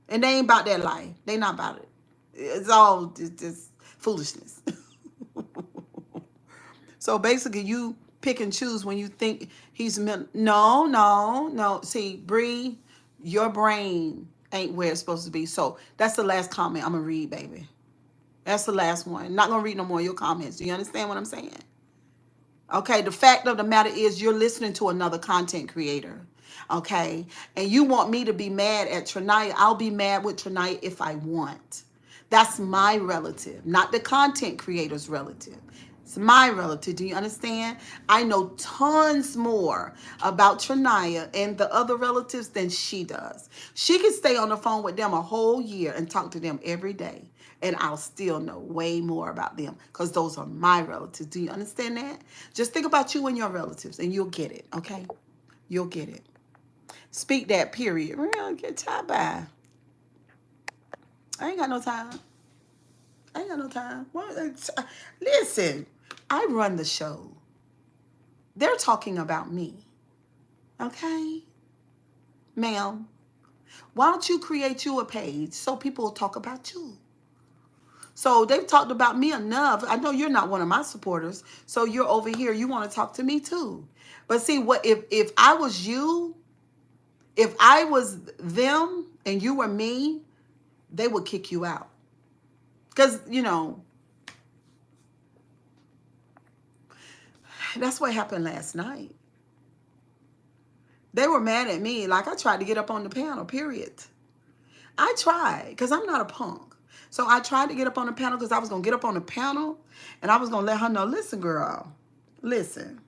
And they ain't about that life. They not about it. It's all just foolishness. So basically you pick and choose when you think he's meant. No. See, Bree, your brain ain't where it's supposed to be. So that's the last comment I'm going to read, baby. That's the last one. Not going to read no more of your comments. Do you understand what I'm saying? Okay, the fact of the matter is you're listening to another content creator. Okay, and you want me to be mad at Trinaya. I'll be mad with Trinaya if I want. That's my relative, not the content creator's relative. It's my relative. Do you understand? I know tons more about Trinaya and the other relatives than she does. She can stay on the phone with them a whole year and talk to them every day, and I'll still know way more about them because those are my relatives. Do you understand that? Just think about you and your relatives and you'll get it, okay? You'll get it. Speak that, period. We're going to get time by. I ain't got no time. I ain't got no time. What? Listen, I run the show. They're talking about me, okay? Ma'am, why don't you create you a page so people will talk about you? So they've talked about me enough. I know you're not one of my supporters, so you're over here. You want to talk to me too. But see, what if I was you, if I was them and you were me, they would kick you out. Because, that's what happened last night. They were mad at me. Like, I tried to get up on the panel, period. I tried, because I'm not a punk. So I tried to get up on the panel because I was going to get up on the panel and I was going to let her know, listen, girl, listen.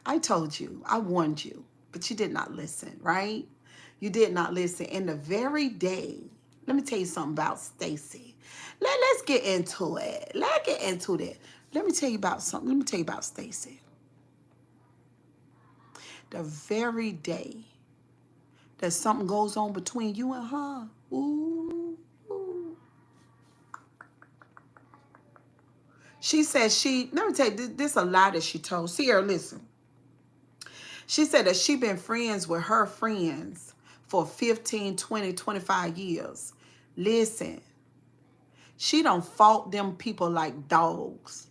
I told you, I warned you, but you did not listen, right? You did not listen. And the very day, let me tell you something about Stacy. Let's get into it. Let's get into that. Let me tell you about something. Let me tell you about Stacy. The very day that something goes on between you and her, ooh. She said let me tell you, this a lie that she told. Sierra, listen. She said that she been friends with her friends for 15, 20, 25 years. Listen, she don't fault them people like dogs.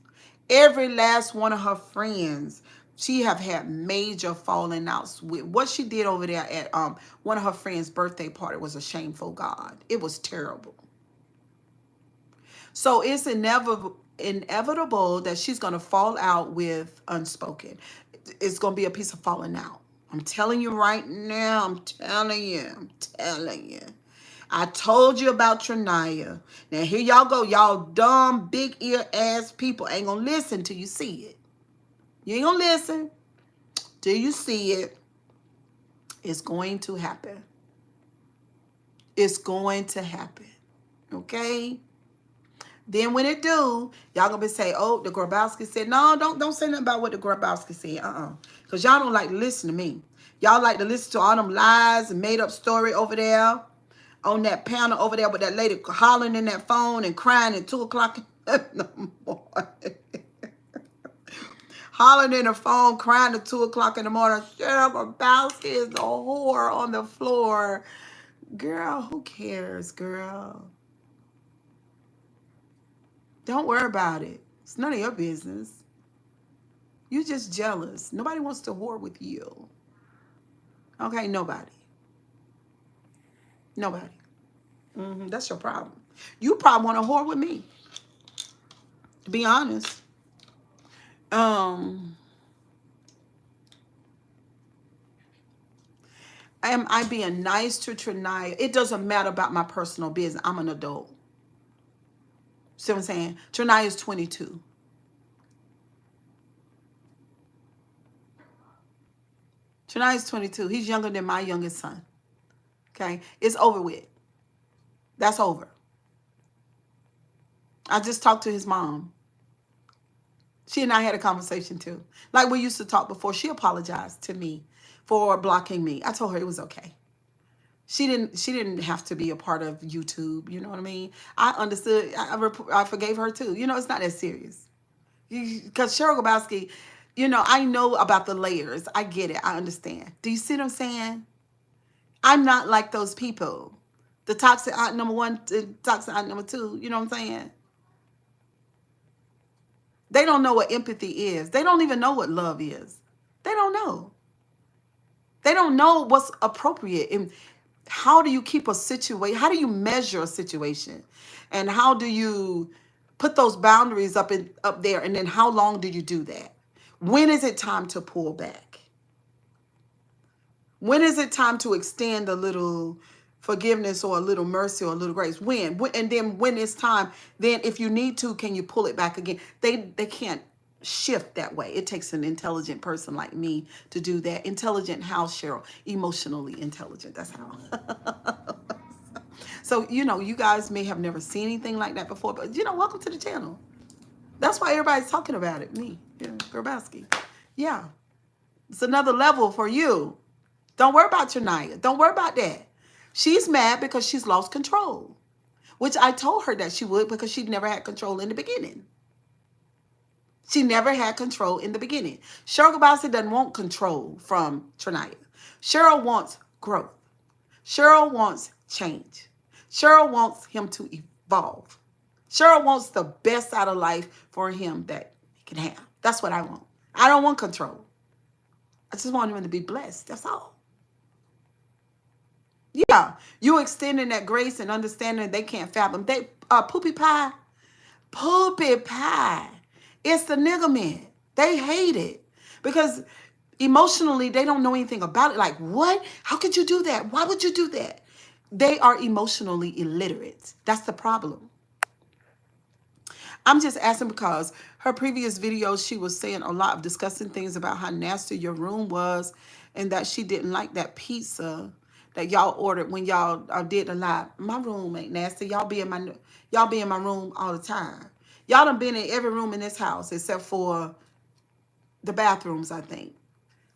Every last one of her friends, she have had major falling outs with. What she did over there at one of her friends' birthday party was a shameful God. It was terrible. So it's inevitable that she's going to fall out with Unspoken. It's going to be a piece of falling out. I'm telling you right now. I'm telling you. I told you about Trinaya. Now here y'all go. Y'all dumb, big ear ass people ain't going to listen till you see it. You ain't going to listen till you see it. It's going to happen. It's going to happen. Okay? Then when it do, y'all gonna be say, oh, the Grabowski said, no, don't say nothing about what the Grabowski said. Because y'all don't like to listen to me. Y'all like to listen to all them lies and made up story over there on that panel over there with that lady hollering in that phone and crying at 2 o'clock in the morning. Hollering in the phone, crying at 2 o'clock in the morning. Cheryl Grabowski is a whore on the floor. Girl, who cares, girl? Don't worry about it. It's none of your business. You're just jealous. Nobody wants to whore with you. Okay, nobody. Nobody. That's your problem. You probably want to whore with me. To be honest. Am I being nice to Trinaya? It doesn't matter about my personal business. I'm an adult. See what I'm saying? Trinaya is 22. Trinaya is 22. He's younger than my youngest son. Okay? It's over with. That's over. I just talked to his mom. She and I had a conversation too. Like we used to talk before. She apologized to me for blocking me. I told her it was okay. She didn't have to be a part of YouTube. You know what I mean? I understood. I forgave her too. It's not that serious. Because Cheryl Grabowski, I know about the layers. I get it. I understand. Do you see what I'm saying? I'm not like those people. The toxic aunt number one, the toxic aunt number two. You know what I'm saying? They don't know what empathy is. They don't even know what love is. They don't know. They don't know what's appropriate. And how do you keep a situation? How do you measure a situation? And how do you put those boundaries up there? And then how long do you do that? When is it time to pull back? When is it time to extend a little forgiveness or a little mercy or a little grace? When? And then when it's time, then if you need to, can you pull it back again? They can't shift that way. It takes an intelligent person like me to do that. Intelligent how, Cheryl? Emotionally intelligent. That's how. So, you guys may have never seen anything like that before, but, welcome to the channel. That's why everybody's talking about it. Me, Grabowski. Yeah. It's another level for you. Don't worry about Trinaya. Don't worry about that. She's mad because she's lost control, which I told her that she would because she never had control in the beginning. She never had control in the beginning. Cheryl Grabowski doesn't want control from Trinaya. Cheryl wants growth. Cheryl wants change. Cheryl wants him to evolve. Cheryl wants the best out of life for him that he can have. That's what I want. I don't want control. I just want him to be blessed. That's all. Yeah, you extending that grace and understanding they can't fathom. They poopy pie. It's the nigga men. They hate it because emotionally they don't know anything about it. Like, what? How could you do that? Why would you do that? They are emotionally illiterate. That's the problem. I'm just asking because her previous videos, she was saying a lot of disgusting things about how nasty your room was and that she didn't like that pizza that y'all ordered when y'all did a live. My room ain't nasty. Y'all be in my room all the time. Y'all done been in every room in this house except for the bathrooms, I think.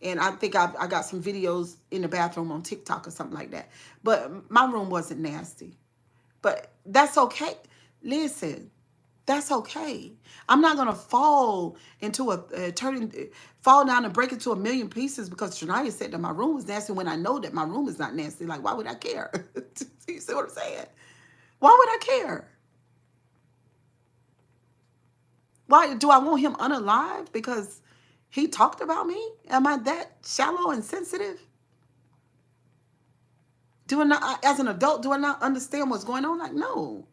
And I think I got some videos in the bathroom on TikTok or something like that. But my room wasn't nasty. But that's okay. Listen, that's okay. I'm not gonna fall into fall down and break into a million pieces because Trinaya said that my room was nasty when I know that my room is not nasty. Like, why would I care? You see what I'm saying? Why would I care? Why do I want him unalive because he talked about me? Am I that shallow and sensitive? As an adult, do I not understand what's going on? Like, no,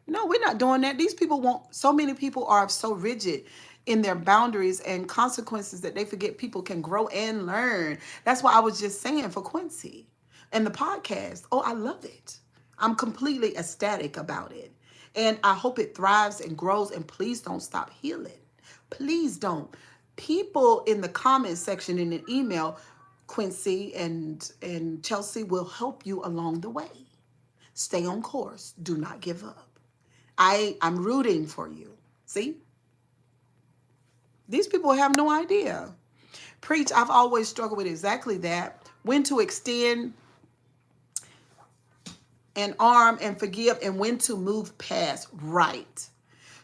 we're not doing that. These people so many people are so rigid in their boundaries and consequences that they forget people can grow and learn. That's why I was just saying for Quincy and the podcast. Oh, I love it. I'm completely ecstatic about it. And I hope it thrives and grows. And please don't stop healing. Please don't. People in the comment section in an email, Quincy and Chelsea will help you along the way. Stay on course. Do not give up. I'm rooting for you. See? These people have no idea. Preach, I've always struggled with exactly that. When to extend an arm and forgive and when to move past. Right.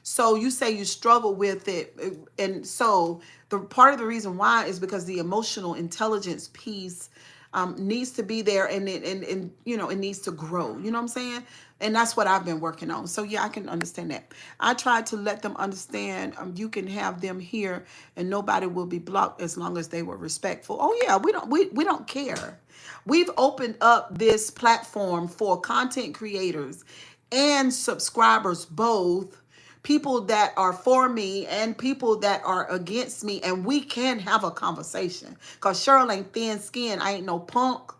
So you say you struggle with it. And so the part of the reason why is because the emotional intelligence piece needs to be there and it needs to grow. You know what I'm saying? And that's what I've been working on. So yeah, I can understand that. I tried to let them understand you can have them here and nobody will be blocked as long as they were respectful. Oh yeah, we don't care. We've opened up this platform for content creators and subscribers both. People that are for me and people that are against me, and we can have a conversation. Because Cheryl ain't thin skinned. I ain't no punk.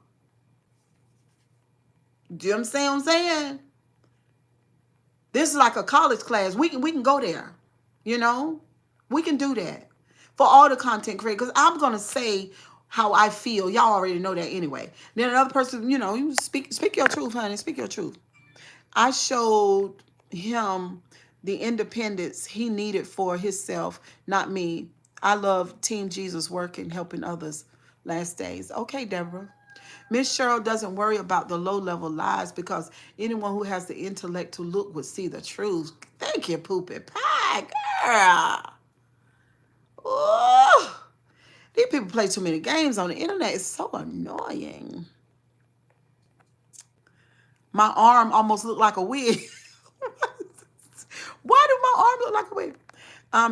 Do you understand what I'm saying? This is like a college class. We can go there. You know? We can do that. For all the content creators. Because I'm going to say how I feel. Y'all already know that anyway. Then another person, you speak your truth, honey. Speak your truth. I showed him the independence he needed for himself, not me. I love Team Jesus work and helping others last days. Okay, Deborah. Miss Cheryl doesn't worry about the low-level lies because anyone who has the intellect to look would see the truth. Thank you, Poopy Pie, girl. Oh, these people play too many games on the internet. It's so annoying. My arm almost looked like a wig. Why do my arm look like a wig?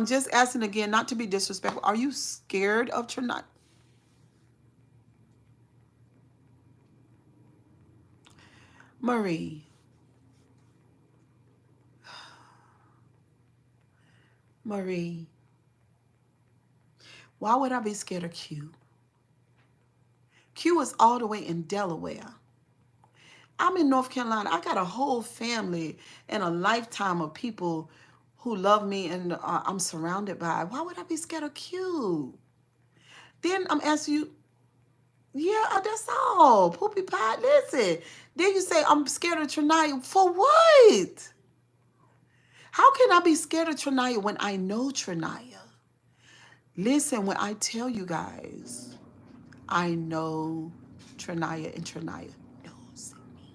Just asking again, not to be disrespectful. Are you scared of Trinidad? Marie. Why would I be scared of Q? Q is all the way in Delaware. I'm in North Carolina. I got a whole family and a lifetime of people who love me and I'm surrounded by. Why would I be scared of Q? Then I'm asking you, yeah, that's all. Poopy pie, listen. Then you say, I'm scared of Trinaya. For what? How can I be scared of Trinaya when I know Trinaya? Listen, when I tell you guys, I know Trinaya and Trinaya knows me.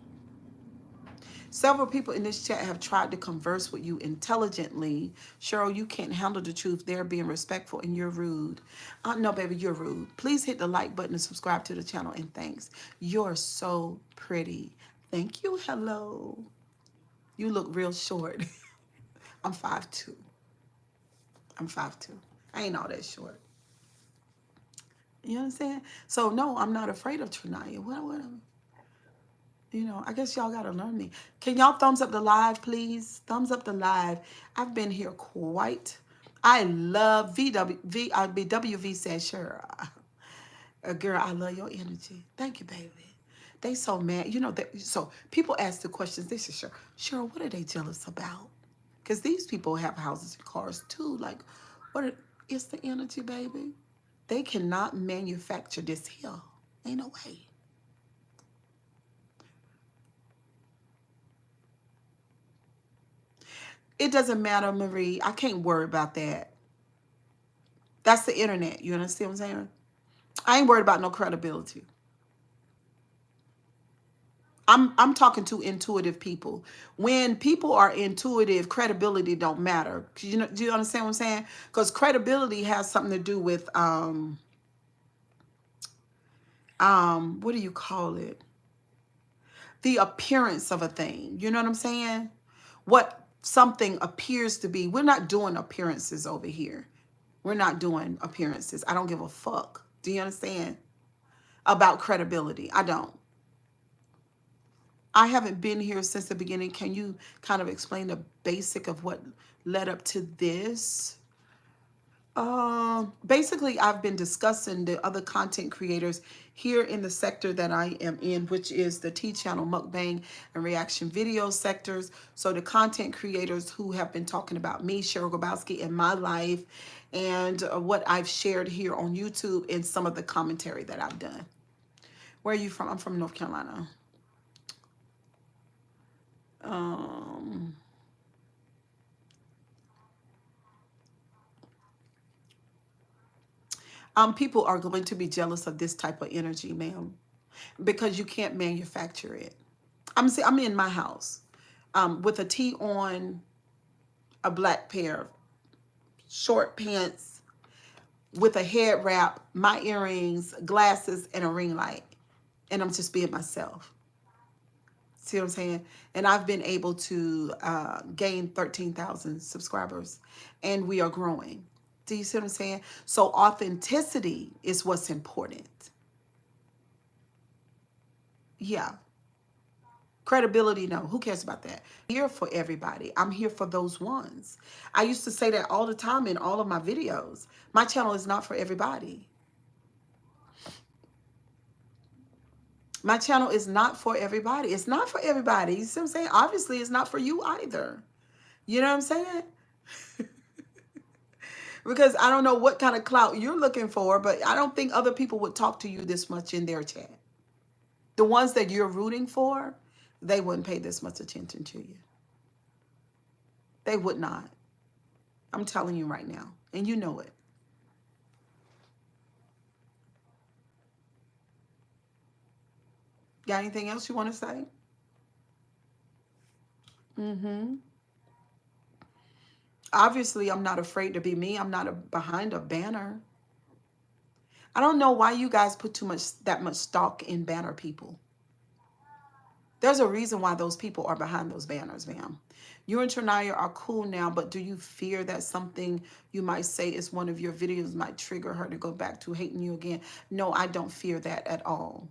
Several people in this chat have tried to converse with you intelligently. Cheryl, you can't handle the truth. They're being respectful and you're rude. No, baby, you're rude. Please hit the like button and subscribe to the channel and thanks. You're so pretty. Thank you. Hello. You look real short. I'm 5'2". I'm 5'2". I ain't all that short. You understand? So no, I'm not afraid of Trinaya. What you know, I guess y'all gotta learn me. Can y'all thumbs up the live, please? Thumbs up the live. I've been here quite. I love BWV says, sure. Girl, I love your energy. Thank you, baby. They so mad. You know, so people ask the questions. They say, sure, Cheryl, what are they jealous about? Because these people have houses and cars too. Like, it's the energy, baby. They cannot manufacture this here. Ain't no way. It doesn't matter, Marie. I can't worry about that. That's the internet. You understand what I'm saying? I ain't worried about no credibility. I'm talking to intuitive people. When people are intuitive, credibility don't matter. You know, do you understand what I'm saying? Because credibility has something to do with what do you call it? The appearance of a thing. You know what I'm saying? What something appears to be. We're not doing appearances over here. We're not doing appearances. I don't give a fuck. Do you understand? About credibility. I don't. I haven't been here since the beginning. Can you kind of explain the basic of what led up to this? Basically, I've been discussing the other content creators here in the sector that I am in, which is the T channel mukbang and reaction video sectors. So the content creators who have been talking about me, Cheryl Grabowski, and my life, and what I've shared here on YouTube and some of the commentary that I've done. Where are you from? I'm from North Carolina. People are going to be jealous of this type of energy, ma'am, because you can't manufacture it. I'm in my house with a tee on, a black pair of short pants with a head wrap, my earrings, glasses, and a ring light. And I'm just being myself. See what I'm saying? And I've been able to gain 13,000 subscribers, and we are growing. Do you see what I'm saying? So authenticity is what's important. Yeah. Credibility, no. Who cares about that? I'm here for everybody. I'm here for those ones. I used to say that all the time in all of my videos. My channel is not for everybody. My channel is not for everybody. It's not for everybody. You see what I'm saying? Obviously, it's not for you either. You know what I'm saying? Because I don't know what kind of clout you're looking for, but I don't think other people would talk to you this much in their chat. The ones that you're rooting for, they wouldn't pay this much attention to you. They would not. I'm telling you right now, and you know it. Got anything else you want to say? Obviously, I'm not afraid to be me. I'm not behind a banner. I don't know why you guys put that much stock in banner people. There's a reason why those people are behind those banners, ma'am. You and Trinaya are cool now, but do you fear that something you might say is one of your videos might trigger her to go back to hating you again? No, I don't fear that at all.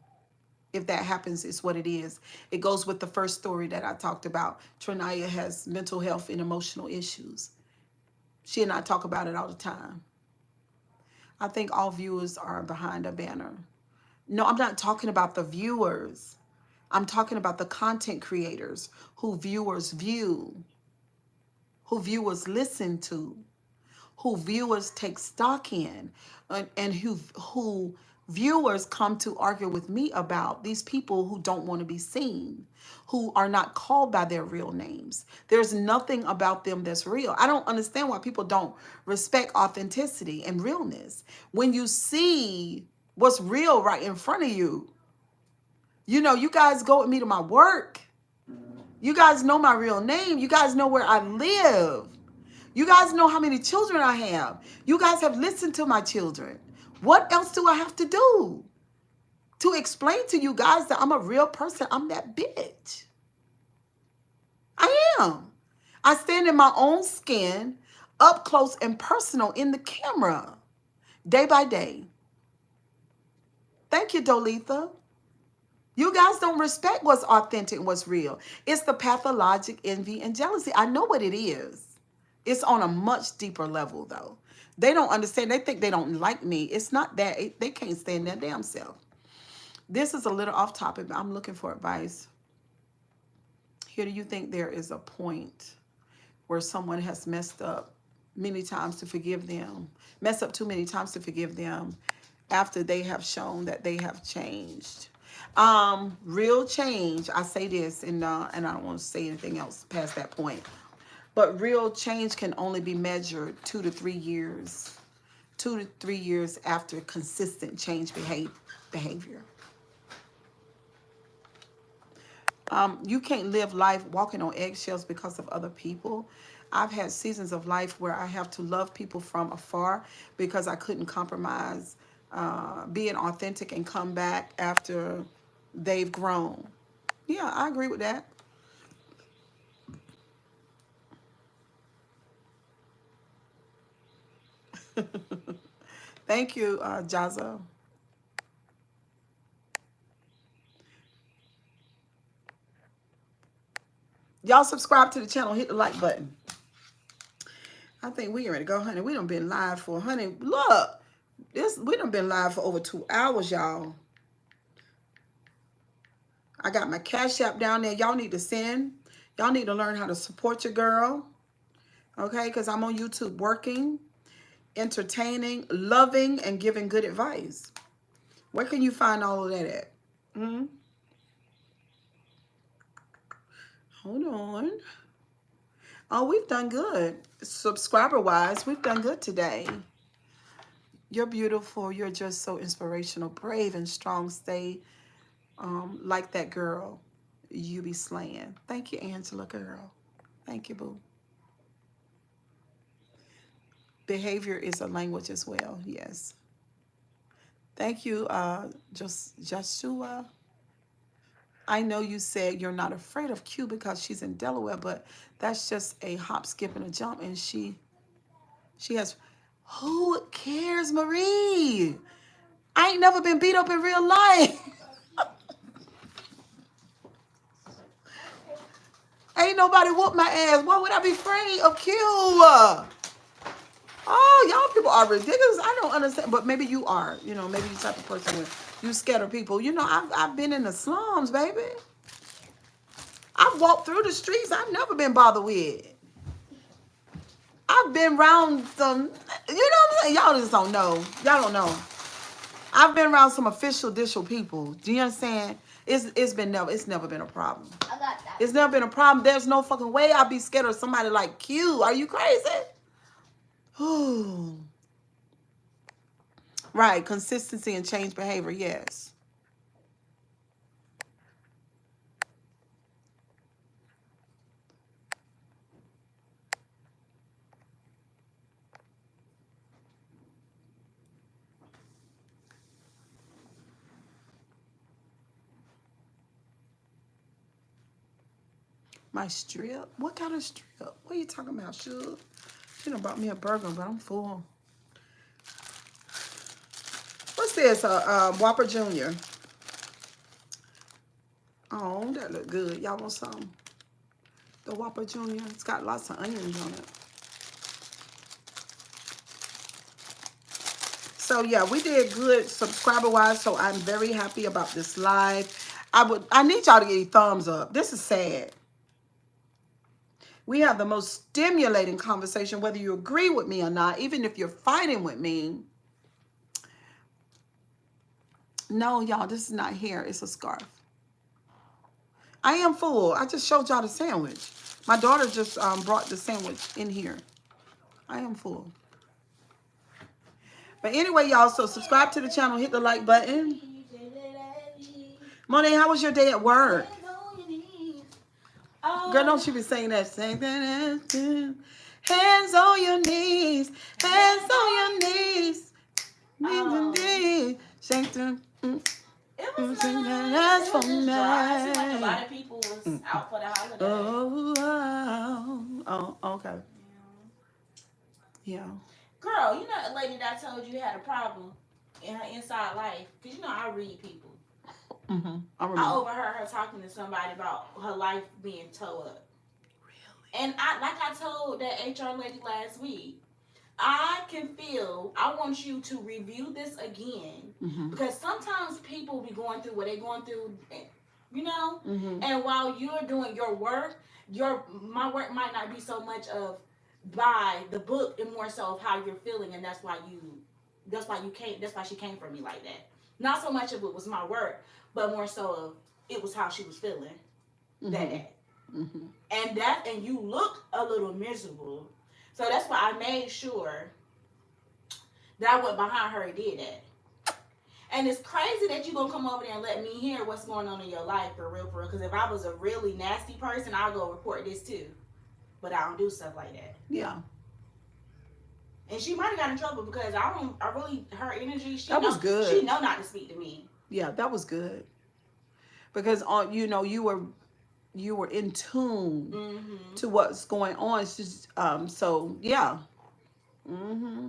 If that happens, it's what it is. It goes with the first story that I talked about. Trinaya has mental health and emotional issues. She and I talk about it all the time. I think all viewers are behind a banner. No, I'm not talking about the viewers. I'm talking about the content creators who viewers view, who viewers listen to, who viewers take stock in, and who viewers come to argue with me about. These people who don't want to be seen, who are not called by their real names. There's nothing about them that's real. I don't understand why people don't respect authenticity and realness. When you see what's real right in front of you, you know, you guys go with me to my work. You guys know my real name. You guys know where I live. You guys know how many children I have. You guys have listened to my children. What else do I have to do to explain to you guys that I'm a real person? I'm that bitch. I am. I stand in my own skin, up close and personal in the camera, day by day. Thank you, Dolitha. You guys don't respect what's authentic and what's real. It's the pathologic envy and jealousy. I know what it is. It's on a much deeper level, though. They don't understand. They think they don't like me. It's not that. They can't stand their damn self. This is a little off topic, but I'm looking for advice. Here, do you think there is a point where someone has messed up many times to forgive them, messed up too many times to forgive them after they have shown that they have changed? Real change, I say this, and I don't want to say anything else past that point. But real change can only be measured 2 to 3 years. 2 to 3 years after consistent change behavior. You can't live life walking on eggshells because of other people. I've had seasons of life where I have to love people from afar because I couldn't compromise being authentic and come back after they've grown. Yeah, I agree with that. Thank you, Jaza. Y'all subscribe to the channel. Hit the like button. I think we ready to go, honey. We done been live for, honey, look. We done been live for over 2 hours, y'all. I got my Cash App down there. Y'all need to send. Y'all need to learn how to support your girl. Okay? Because I'm on YouTube working, entertaining, loving, and giving good advice. Where can you find all of that at? Hold on. Oh, we've done good. Subscriber-wise, we've done good today. You're beautiful. You're just so inspirational, brave, and strong. Stay like that girl. You be slaying. Thank you, Angela, girl. Thank you, boo. Behavior is a language as well. Yes. Thank you, Joshua. I know you said you're not afraid of Q because she's in Delaware, but that's just a hop, skip, and a jump. And she has, who cares, Marie? I ain't never been beat up in real life. Ain't nobody whoop my ass. Why would I be afraid of Q? Oh, y'all people are ridiculous. I don't understand. But maybe you are. You know, maybe you type of person where you scatter people. You know, I've been in the slums, baby. I've walked through the streets I've never been bothered with. I've been around some, you know what I'm saying? Y'all just don't know. Y'all don't know. I've been around some official people. Do you understand? It's never been a problem. I got that. It's never been a problem. There's no fucking way I'd be scared of somebody like Q. Are you crazy? Ooh. Right. Consistency and change behavior. Yes. My strip? What kind of strip? What are you talking about, Suge? She done bought me a burger, but I'm full. What's this? Whopper Jr. Oh, that look good. Y'all want some? The Whopper Jr. It's got lots of onions on it. So yeah, we did good subscriber-wise, so I'm very happy about this live. I need y'all to get a thumbs up. This is sad. We have the most stimulating conversation, whether you agree with me or not, even if you're fighting with me. No, y'all, this is not hair. It's a scarf. I am full. I just showed y'all the sandwich. My daughter just brought the sandwich in here. I am full. But anyway, y'all, so subscribe to the channel. Hit the like button. Monet, how was your day at work? Girl, don't you be saying that. Hands on your knees. Hands on your knees. Shake them. It was nice. It was just dry. It seemed like a lot of people was out for the holiday. Oh, okay. Yeah. Girl, you know the lady that I told you had a problem in her inside life? Because you know I read people. Mm-hmm. I I overheard her talking to somebody about her life being towed up. Really? And like I told that HR lady last week, I can feel, I want you to review this again. Mm-hmm. Because sometimes people be going through what they're going through, you know? Mm-hmm. And while you're doing your work, my work might not be so much of by the book and more so of how you're feeling, and that's why she came for me like that. Not so much of it was my work, but more so of it was how she was feeling that day. Mm-hmm. And you look a little miserable. So that's why I made sure that I went behind her and did that. And it's crazy that you're going to come over there and let me hear what's going on in your life for real. Because if I was a really nasty person, I'll go report this too. But I don't do stuff like that. Yeah. And she might have got in trouble because her energy, was good. She know not to speak to me. Yeah, that was good. Because, you were in tune to what's going on. It's just, so, yeah. Mm-hmm.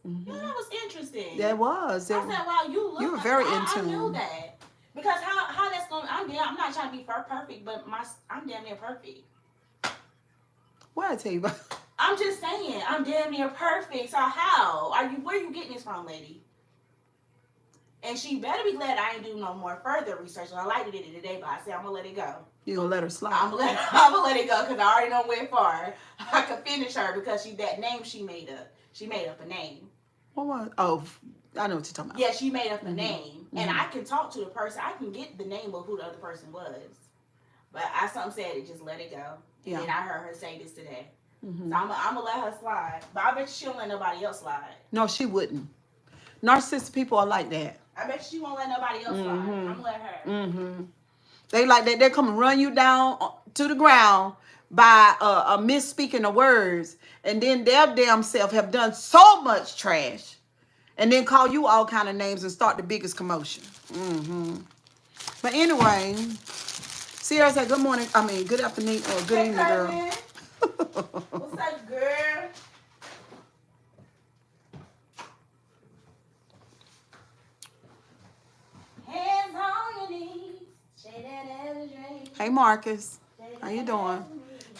Mm-hmm. Yeah, that was interesting. That was. I said, wow, you were like, very in I tune. knew that. Because how that's going to, I'm not trying to be perfect, but I'm damn near perfect. What I tell you about? I'm just saying, I'm damn near perfect. So where are you getting this from, lady? And she better be glad I ain't do no more further research. And I like to do it today, but I said I'm gonna let it go. You gonna let her slide? I'm gonna let it go because I already know where far I could finish her because that name she made up. She made up a name. What was? Oh, I know what you're talking about. Yeah, she made up a name, and I can talk to the person. I can get the name of who the other person was, but something said it. Just let it go. Yeah. And I heard her say this today. Mm-hmm. So I'm gonna let her slide, but I bet she don't let nobody else slide. No, she wouldn't. Narcissistic people are like that. I bet she won't let nobody else slide. I'm gonna let her. Mm-hmm. They like that. They come and run you down to the ground by a misspeaking of words, and then their damn self have done so much trash, and then call you all kind of names and start the biggest commotion. Mm-hmm. But anyway, Sierra said, "Good morning. Good afternoon or good evening, girl." What's up, girl? Hands on your knees. Hey, Marcus. How you doing?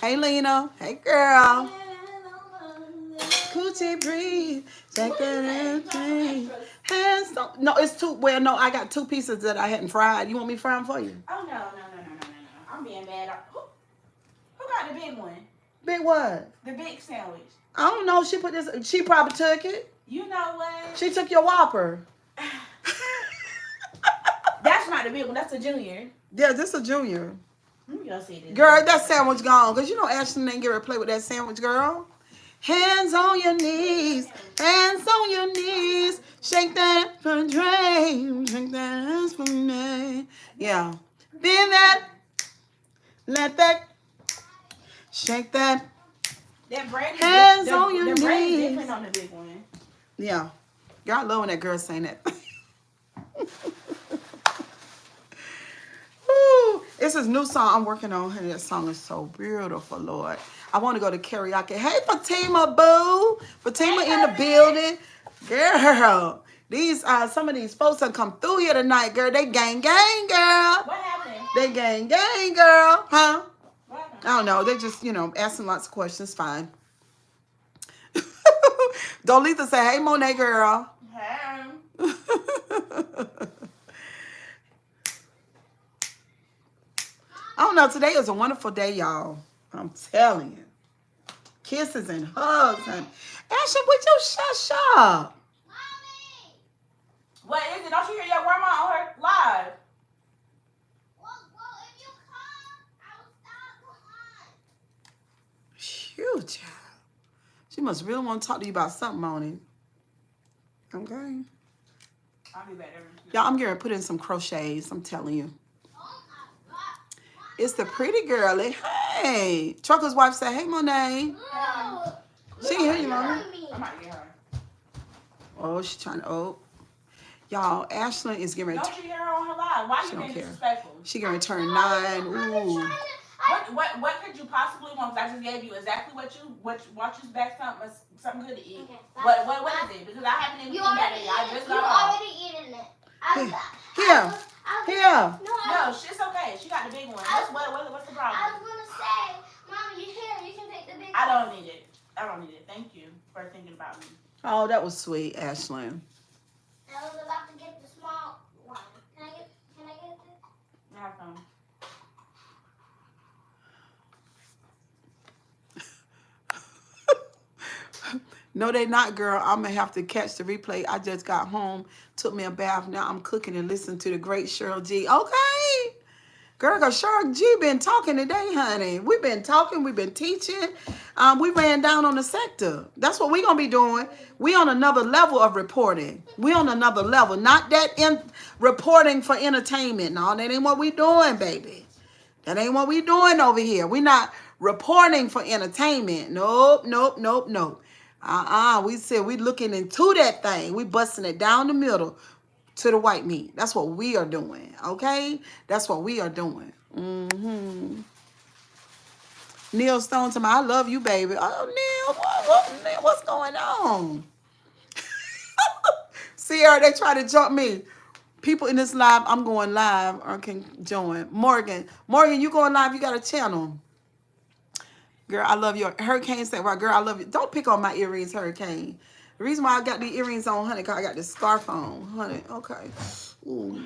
Hey, Lena. Hey, girl. Coochie breathe. Take that breathe. Hands on. No, it's two. Well, no, I got two pieces that I hadn't fried. You want me to fry them for you? Oh, no. I'm being bad. Who got the big one? Big what? The big sandwich. I don't know. She put this. She probably took it. You know what? She took your Whopper. That's not the big one. That's a junior. Yeah, this a junior. Let me go see this. Girl, that sandwich gone. Because Ashley didn't get her to play with that sandwich, girl. Hands on your knees. Hands on your knees. Shake that for dream. Shake that ass for me. Yeah. Then that. Let that. Shake that. That bread is hands on your knees. The bread is different on the big one. Yeah. Girl, I love when that girl saying that. Woo. It's this new song I'm working on. And that song is so beautiful, Lord. I want to go to karaoke. Hey, Fatima, boo. Fatima in the building. Girl, these some of these folks that come through here tonight, girl. They gang, girl. What happened? They gang, girl. Huh? What happened? I don't know. They just, asking lots of questions. Fine. Dolitha say, hey, Monet, girl. Hey. don't know. Today is a wonderful day, y'all. I'm telling you. Kisses and hugs. And Ashley, would you shut up? Mommy! What is it? Don't you hear your grandma on her live? Well, if you come, I will stop. Come on. Phew, child. She must really want to talk to you about something, Moni. Okay. I'll be back every Y'all, I'm going to put in some crochets. I'm telling you. Oh my God. It's the pretty girlie. Hey. Trucker's wife said, hey, Monet. Look. She can hear you, Moni. I might get her. Oh, she's trying to, oh. Y'all, Ashlyn is getting ready Don't you hear her on her live? Why She you don't being care. disrespectful? She going to turn 9. Ooh. What could you possibly want? 'Cause I just gave you exactly what you back something good to eat. Okay, What is it? Because I haven't even You eaten that already yet. I eaten just it. You got off. already eaten it. Here. Here. No, it's okay. She got the big one. What's the I problem? was gonna say, Mom, you here? You can take the big I one. don't need it. Thank you for thinking about me. Oh, that was sweet, Ashlyn. I was about to get the small one. Can I get this? Have fun. No, they not, girl. I'm going to have to catch the replay. I just got home, took me a bath. Now I'm cooking and listening to the great Cheryl G. Okay. Girl, because Cheryl G been talking today, honey. We've been talking. We've been teaching. We ran down on the sector. That's what we're going to be doing. We on another level of reporting. We on another level. Not that in reporting for entertainment. No, that ain't what we doing, baby. That ain't what we doing over here. We not reporting for entertainment. Nope, nope, nope, nope. We said we looking into that thing. We busting it down the middle to the white meat. That's what we are doing, okay? That's what we are doing. Neil Stone to me, I love you, baby. Oh, Neil, what's going on? Sierra, they try to jump me. People in this live, I'm going live or can join. Morgan, you going live, you got a channel. Girl, I love your Hurricane said, well, girl, I love you. Don't pick on my earrings, Hurricane. The reason why I got the earrings on, honey, because I got this scarf on, honey. Okay. Ooh,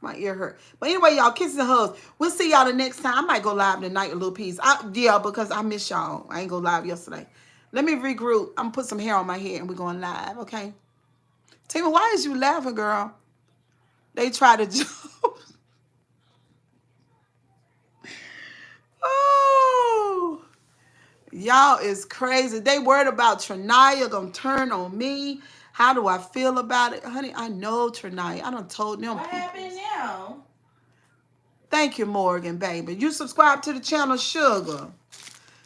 my ear hurt. But anyway, y'all, kisses and hugs. We'll see y'all the next time. I might go live tonight a little piece. Yeah, because I miss y'all. I ain't go live yesterday. Let me regroup. I'm going to put some hair on my head and we're going live, okay? Tima, why is you laughing, girl? They try to jump. Oh. Y'all is crazy. They worried about Trinaya gonna turn on me. How do I feel about it? Honey, I know Trinaya. I done told them. What happened now? Thank you, Morgan, baby. You subscribe to the channel, sugar.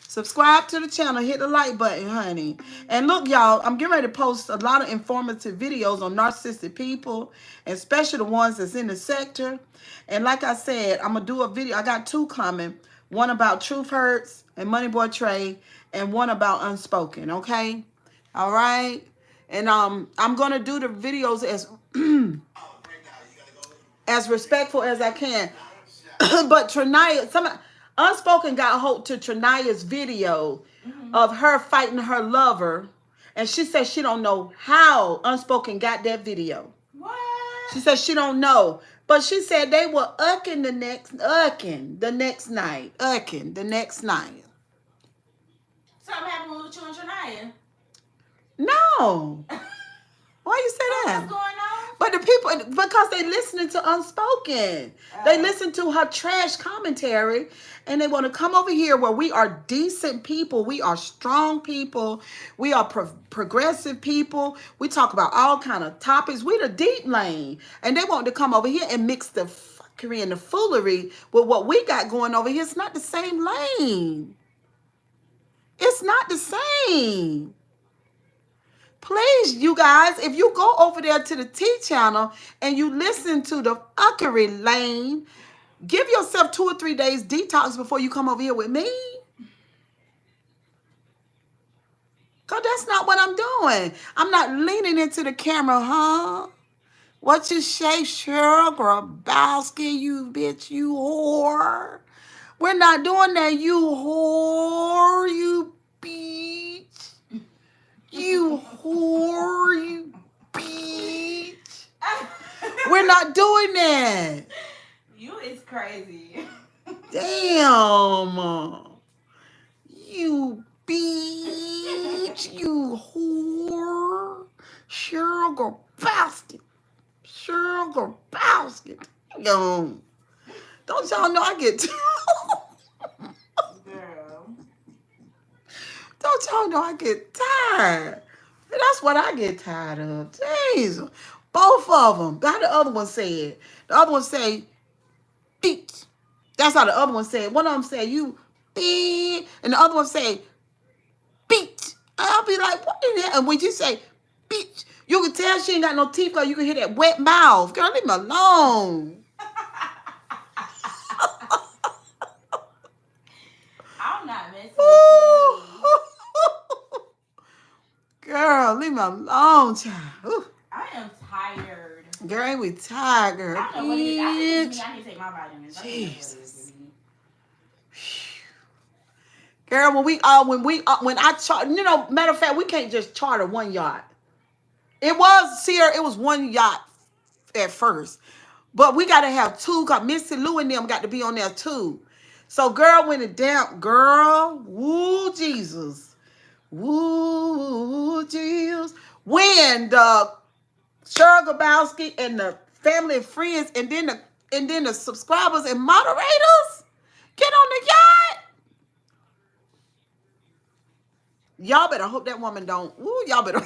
Subscribe to the channel. Hit the like button, honey. And look, y'all, I'm getting ready to post a lot of informative videos on narcissistic people, especially the ones that's in the sector. And like I said, I'm going to do a video. I got 2 coming. One about Truth Hurts and Money Boy Trey, and one about Unspoken, okay? All right? And I'm going to do the videos as respectful as I can. But Trinaya, Unspoken got hold to Trinaya's video of her fighting her lover. And she said she don't know how Unspoken got that video. What? She said she don't know. But she said they were ucking the next night. Something happened with you and Trinaya. No. Why you say that? What's going on? But the people, because they listening to Unspoken. They listen to her trash commentary, and they want to come over here where we are decent people. We are strong people. We are progressive people. We talk about all kind of topics. We the deep lane. And they want to come over here and mix the fuckery and the foolery with what we got going over here. It's not the same lane. It's not the same. Please, you guys, if you go over there to the T channel and you listen to the fuckery lane, give yourself 2 or 3 days detox before you come over here with me. Because that's not what I'm doing. I'm not leaning into the camera, huh? What you say, Cheryl Grabowski, you bitch, you whore. We're not doing that, you whore, you bitch. You whore, you bitch. We're not doing that. You is crazy. Damn. You bitch. You whore. Cheryl Grabowski. Cheryl Grabowski. Damn. Don't y'all know I get Girl. Don't y'all know I get tired? And that's what I get tired of. Jeez. Both of them. How the other one said? The other one say, bitch. That's how the other one said. One of them said, you bitch. And the other one say, bitch. I'll be like, what in that? And when you say, bitch, you can tell she ain't got no teeth because you can hear that wet mouth. Girl, leave me alone. I'm not messing with you. Girl, leave me alone, child. Ooh. I am tired. Girl, ain't we tired, girl? I don't know what it is. I think it's me. I need to take my vitamins. I think that's what it is Jesus. with me. Girl, when I chart, matter of fact, we can't just charter one yacht. It was one yacht at first, but we got to have two. Cause Missy Lou and them got to be on there too. So, girl, when it down, girl, woo Jesus, woo Jesus, when the Cheryl Grabowski and the family and friends, and then the subscribers and moderators get on the yacht. Y'all better hope that woman don't. Ooh, y'all better.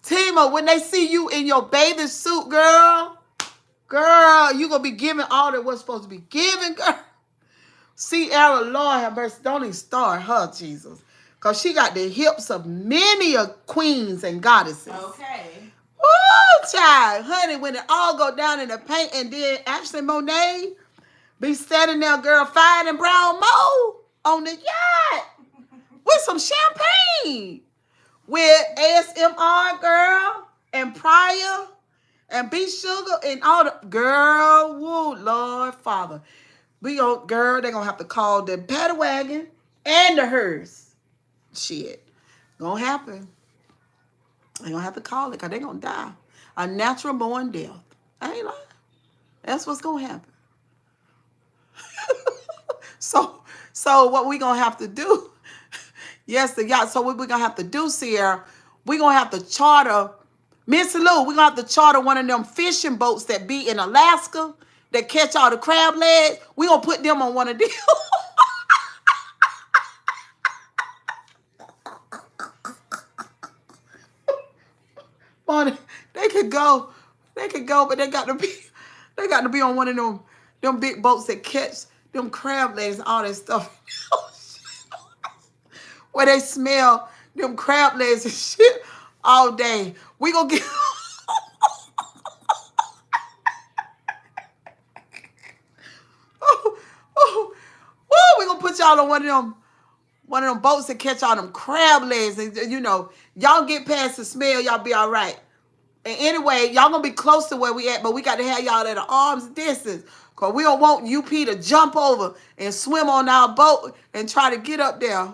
Tima, when they see you in your bathing suit, girl, you gonna be giving all that what's supposed to be given, girl. Sierra, Lord have mercy, don't even start her, Jesus. Because she got the hips of many of queens and goddesses. Okay. Woo, child. Honey, when it all go down in the paint, and then Ashley Monet be standing there, girl, fine and brown mold on the yacht with some champagne. With ASMR, girl, and Pryor, and B Sugar, and all the, girl, woo, Lord, Father. They gonna have to call the paddy wagon and the hearse. Shit. Gonna happen. They gonna have to call it because they gonna die. A natural born death. I ain't lying. That's what's gonna happen. So what we gonna have to do? Yes, the yacht. So what we gonna have to do, Sierra? We gonna have to charter, Miss Lou. We gonna have to charter one of them fishing boats that be in Alaska that catch all the crab legs. We gonna put them on one of them. They could go, but they got to be on one of them big boats that catch them crab legs and all that stuff. Where they smell them crab legs and shit all day. We gonna get we gonna put y'all on one of them boats that catch all them crab legs, and y'all get past the smell, y'all be all right. And anyway, y'all gonna be close to where we at, but we got to have y'all at an arm's distance, cause we don't want UP to jump over and swim on our boat and try to get up there.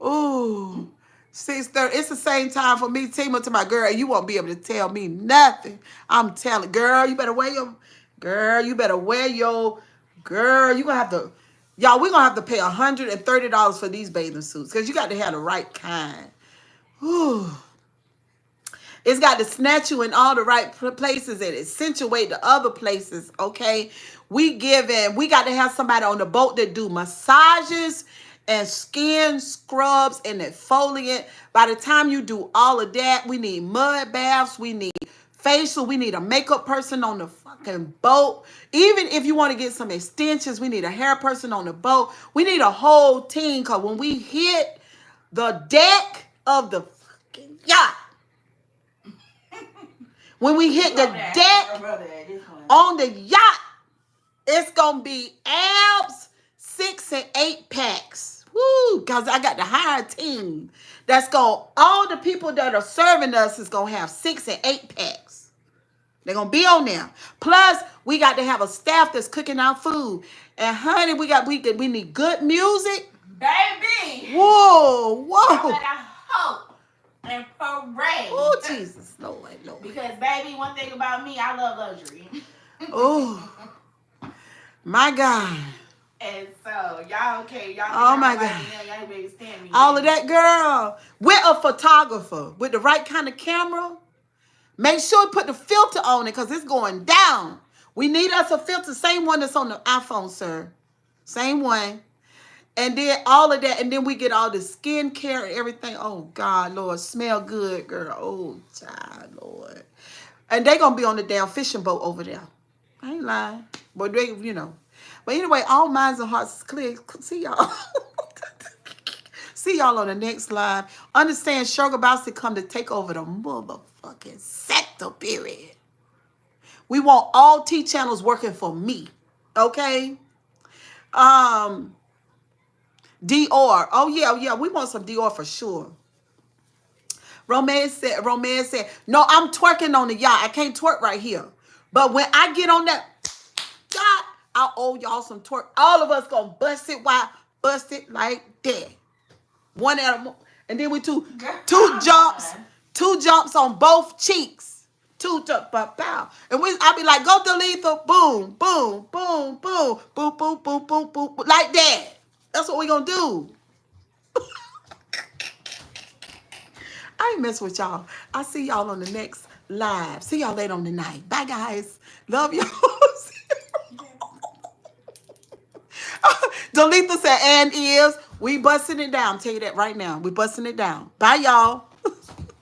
Ooh, 6:30. It's the same time for me, Tima, to my girl. You won't be able to tell me nothing. I'm telling, girl, you better wear your, girl, you better wear your, girl. You gonna have to, y'all. We gonna have to pay $130 for these bathing suits because you got to have the right kind. Ooh. It's got to snatch you in all the right places and accentuate the other places, okay? We got to have somebody on the boat that do massages and skin scrubs and exfoliant. By the time you do all of that, we need mud baths, we need facial, we need a makeup person on the fucking boat. Even if you want to get some extensions, we need a hair person on the boat. We need a whole team, because when we hit the deck of the fucking yacht, when we hit the deck on the yacht, it's going to be abs, 6 and 8 packs. Woo, because I got to hire a team. All the people that are serving us is going to have 6 and 8 packs. They're going to be on there. Plus, we got to have a staff that's cooking our food. And honey, we need good music. Baby. Whoa. I hope and parade. Oh, Jesus. Lord, Lord. Because, baby, one thing about me, I love luxury. Oh, my God. And so, y'all okay. Y'all Oh, my God. Y'all be able to stand me. All of that, girl. With a photographer. With the right kind of camera. Make sure you put the filter on it because it's going down. We need us a filter. Same one that's on the iPhone, sir. Same one. And then all of that. And then we get all the skincare and everything. Oh, God, Lord. Smell good, girl. Oh, child, Lord. And they going to be on the damn fishing boat over there. I ain't lying. But they, you know. But anyway, all minds and hearts is clear. See y'all. See y'all on the next live. Understand, Grabowski come to take over the motherfucking sector, period. We want all T channels working for me. Okay? Dior. Oh, yeah. We want some Dior for sure. Romance said, no, I'm twerking on the yacht. I can't twerk right here. But when I get on that yacht, I'll owe y'all some twerk. All of us gonna bust it like that. One animal, and then we two jumps on both cheeks. Two jump, pow. And I'll be like, go delete the boom, boom, boom, boom, boom, boom, boom, boom, boom, like that. That's what we gonna do. I ain't mess with y'all. I'll see y'all on the next live. See y'all later on the night. Bye, guys. Love y'all. Delita said, and is. We busting it down. Tell you that right now. We busting it down. Bye, y'all.